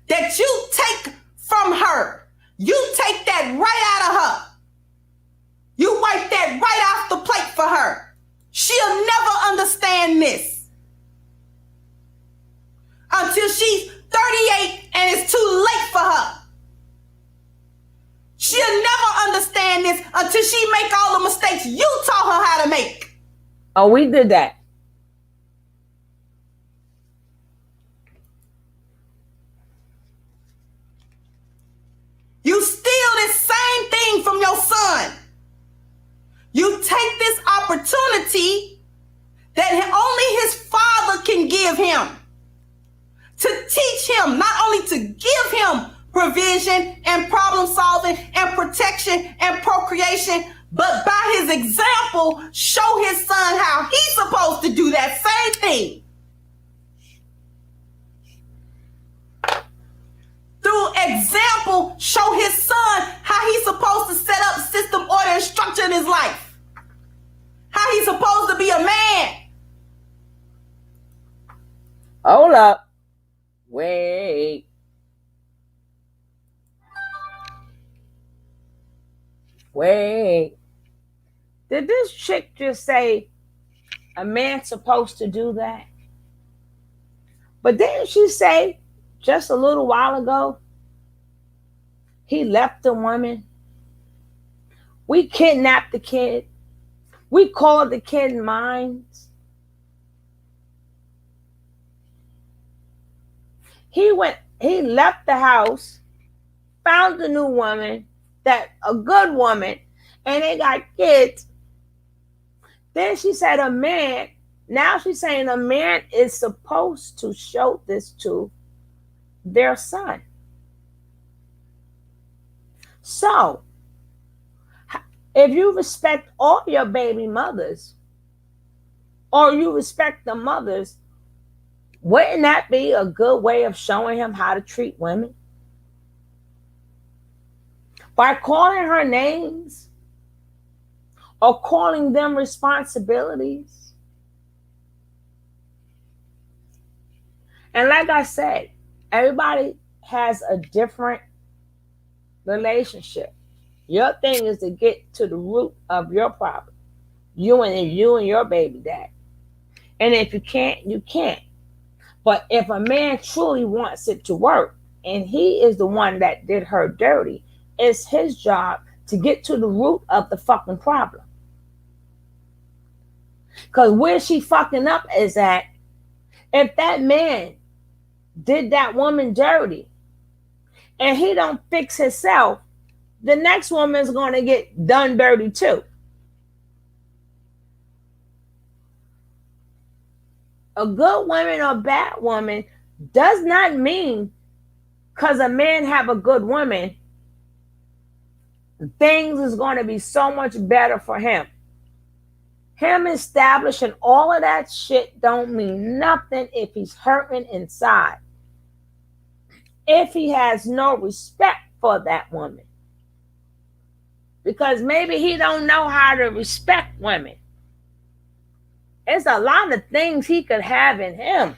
That you take from her. You take that right out of her. You wipe that right off the plate for her. She'll never understand this until she's 38 and it's too late for her. She'll never understand this until she make all the mistakes you taught her how to make. Oh, we did that. You steal this same thing from your son. You take this opportunity that only his father can give him to teach him, not only to give him provision and problem solving and protection and procreation, but by his example, show his son how he's supposed to do that same thing. Through example, show his son how he's supposed to set up system, order, and structure in his life. How he's supposed to be a man. Hold up. Wait. Did this chick just say a man's supposed to do that? But didn't she say just a little while ago he left the woman? We kidnapped the kid. We called the kid mine. He left the house, found a new woman, a good woman, and they got kids. Then she said now she's saying a man is supposed to show this to their son. So, if you respect all your baby mothers, or you respect the mothers, wouldn't that be a good way of showing him how to treat women? By calling her names or calling them responsibilities. And like I said, everybody has a different relationship. Your thing is to get to the root of your problem. You and your baby dad. And if you can't, you can't. But if a man truly wants it to work, and he is the one that did her dirty, it's his job to get to the root of the fucking problem. Because where she fucking up is at, if that man did that woman dirty and he don't fix himself, the next woman's going to get done dirty too. A good woman or bad woman does not mean because a man have a good woman, things is going to be so much better for him. Him establishing all of that shit don't mean nothing if he's hurting inside. If he has no respect for that woman. Because maybe he don't know how to respect women. There's a lot of things he could have in him.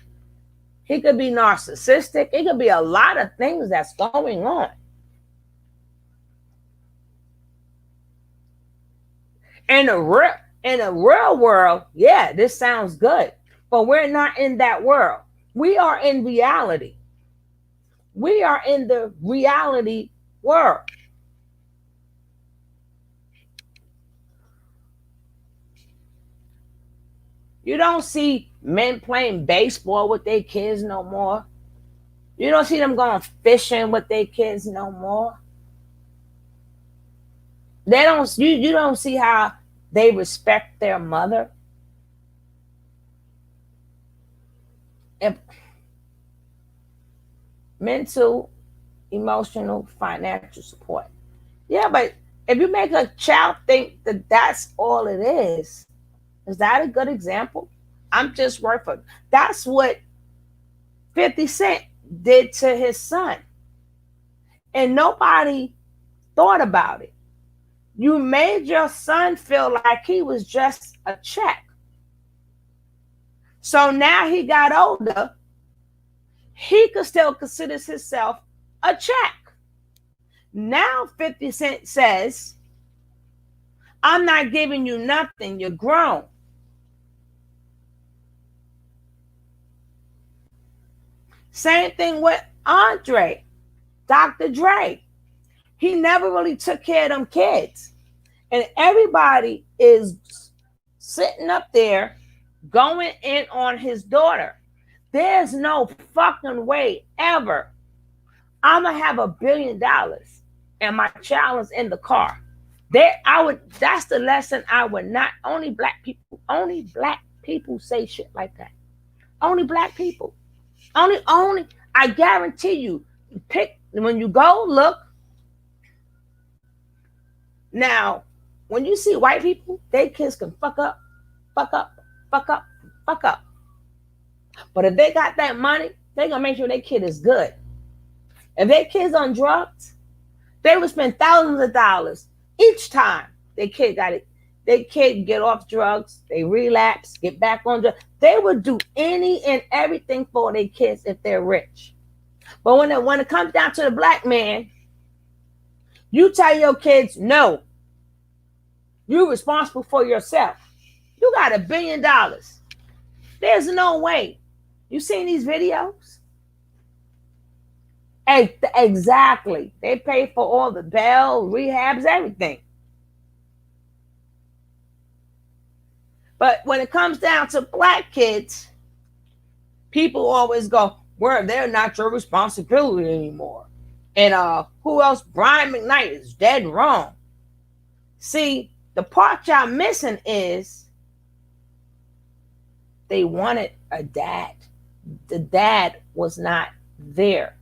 He could be narcissistic. It could be a lot of things that's going on. In the real world, yeah, this sounds good. But we're not in that world. We are in reality. We are in the reality world. You don't see men playing baseball with their kids no more. You don't see them going fishing with their kids no more. You don't see how they respect their mother. If mental, emotional, financial support. Yeah, but if you make a child think that that's all it is that a good example? I'm just worth it. That's what 50 Cent did to his son. And nobody thought about it. You made your son feel like he was just a check. So now he got older, he could still consider himself a check. Now 50 Cent says, I'm not giving you nothing, you're grown. Same thing with Andre, Dr. Dre. He never really took care of them kids. And everybody is sitting up there going in on his daughter. There's no fucking way ever I'm gonna have $1 billion and my child is in the car. That's the lesson I would not. Only black people say shit like that. Only black people. Only I guarantee you, pick when you go look. Now, when you see white people, they kids can fuck up, fuck up, fuck up, fuck up. But if they got that money, they gonna make sure their kid is good. If their kid's on drugs, they would spend thousands of dollars each time their kid got it. Their kid get off drugs, they relapse, get back on drugs. They would do any and everything for their kids if they're rich. But when it comes down to the black man, you tell your kids, no, you're responsible for yourself. You got $1 billion. There's no way. You seen these videos? Exactly. They pay for all the bail, rehabs, everything. But when it comes down to black kids, people always go, well, they're not your responsibility anymore. And who else? Brian McKnight is dead wrong. See, the part y'all missing is they wanted a dad. The dad was not there.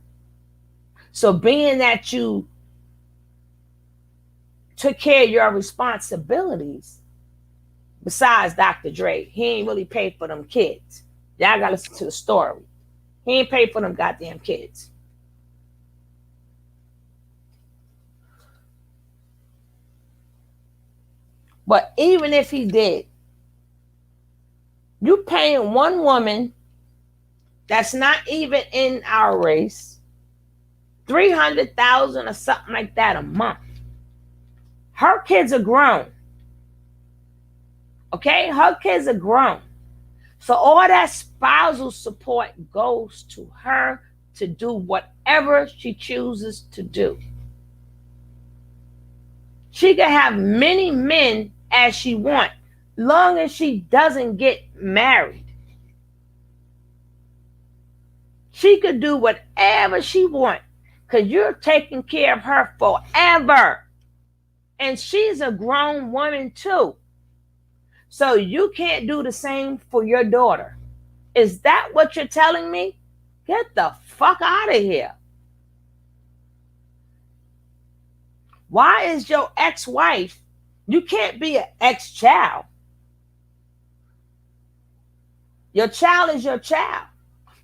So being that you took care of your responsibilities, besides Dr. Dre, he ain't really paid for them kids. Y'all gotta listen to the story. He ain't paid for them goddamn kids. But even if he did, you paying one woman that's not even in our race $300,000 or something like that a month. Her kids are grown. Okay, her kids are grown. So all that spousal support goes to her to do whatever she chooses to do. She can have many men as she wants, long as she doesn't get married. She could do whatever she wants because you're taking care of her forever. And she's a grown woman too. So you can't do the same for your daughter. Is that what you're telling me? Get the fuck out of here. Why is your ex-wife, you can't be an ex-child. Your child is your child.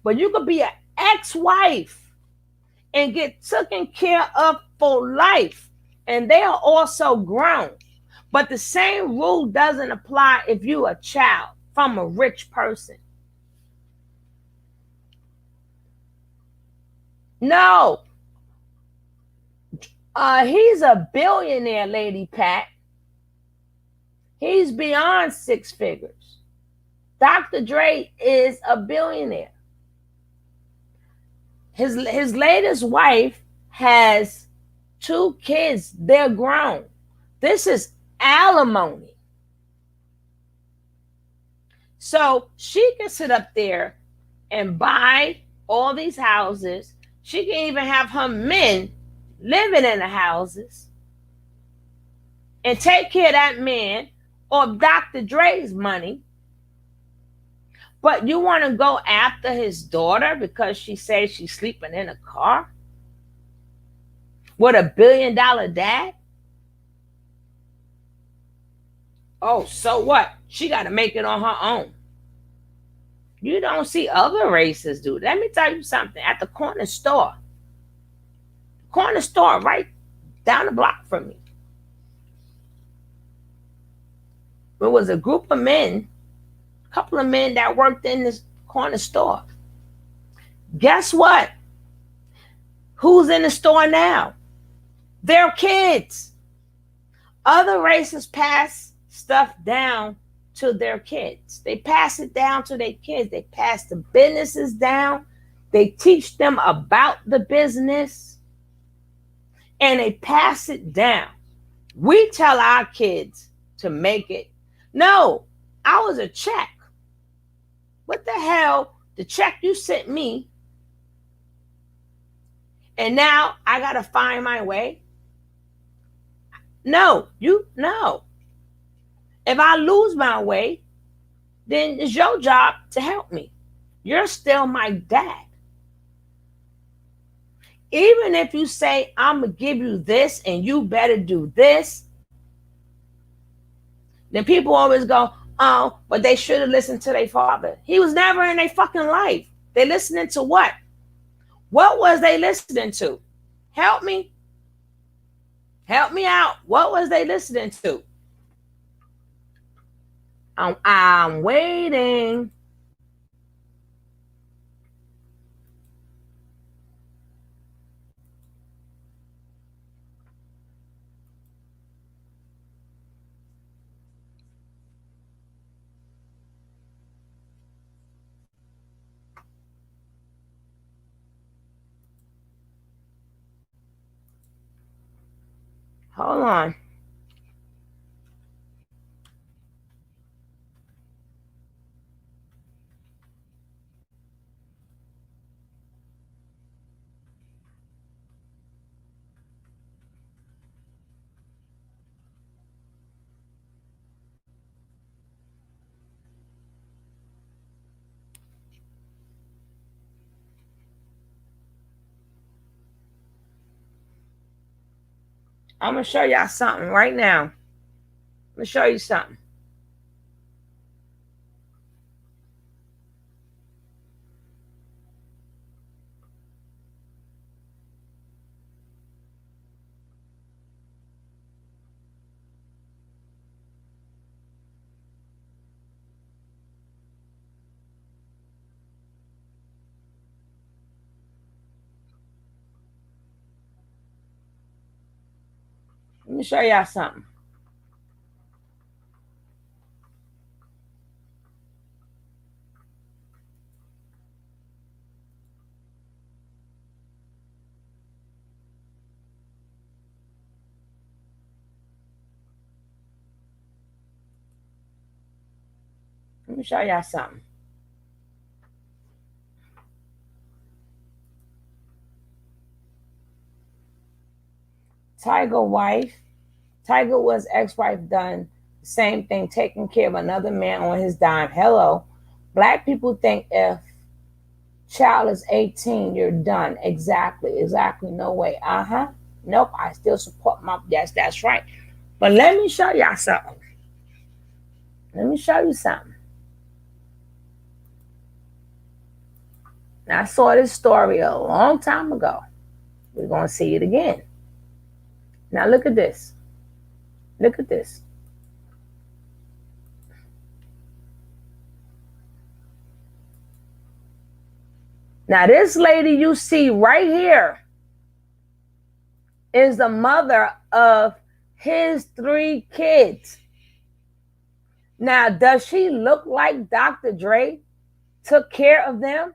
But you could be an ex-wife and get taken care of for life. And they are also grown. But the same rule doesn't apply if you're a child from a rich person. No. He's a billionaire, Lady Pat. He's beyond 6 figures. Dr. Dre is a billionaire. His latest wife has 2 kids. They're grown. This is alimony. So she can sit up there and buy all these houses. She can even have her men living in the houses and take care of that man or Dr. Dre's money. But you want to go after his daughter because she says she's sleeping in a car with $1 billion dad? Oh, so what? She got to make it on her own. You don't see other races do. Let me tell you something. At the corner store right down the block from me, there was a group of men, a couple of men that worked in this corner store. Guess what? Who's in the store now? Their kids. Other races pass stuff down to their kids. They pass it down to their kids. They pass the businesses down. They teach them about the business and they pass it down. We tell our kids to make it. No, I was a check. What the hell? The check you sent me, and now I gotta find my way. No. If I lose my way, then it's your job to help me. You're still my dad. Even if you say, I'm going to give you this and you better do this, then people always go, oh, but they should have listened to their father. He was never in their fucking life. They listening to what? What was they listening to? Help me. Help me out. What was they listening to? I'm waiting. Hold on. I'm going to show y'all something right now. I'm going to show you something. Let me show y'all something. Let me show y'all something. Tiger was ex-wife done the same thing, taking care of another man on his dime. Hello. Black people think if child is 18, you're done. Exactly. No way. Nope. I still support my that's right. But let me show y'all something. Let me show you something. Now, I saw this story a long time ago. We're gonna see it again. Now look at this. Look at this. Now, this lady you see right here is the mother of his 3 kids. Now, does she look like Dr. Dre took care of them?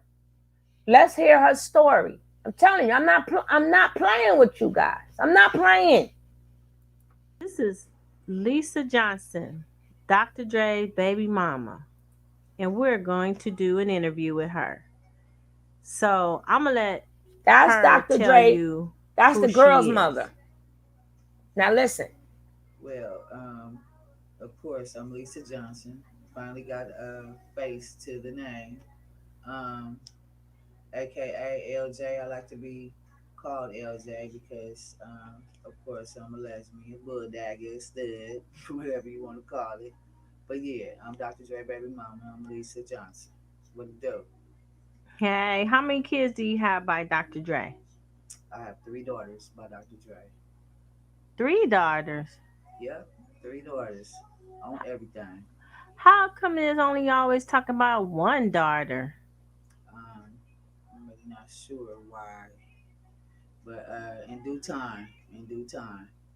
Let's hear her story. I'm telling you, I'm not playing with you guys. I'm not playing. This is Lisa Johnson, Dr. Dre baby mama, and we're going to do an interview with her. So I'm gonna let That's her Dr. tell Dre. you That's who the girl's she is. mother. Now listen. Well, of course, I'm Lisa Johnson. Finally got a face to the name. AKA LJ. I like to be called LJ because, of course, I'm a lesbian, bulldagger, stud, whatever you want to call it. But yeah, I'm Dr. Dre baby mama. I'm Lisa Johnson. What it do? Hey, how many kids do you have by Dr. Dre? I have three daughters by Dr. Dre. Three daughters. Yep, three daughters on everything. How come there's only always talking about one daughter? Um, I'm really not sure why, but in due time,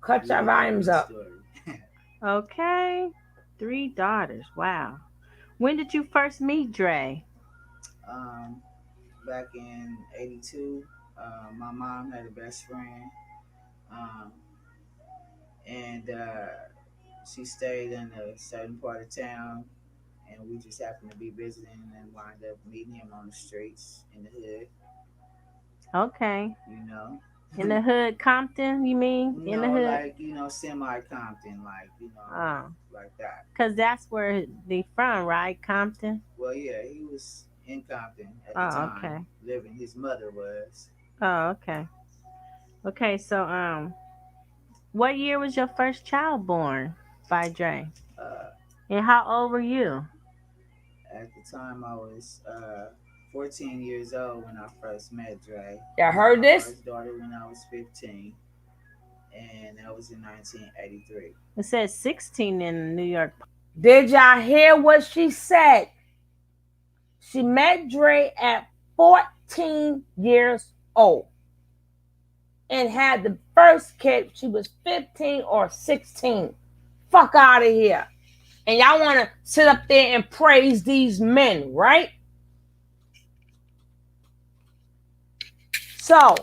Cut you your will hear volumes the up. story. Okay. Three daughters. Wow. When did you first meet Dre? um, Back in '82, my mom had a best friend, um, and she stayed in a certain part of town, and we just happened to be visiting and wind up meeting him on the streets in the hood, Okay. you know. In the hood, Compton, you mean? In the No, hood? like, semi Compton, like, Oh. like that. Because that's where they from, right? Compton? Well, yeah, he was in Compton at the Oh, time, okay. living. His mother was. Oh, okay. Okay, so what year was your first child born by Dre? Uh, And how old were you? at the time, I was 14 years old when I first met Dre. Y'all I had heard my this? first daughter when I was 15, and that was in 1983. It says 16 in New York. Did y'all hear what she said? She met Dre at 14 years old and had the first kid. She was 15 or 16. Fuck out of here. And y'all want to sit up there and praise these men, right? So,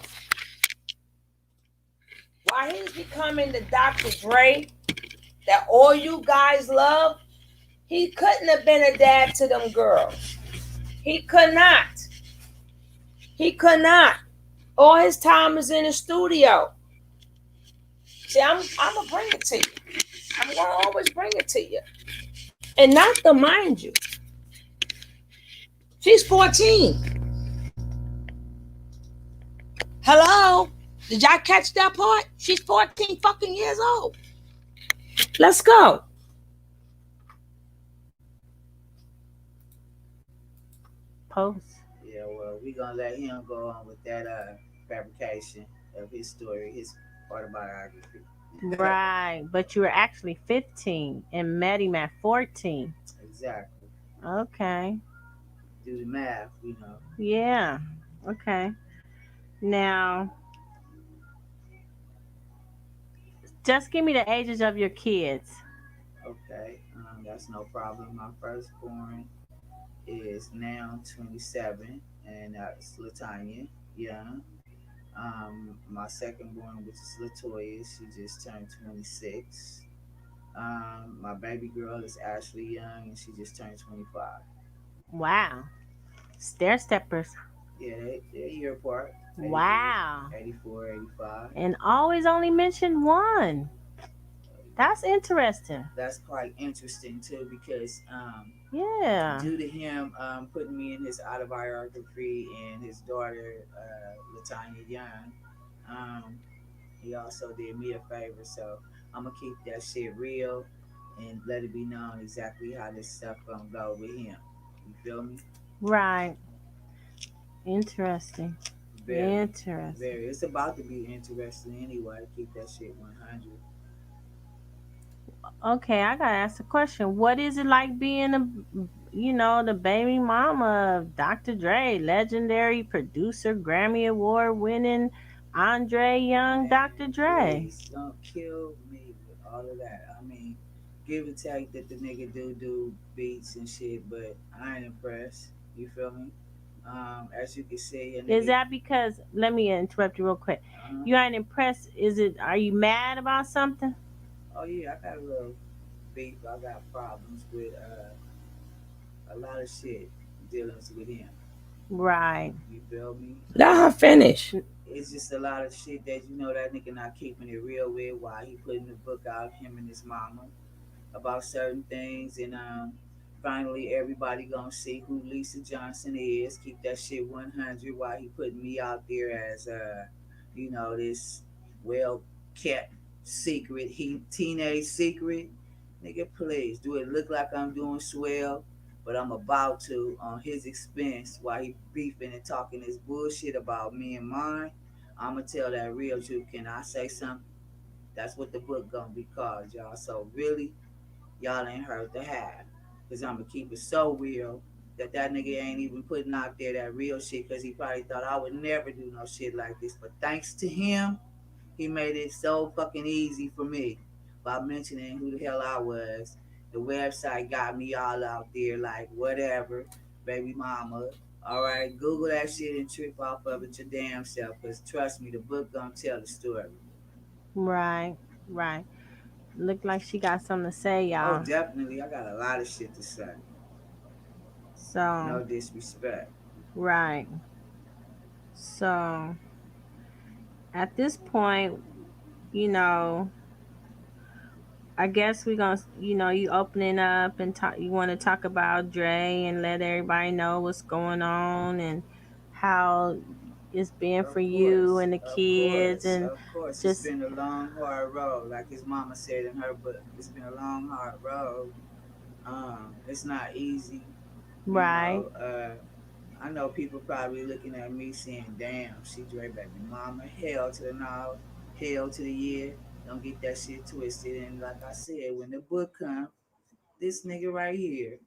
while he's becoming the Dr. Dre that all you guys love, he couldn't have been a dad to them girls. He could not. He could not. All his time is in the studio. See, I'm gonna bring it to you. I'm gonna always bring it to you. And not to mind you, she's 14. Hello? Did y'all catch that part? She's 14 fucking years old. Let's go. Post. Yeah, well, we gonna let him go on with that fabrication of his story, his autobiography. Right. But you were actually 15 and met him at 14. Exactly. Okay. Do the math, you know. Yeah. Okay. Now, just give me the ages of your kids. Okay, that's no problem. My firstborn is now 27, and that's Latanya Young. My secondborn, which is Latoya, she just turned 26. My baby girl is Ashley Young, and she just turned 25. Wow. Stair steppers. Yeah, they're a year apart. 83, Wow. 84, 85. And always only mention one. That's interesting. That's quite interesting too because Yeah. due to him putting me in his autobiography and his daughter Latanya Young, um, he also did me a favor. So I'm gonna keep that shit real and let it be known exactly how this stuff gonna go with him. You feel me? Right. Interesting. Very, Interesting. very. It's about to be interesting anyway. Keep that shit 100. Okay, I gotta ask a question. What is it like being the baby mama of Dr. Dre, legendary producer, Grammy Award winning Andre Young, Dr. Man, Dre? please don't kill me with all of that. I mean, give and take that the nigga do beats and shit, but I ain't impressed. You feel me? As you can see, a Is nigga. that because? Let me interrupt you real quick. Uh, You ain't impressed? Is it? Are you mad about something? oh yeah, I got a little beef. I got problems with a lot of shit dealing with him. Right. You feel me? Let her finish. It's just a lot of shit that that nigga not keeping it real with. Why he putting the book out, him and his mama, about certain things, and finally everybody gonna see who Lisa Johnson is. Keep that shit 100. Why he putting me out there as this well kept secret, he teenage secret. Nigga, please, do it look like I'm doing swell? But I'm about to on his expense while he beefing and talking this bullshit about me and mine. I'ma tell that real truth. Can I say something? That's what the book gonna be called, y'all. So really, y'all ain't heard the half. Cause I'ma keep it so real that nigga ain't even putting out there that real shit. Cause he probably thought I would never do no shit like this. But thanks to him, he made it so fucking easy for me by mentioning who the hell I was. The website got me all out there like whatever, baby mama. All right, Google that shit and trip off of it your damn self. Cause trust me, the book gonna tell the story. Right, right. Look like she got something to say, Oh, y'all. definitely, I got a lot of shit to say. So, No disrespect. right. So, at this point, you know, I guess we're gonna, you opening up and talk. You want to talk about Dre and let everybody know what's going on and how it's been for you and the kids and Of course. It's just been a long, hard road. Like his mama said in her book, it's been a long, hard road. It's not easy, you right, know. I know people probably looking at me saying, "Damn, she Dre baby mama." Hell to the no, hell to the year. Don't get that shit twisted. And like I said, when the book comes, this nigga right here,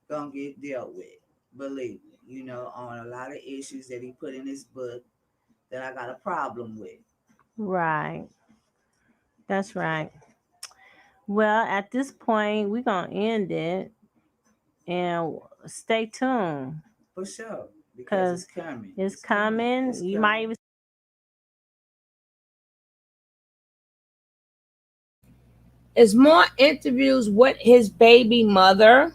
gonna get dealt with. Believe me, on a lot of issues that he put in his book that I got a problem with. right. That's right. Well, at this point, we're gonna end it and stay tuned For sure, because because it's coming. it's It's coming. coming. It's You might coming. even It's more interviews with his baby mother.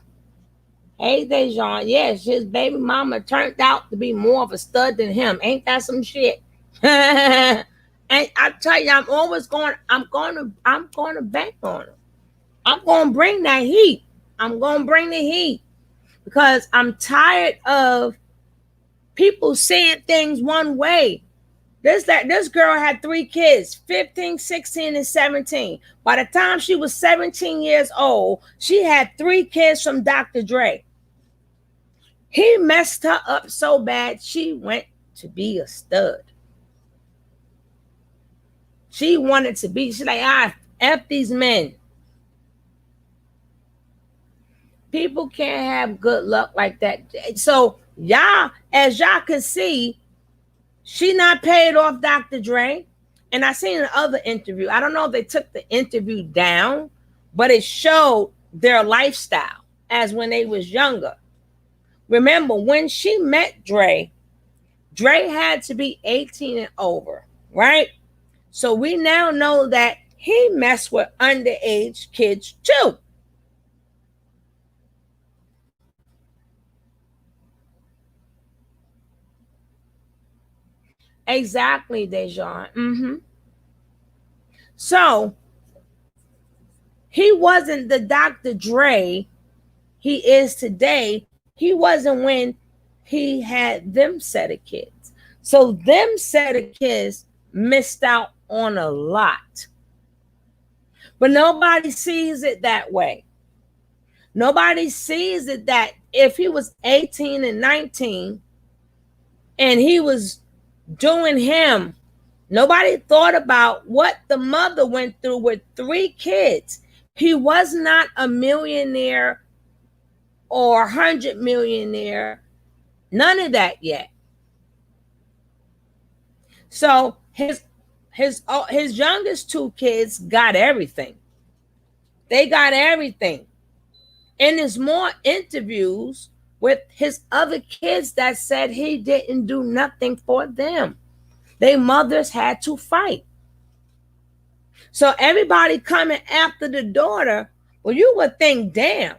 Hey, Dejan, yes, his baby mama turned out to be more of a stud than him. Ain't that some shit? And I tell you, I'm going to bank on him. I'm going to bring that heat. I'm going to bring the heat because I'm tired of people saying things one way. This girl had 3 kids, 15, 16, and 17. By the time she was 17 years old, she had 3 kids from Dr. Dre. He messed her up so bad she went to be a stud. She's like, F these men. People can't have good luck like that. So y'all, as y'all can see, she not paid off Dr. Dre. And I seen an other interview. I don't know if they took the interview down, but it showed their lifestyle as when they was younger. Remember, when she met Dre had to be 18 and over, right? So we now know that he messed with underage kids too. Exactly, Dejan. So he wasn't the Dr. Dre he is today. He wasn't when he had them set of kids. So them set of kids missed out on a lot. But nobody sees it that way. Nobody sees it that if he was 18 and 19 and he was doing him, nobody thought about what the mother went through with 3 kids. He was not a millionaire or 100 millionaire, none of that yet. So his youngest 2 kids got everything. They got everything. And there's more interviews with his other kids that said he didn't do nothing for them. Their mothers had to fight. So everybody coming after the daughter, well, you would think, damn,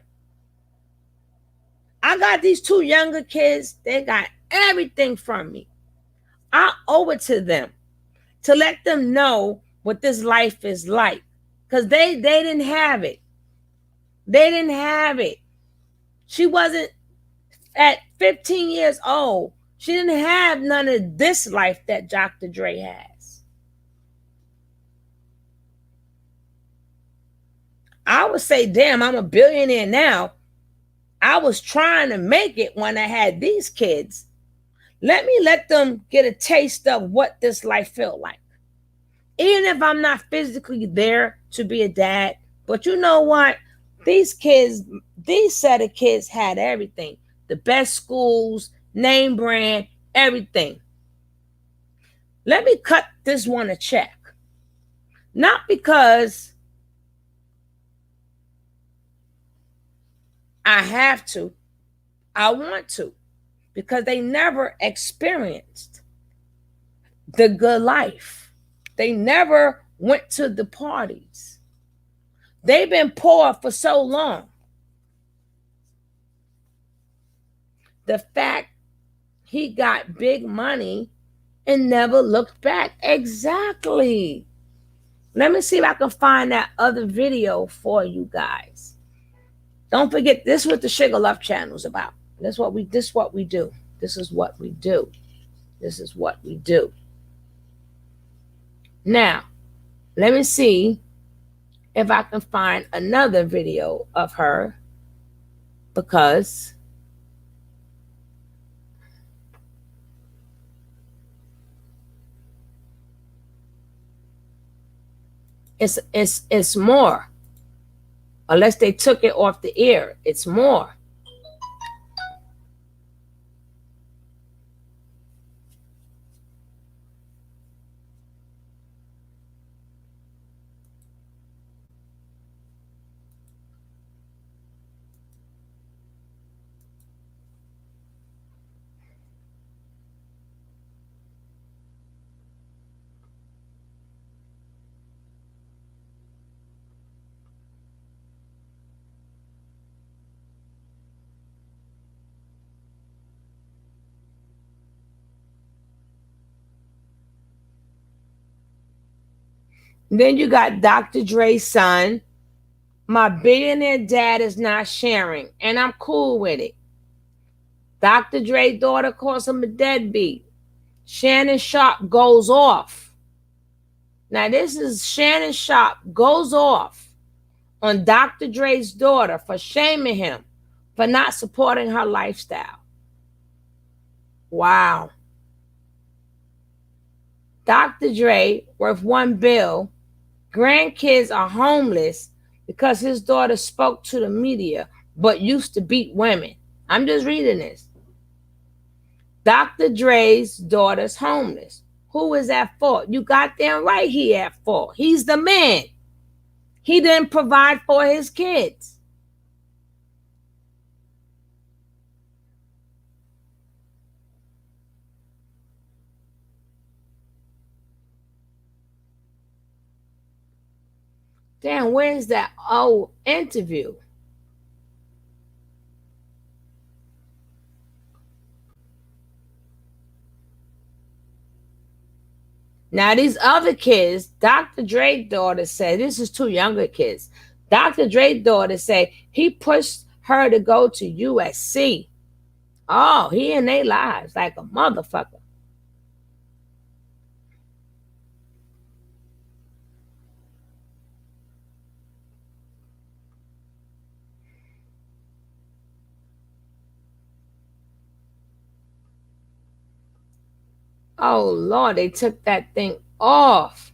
I got these 2 younger kids. They got everything from me. I owe it to them to let them know what this life is like. Because they didn't have it. They didn't have it. She wasn't at 15 years old. She didn't have none of this life that Dr. Dre has. I would say, damn, I'm a billionaire now. I was trying to make it when I had these kids. Let them get a taste of what this life felt like. Even if I'm not physically there to be a dad, but you know what? These kids, these set of kids had everything. The best schools, name brand, everything. Let me cut this one a check. Not because I have to, I want to, because they never experienced the good life. They never went to the parties. They've been poor for so long. The fact he got big money and never looked back. Exactly. Let me see if I can find that other video for you guys. Don't forget, this is what the Sugar Love channel is about. This is what we do. This is what we do. This is what we do. Now, let me see if I can find another video of her, because it's more. Unless they took it off the air, it's more. Then you got Dr. Dre's son. My billionaire dad is not sharing, and I'm cool with it. Dr. Dre's daughter calls him a deadbeat. Shannon Sharp goes off. Now, this is Shannon Sharp goes off on Dr. Dre's daughter for shaming him for not supporting her lifestyle. Wow. Dr. Dre, worth $1 billion, grandkids are homeless because his daughter spoke to the media but used to beat women. I'm just reading this. Dr. Dre's daughter's homeless. Who is at fault? You got them right, he at fault. He's the man. He didn't provide for his kids. Damn, where's that old interview? Now, these other kids, Dr. Dre's daughter said, this is two younger kids. Dr. Dre's daughter said he pushed her to go to USC. Oh, he in their lives like a motherfucker. Oh, Lord, they took that thing off.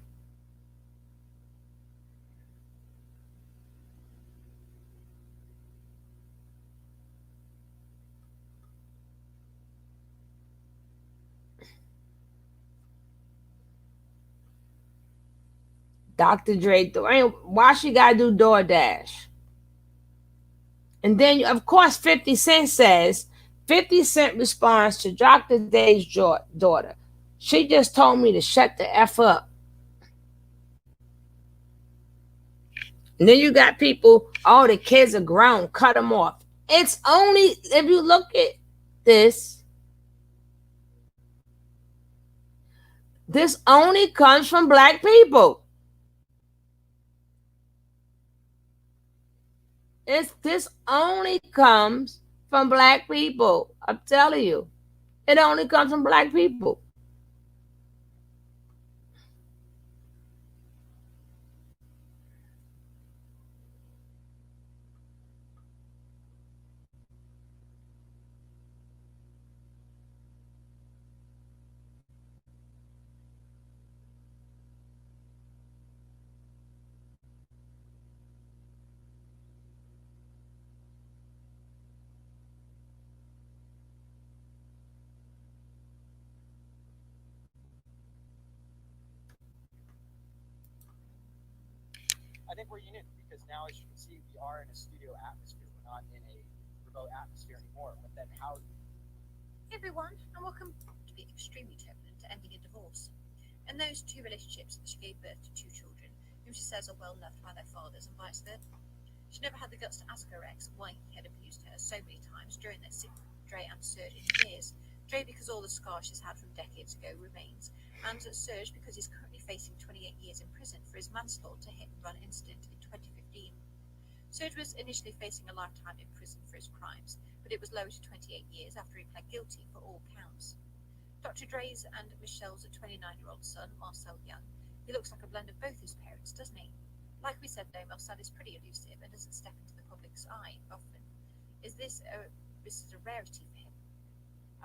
Dr. Dre, why she gotta do DoorDash? And then, of course, 50 Cent says, 50 Cent responds to Dr. Dre's daughter. She just told me to shut the F up. And then you got people, oh, the kids are grown, cut them off. It's only, if you look at this, this only comes from black people. This only comes from black people. I'm telling you. It only comes from black people. I think we're unique because now, as you can see, we are in a studio atmosphere. We're not in a remote atmosphere anymore. But then, how? Hey everyone, and welcome to be extremely turbulent to ending in divorce. And those two relationships that she gave birth to two children, whom she says are well loved by their fathers and vice versa. She never had the guts to ask her ex why he had abused her so many times during their Dre and Serge years. Dre because all the scars she's had from decades ago remains, and Serge because he's currently facing 28 years in prison for his manslaughter hit and run incident in 2015. Serge was initially facing a lifetime in prison for his crimes, but it was lowered to 28 years after he pled guilty for all counts. Dr. Dre's and Michelle's 29-year-old son, Marcel Young, he looks like a blend of both his parents, doesn't he? Like we said though, Marcel is pretty elusive and doesn't step into the public's eye often. This is a rarity for him.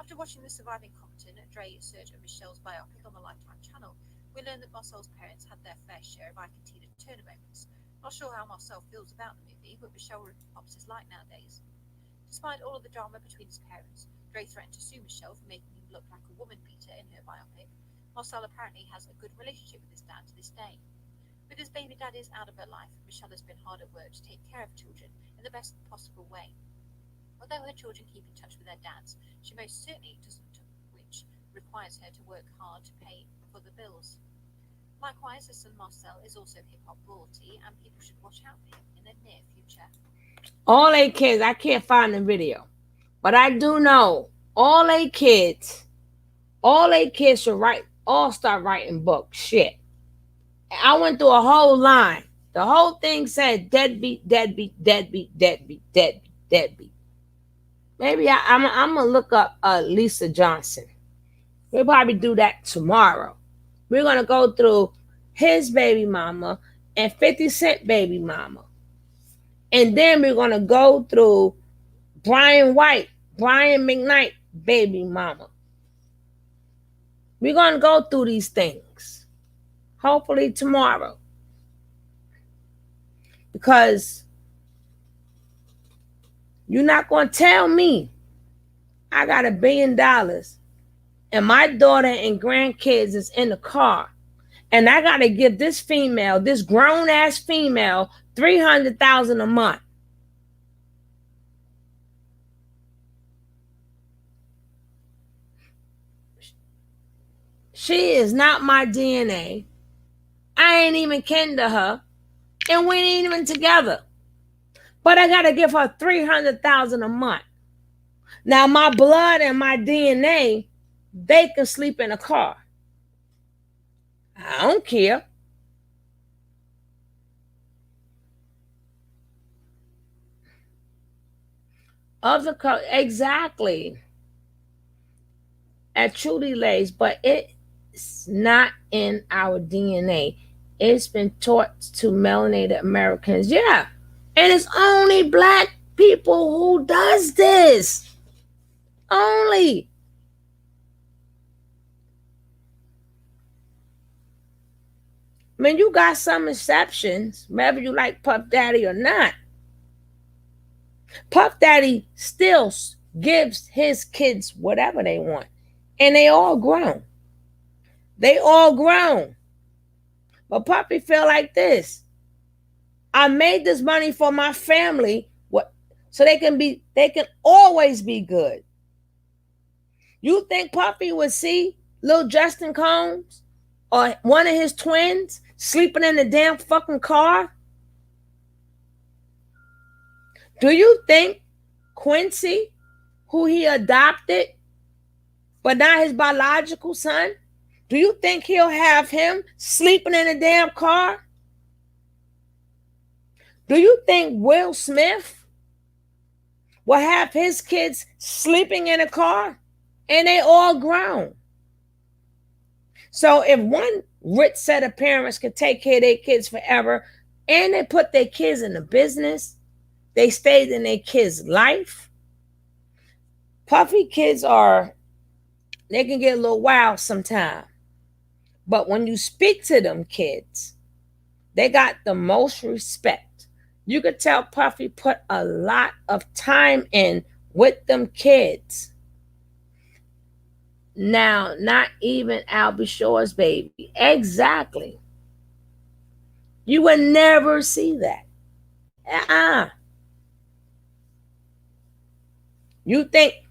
After watching the surviving Compton, Dre, Serge and Michelle's biopic on the Lifetime channel, we learned that Marcel's parents had their fair share of Ike and Tina Turner moments. Not sure how Marcel feels about the movie, but Michelle pops is like nowadays. Despite all of the drama between his parents, Dre threatened to sue Michelle for making him look like a woman beater in her biopic. Marcel apparently has a good relationship with his dad to this day. With his baby daddies out of her life, Michelle has been hard at work to take care of children in the best possible way. Although her children keep in touch with their dads, she most certainly doesn't, which requires her to work hard to pay for the bills. Likewise, her son Marcel is also hip hop royalty, and people should watch out for him in the near future. All 8 kids, I can't find the video, but I do know all 8 kids should all start writing books. Shit. I went through a whole line. The whole thing said deadbeat, deadbeat, deadbeat, deadbeat, deadbeat, deadbeat. Maybe I'm gonna look up Lisa Johnson. We'll probably do that tomorrow. We're gonna go through his baby mama and 50 Cent baby mama. And then we're gonna go through Brian McKnight baby mama. We're gonna go through these things. Hopefully tomorrow. Because you're not gonna tell me I got $1 billion and my daughter and grandkids is in the car, and I gotta give this female, this grown ass female, $300,000 a month. She is not my DNA. I ain't even kin to her, and we ain't even together. But I gotta give her $300,000 a month. Now my blood and my DNA, they can sleep in a car. I don't care. Exactly. It truly lays, but it's not in our DNA. It's been taught to melanated Americans. Yeah. And it's only black people who does this. Only. I mean, you got some exceptions, whether you like Puff Daddy or not. Puff Daddy still gives his kids whatever they want. And they all grown. They all grown. But Puppy feel like this. I made this money for my family, so they can always be good. You think Puffy would see little Justin Combs or one of his twins sleeping in the damn fucking car? Do you think Quincy, who he adopted, but not his biological son, do you think he'll have him sleeping in a damn car? Do you think Will Smith will have his kids sleeping in a car and they all grown. So if one rich set of parents could take care of their kids forever, and they put their kids in the business, they stayed in their kids' life. Puffy kids are, they can get a little wild sometimes. But when you speak to them kids, they got the most respect. You could tell Puffy put a lot of time in with them kids. Now, not even Albie Shore's baby. Exactly. You would never see that. Uh-uh. You think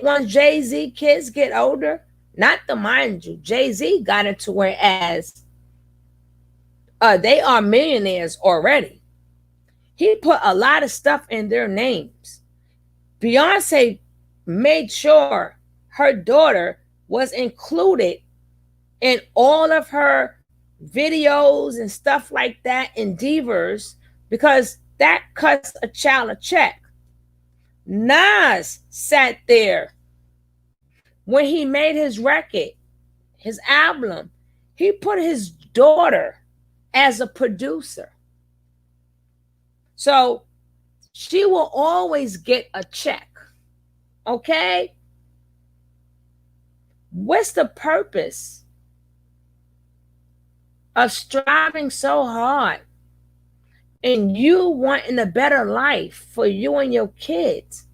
once Jay-Z kids get older, not to mind you, Jay-Z got it to whereas they are millionaires already. He put a lot of stuff in their names. Beyonce made sure her daughter was included in all of her videos and stuff like that in Divas because that cuts a child a check. Nas sat there when he made his record, his album. He put his daughter as a producer. So she will always get a check. Okay? What's the purpose of striving so hard and you wanting a better life for you and your kids?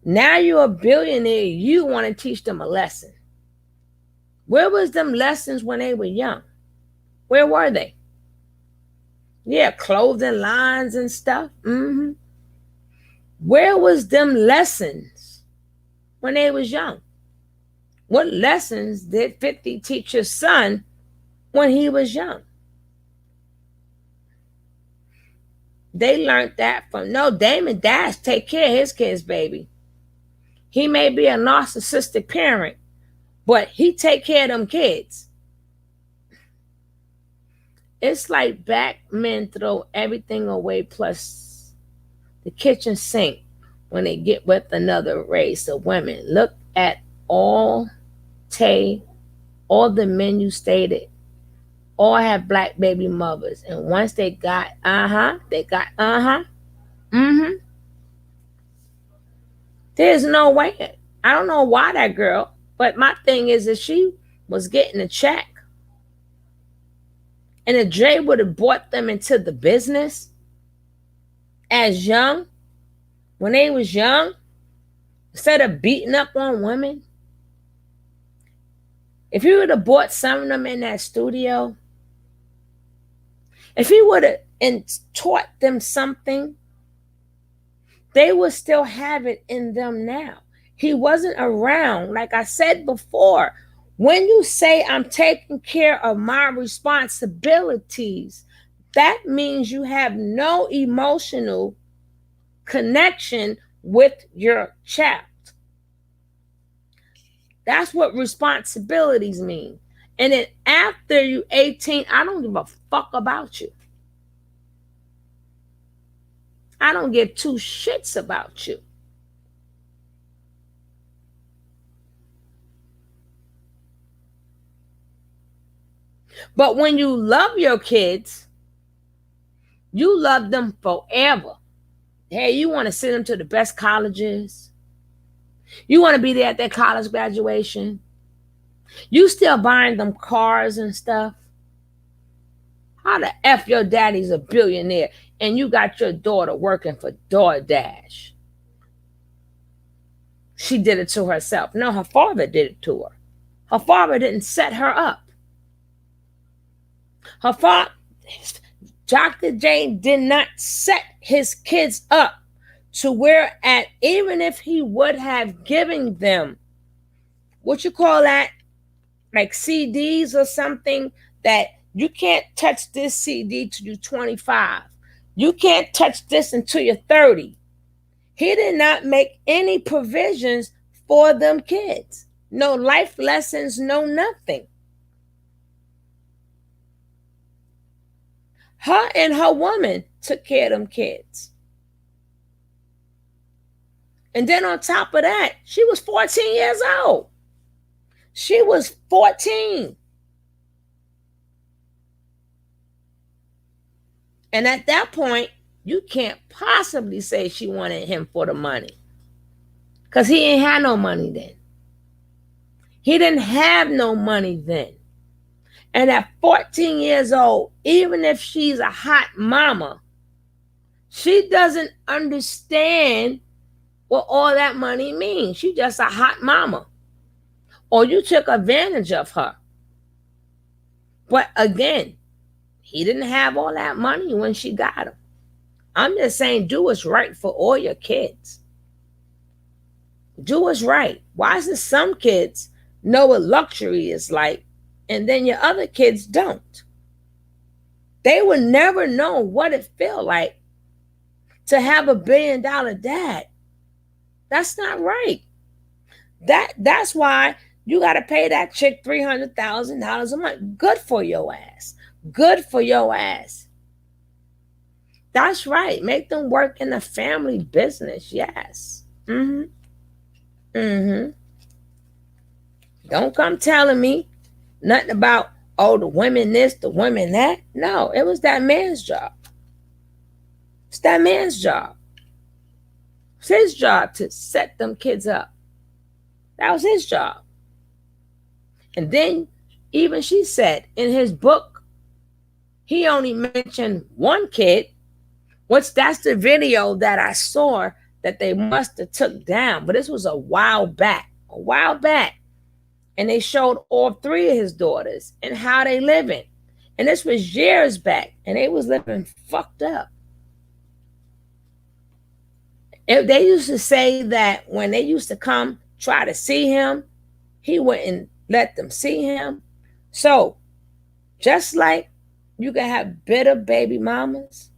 Now you're a billionaire, you want to teach them a lesson. Where was them lessons when they were young? Where were they? Yeah, clothing lines and stuff. Where was them lessons when they was young? What lessons did 50 teach his son when he was young? They learned that from, no, Damon Dash take care of his kids, baby. He may be a narcissistic parent, but he take care of them kids. It's like black men throw everything away plus the kitchen sink when they get with another race of women. Look at all Tay, all the men you stated, all have black baby mothers. And once they got, mm-hmm. There's no way. I don't know why that girl, but my thing is that she was getting a check. And if Jay would have brought them into the business as young, when they was young, instead of beating up on women, if he would have brought some of them in that studio, if he would have taught them something, they would still have it in them now. He wasn't around. Like I said before, when you say I'm taking care of my responsibilities, that means you have no emotional connection with your child. That's what responsibilities mean. And then after you 18, I don't give a fuck about you. I don't give two shits about you. But when you love your kids, you love them forever. Hey, you want to send them to the best colleges. You want to be there at their college graduation. You still buying them cars and stuff. How the F your daddy's a billionaire and you got your daughter working for DoorDash? She did it to herself. No, her father did it to her. Her father didn't set her up. Her father, Dr. Jane did not set his kids up to where at, even if he would have given them, what you call that, like CDs or something, that you can't touch this CD till you're 25. You can't touch this until you're 30. He did not make any provisions for them kids. No life lessons, no nothing. Her and her woman took care of them kids. And then on top of that, she was 14 years old. She was 14. And at that point, you can't possibly say she wanted him for the money. Because he ain't had no money then. He didn't have no money then. And at 14 years old, even if she's a hot mama, she doesn't understand what all that money means. She's just a hot mama. Or you took advantage of her. But again, he didn't have all that money when she got him. I'm just saying, do what's right for all your kids. Do what's right. Why is it some kids know what luxury is like, and then your other kids don't? They would never know what it felt like to have $1 billion dad. That's not right. That's why you got to pay that chick $300,000 a month. Good for your ass. Good for your ass. That's right. Make them work in the family business. Yes. Mm-hmm. Mm-hmm. Don't come telling me nothing about, oh, the women this, the women that. No, it was that man's job. It's that man's job. It's his job to set them kids up. That was his job. And then even she said in his book, he only mentioned one kid, which that's the video that I saw that they must have took down. But this was a while back. A while back. And they showed all 3 of his daughters and how they living. And this was years back. And they was living fucked up. They used to say that when they used to come try to see him, he wouldn't let them see him. So, just like you can have bitter baby mamas,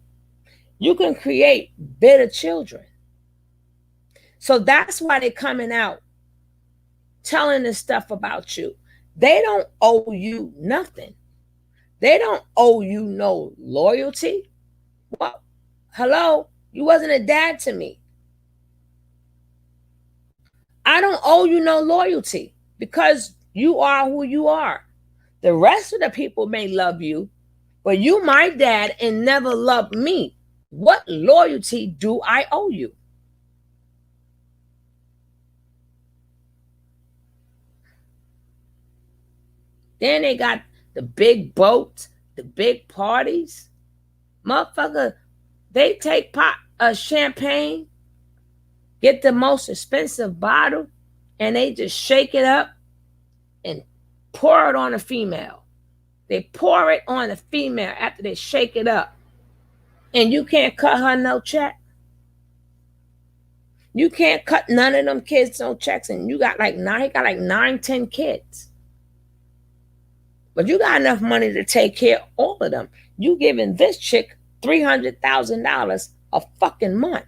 you can create bitter children. So that's why they're coming out telling this stuff about you. They don't owe you nothing. They don't owe you no loyalty. Well, hello, you wasn't a dad to me. I don't owe you no loyalty because you are who you are. The rest of the people may love you, but you my dad and never loved me. What loyalty do I owe you? Then they got the big boats, the big parties. Motherfucker, they take pot of champagne, get the most expensive bottle, and they just shake it up and pour it on a female. They pour it on the female after they shake it up. And you can't cut her no check. You can't cut none of them kids no checks. And you got like 9, 10 kids. But you got enough money to take care of all of them. You giving this chick $300,000 a fucking month.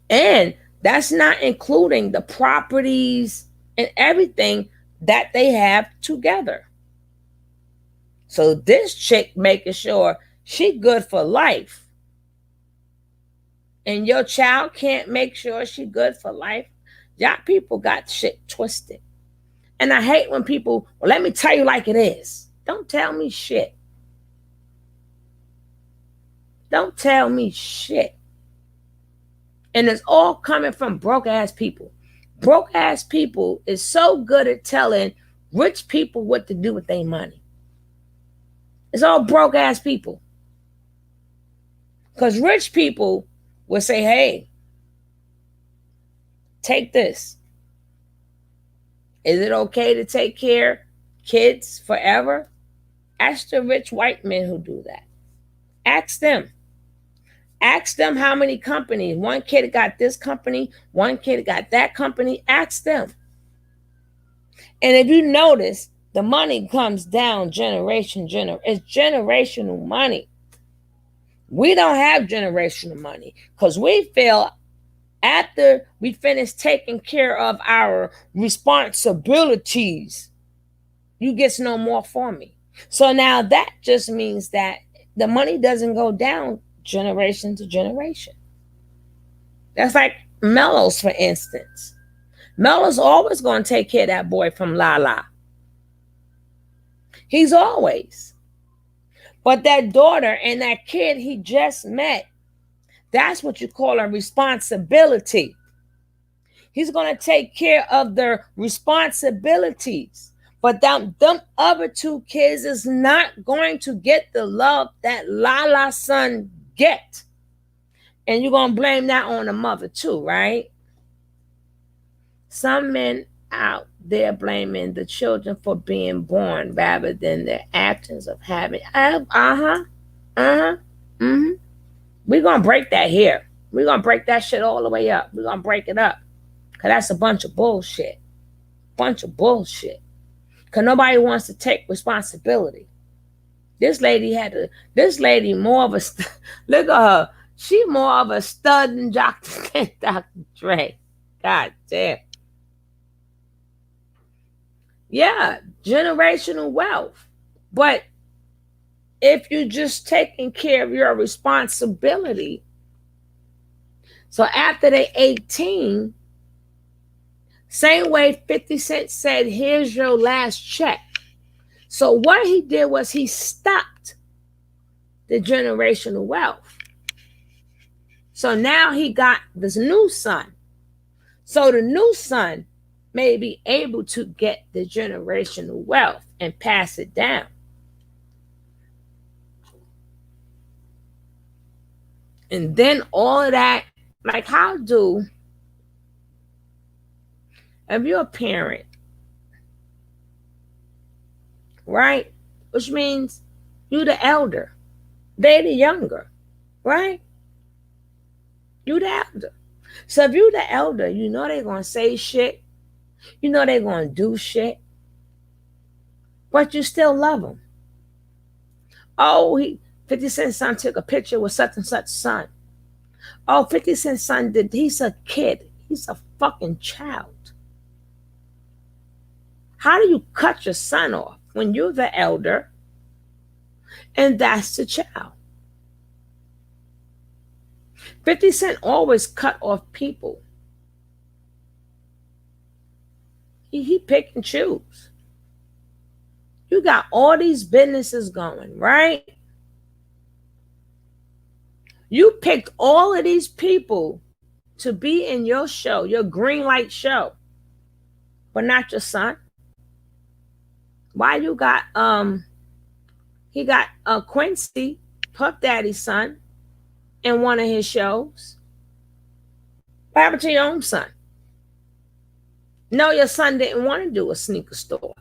And that's not including the properties and everything that they have together. So this chick making sure she good for life. And your child can't make sure she good for life. Y'all people got shit twisted. And I hate when people, well, let me tell you like it is. Don't tell me shit. Don't tell me shit. And it's all coming from broke ass people. Broke ass people is so good at telling rich people what to do with their money. It's all broke ass people. Because rich people will say, hey, take this. Is it okay to take care of kids forever? Ask the rich white men who do that. Ask them. Ask them how many companies. One kid got this company, one kid got that company. Ask them. And if you notice, the money comes down it's generational money. We don't have generational money because we feel after we finish taking care of our responsibilities, you get no more for me. So now that just means that the money doesn't go down generation to generation. That's like Mellows, for instance. Mello's always going to take care of that boy from Lala. He's always. But that daughter and that kid he just met, that's what you call a responsibility. He's going to take care of their responsibilities. But them other two kids is not going to get the love that Lala's son get. And you're going to blame that on the mother too, right? Some men out there blaming the children for being born rather than their actions of having. Mm-hmm. We're going to break that here. We're going to break that shit all the way up. We're going to break it up. Because that's a bunch of bullshit. Bunch of bullshit. Because nobody wants to take responsibility. This lady more of a, look at her. She more of a stud than Dr. Dre. God damn. Yeah, generational wealth. But if you just taking care of your responsibility, so after they 18, same way 50 Cent said, here's your last check. So what he did was he stopped the generational wealth. So now he got this new son. So the new son may be able to get the generational wealth and pass it down. And then all of that, like how do, if you're a parent, right? Which means you the elder, they the younger, right? You the elder. So if you the elder, you know they're gonna say shit, you know they're gonna do shit, but you still love them. Oh, 50 Cent son took a picture with such and such son. Oh, 50 Cent son did, he's a kid. He's a fucking child. How do you cut your son off when you're the elder and that's the child? 50 Cent always cut off people. He pick and choose. You got all these businesses going, right? You picked all of these people to be in your show, your green light show, but not your son. Why you got he got Quincy, Puff Daddy's son, in one of his shows? What happened to your own son? No, your son didn't want to do a sneaker store.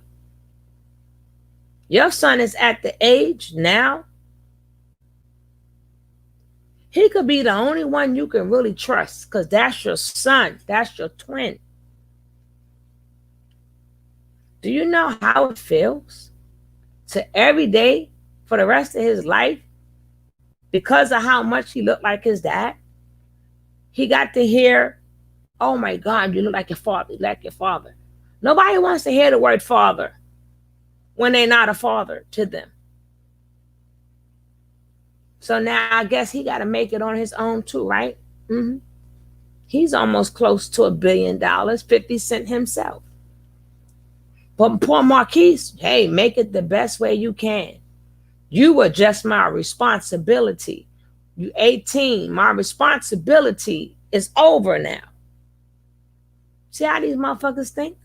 Your son is at the age now, he could be the only one you can really trust because that's your son, that's your twin. Do you know how it feels to every day for the rest of his life, because of how much he looked like his dad, he got to hear, oh my God, you look like your father, you look like your father. Nobody wants to hear the word father when they're not a father to them. So now I guess he got to make it on his own too, right? Mm-hmm. He's almost close to $1 billion, 50 Cent himself. But poor Marquise, hey, make it the best way you can. You were just my responsibility. You 18, my responsibility is over now. See how these motherfuckers think?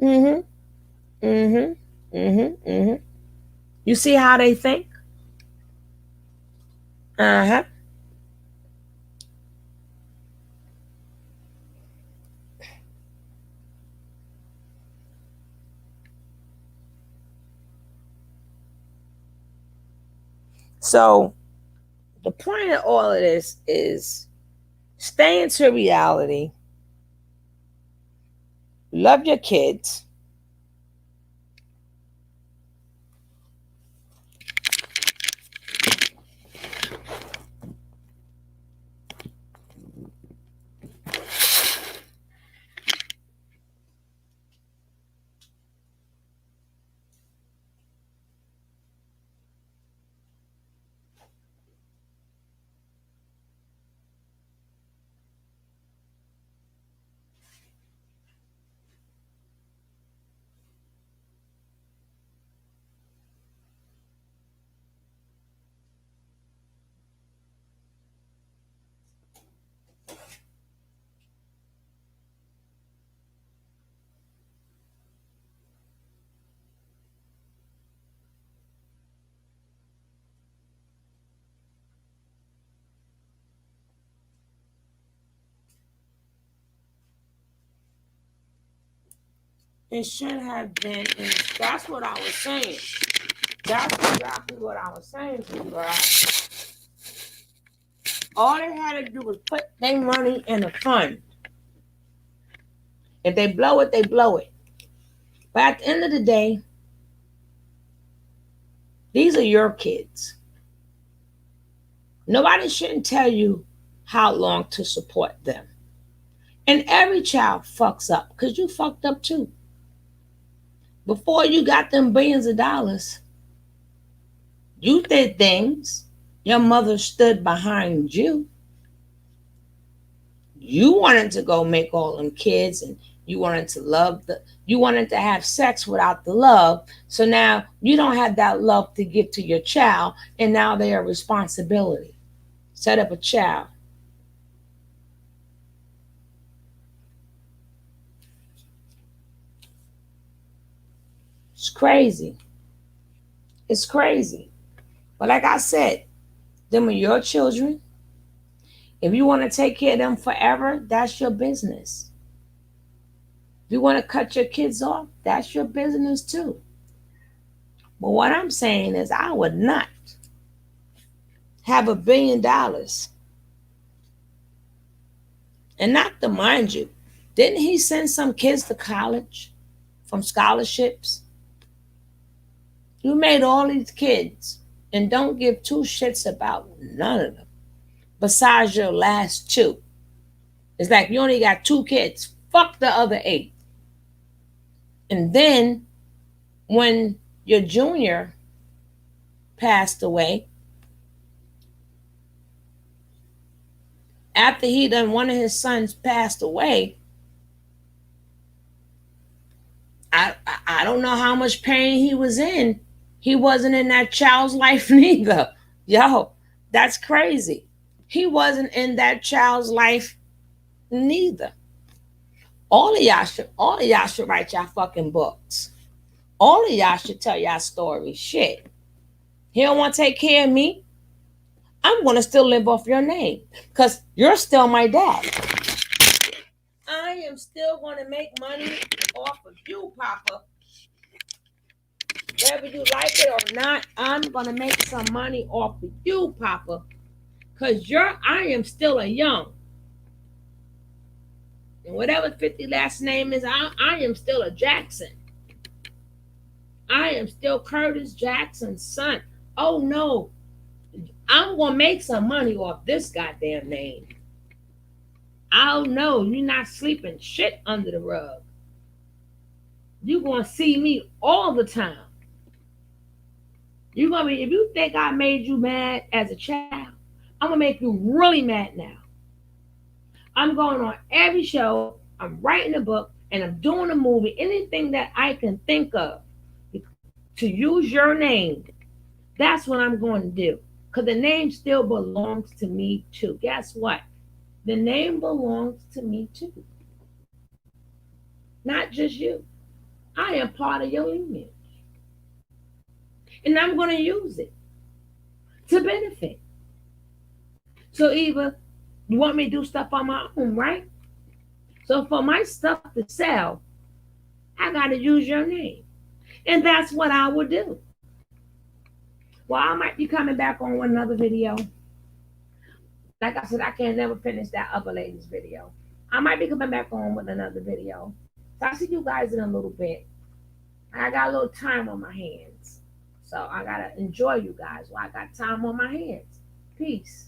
Mm-hmm. Mm-hmm. Mm-hmm. Mm-hmm. You see how they think? Uh-huh. So the point of all of this is stay into reality, love your kids, It should have been, and that's what I was saying. That's exactly what I was saying to you guys. All they had to do was put their money in a fund. If they blow it, they blow it. But at the end of the day, these are your kids. Nobody shouldn't tell you how long to support them. And every child fucks up because you fucked up too. Before you got them billions of dollars, you did things. Your mother stood behind you. You wanted to go make all them kids and you wanted to you wanted to have sex without the love. So now you don't have that love to give to your child, and now they are responsibility. Set up a child. It's crazy. It's crazy. But like I said, them are your children. If you want to take care of them forever, that's your business. If you want to cut your kids off, that's your business too. But what I'm saying is, I would not have $1 billion. And not to mind you, didn't he send some kids to college from scholarships? You made all these kids and don't give two shits about none of them besides your last two. It's like you only got two kids. Fuck the other eight. And then when your junior passed away, after one of his sons passed away, I don't know how much pain he was in. He wasn't in that child's life neither. Yo, that's crazy. He wasn't in that child's life neither. All of y'all should write y'all fucking books. All of y'all should tell y'all stories. Shit. He don't want to take care of me. I'm gonna still live off your name. Because you're still my dad. I am still gonna make money off of you, Papa. Whether you like it or not, I'm gonna make some money off of you, Papa. Cause I am still a young. And whatever 50 last name is, I am still a Jackson. I am still Curtis Jackson's son. Oh no. I'm gonna make some money off this goddamn name. Oh no, you're not sleeping shit under the rug. You're gonna see me all the time. You're gonna be, if you think I made you mad as a child, I'm gonna make you really mad now. I'm going on every show, I'm writing a book, and I'm doing a movie, anything that I can think of to use your name. That's what I'm going to do. Because the name still belongs to me too. Guess what? The name belongs to me too. Not just you. I am part of your lineage. And I'm going to use it to benefit. So either you want me to do stuff on my own, right? So for my stuff to sell, I got to use your name. And that's what I would do. Well, I might be coming back on another video. Like I said, I can't never finish that other lady's video. I might be coming back on with another video. So I'll see you guys in a little bit. I got a little time on my hands. So I got to enjoy you guys while I got time on my hands. Peace.